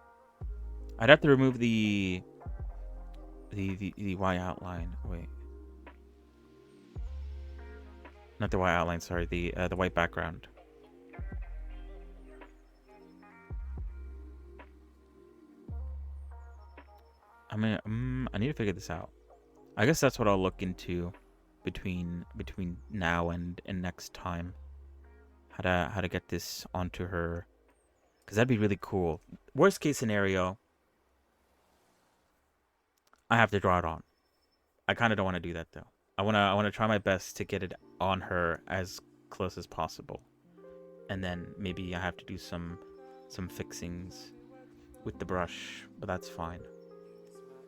I'd have to remove the Y outline. Wait. Not the Y outline, sorry, the white background. I mean, I need to figure this out. I guess that's what I'll look into between now and next time. How to get this onto her, because that'd be really cool. Worst case scenario, I have to draw it on. I kind of don't want to do that though. I wanna try my best to get it on her as close as possible, and then maybe I have to do some fixings with the brush, but that's fine.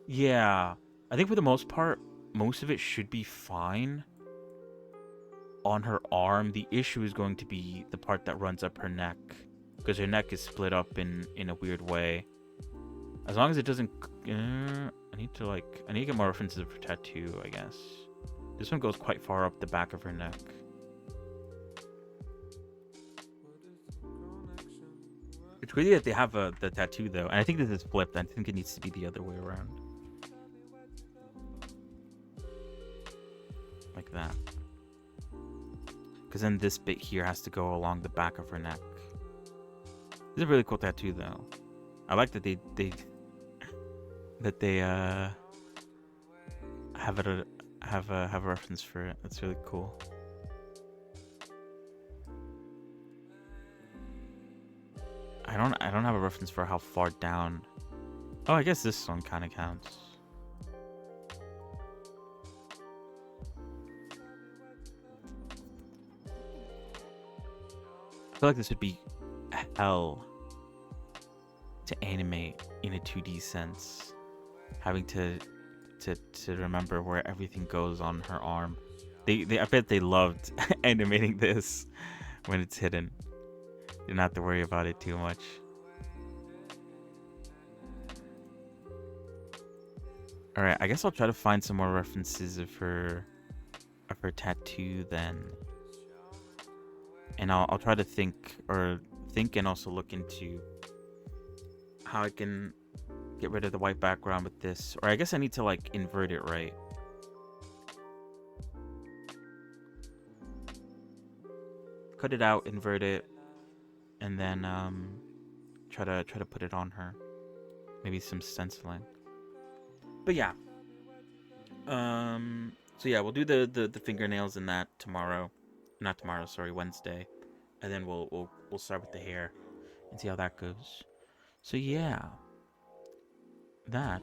Yeah, I think for the most part, most of it should be fine. on her arm. The issue is going to be the part that runs up her neck, because her neck is split up in a weird way. As long as it doesn't... I need to get more references for tattoo, I guess. This one goes quite far up the back of her neck. It's crazy that they have the tattoo, though. And I think this is flipped. I think it needs to be the other way around. Like that. Because then this bit here has to go along the back of her neck. This is a really cool tattoo, though. I like that they have a reference for it. That's really cool. I don't have a reference for how far down. Oh, I guess this one kind of counts. I feel like this would be hell to animate in a 2D sense, having to remember where everything goes on her arm. I bet they loved animating this when it's hidden. You don't have to worry about it too much. Alright, I guess I'll try to find some more references of her tattoo then. And I'll try to think and also look into how I can get rid of the white background with this. Or I guess I need to like invert it, right? Cut it out, invert it, and then try to put it on her. Maybe some stenciling. But yeah. So yeah, we'll do the fingernails in that tomorrow. Not tomorrow, sorry, Wednesday. And then we'll start with the hair and see how that goes. So yeah. That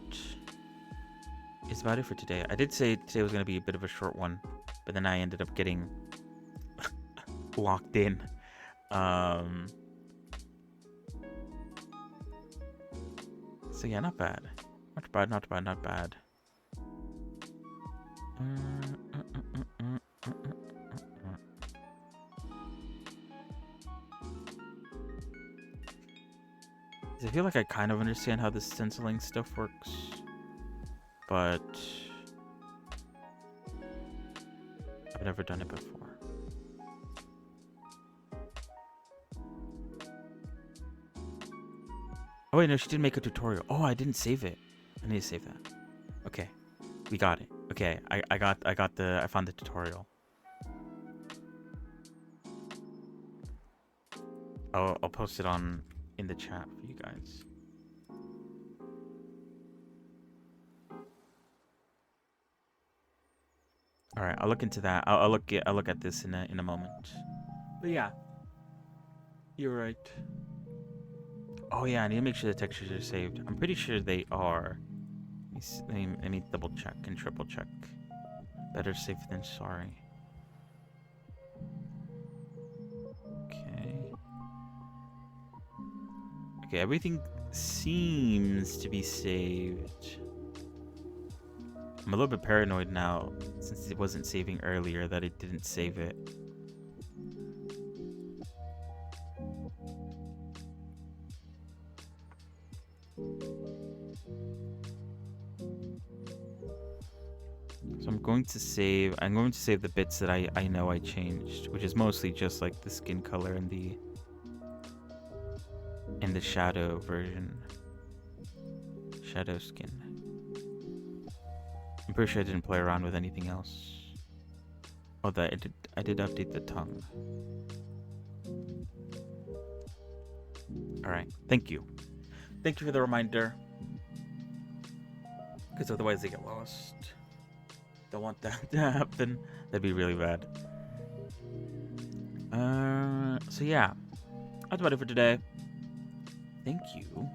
is about it for today. I did say today was going to be a bit of a short one, but then I ended up getting locked in. So yeah, not bad. Not bad. I feel like I kind of understand how the stenciling stuff works, but I've never done it before. Oh wait, no, she did make a tutorial. Oh, I didn't save it. I need to save that. Okay, we got it. Okay, I found the tutorial. I'll post it in the chat for you guys. All right, I'll look into that. I'll look at this in a moment. But yeah, you're right. Oh yeah, I need to make sure the textures are saved. I'm pretty sure they are. Let me double check and triple check. Better safe than sorry. Okay, everything seems to be saved. I'm a little bit paranoid now, since it wasn't saving earlier, that it didn't save it. So I'm going to save the bits that I know I changed, which is mostly just like the skin color and the shadow version. Shadow skin. I'm pretty sure I didn't play around with anything else. Oh, I did update the tongue. Alright, thank you. Thank you for the reminder. Because otherwise they get lost. Don't want that to happen. That'd be really bad. So yeah. That's about it for today. Thank you.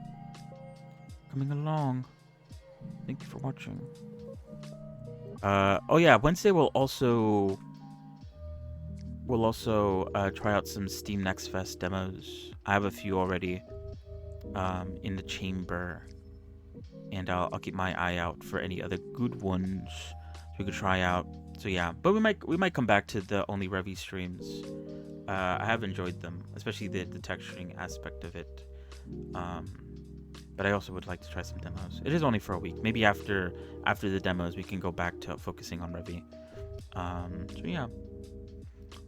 Coming along. Thank you for watching. Oh yeah, Wednesday we'll also try out some Steam Next Fest demos. I have a few already in the chamber, and I'll keep my eye out for any other good ones we could try out. So yeah, but we might come back to the only Revy streams. I have enjoyed them, especially the texturing aspect of it. Um, but I also would like to try some demos. It is only for a week. Maybe after the demos, we can go back to focusing on Revy. So yeah,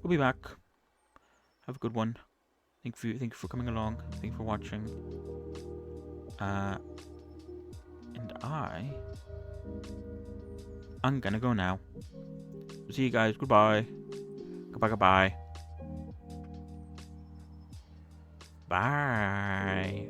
we'll be back. Have a good one. Thank you for coming along. Thank you for watching. And I'm gonna go now. See you guys. Goodbye. Goodbye. Goodbye. Bye.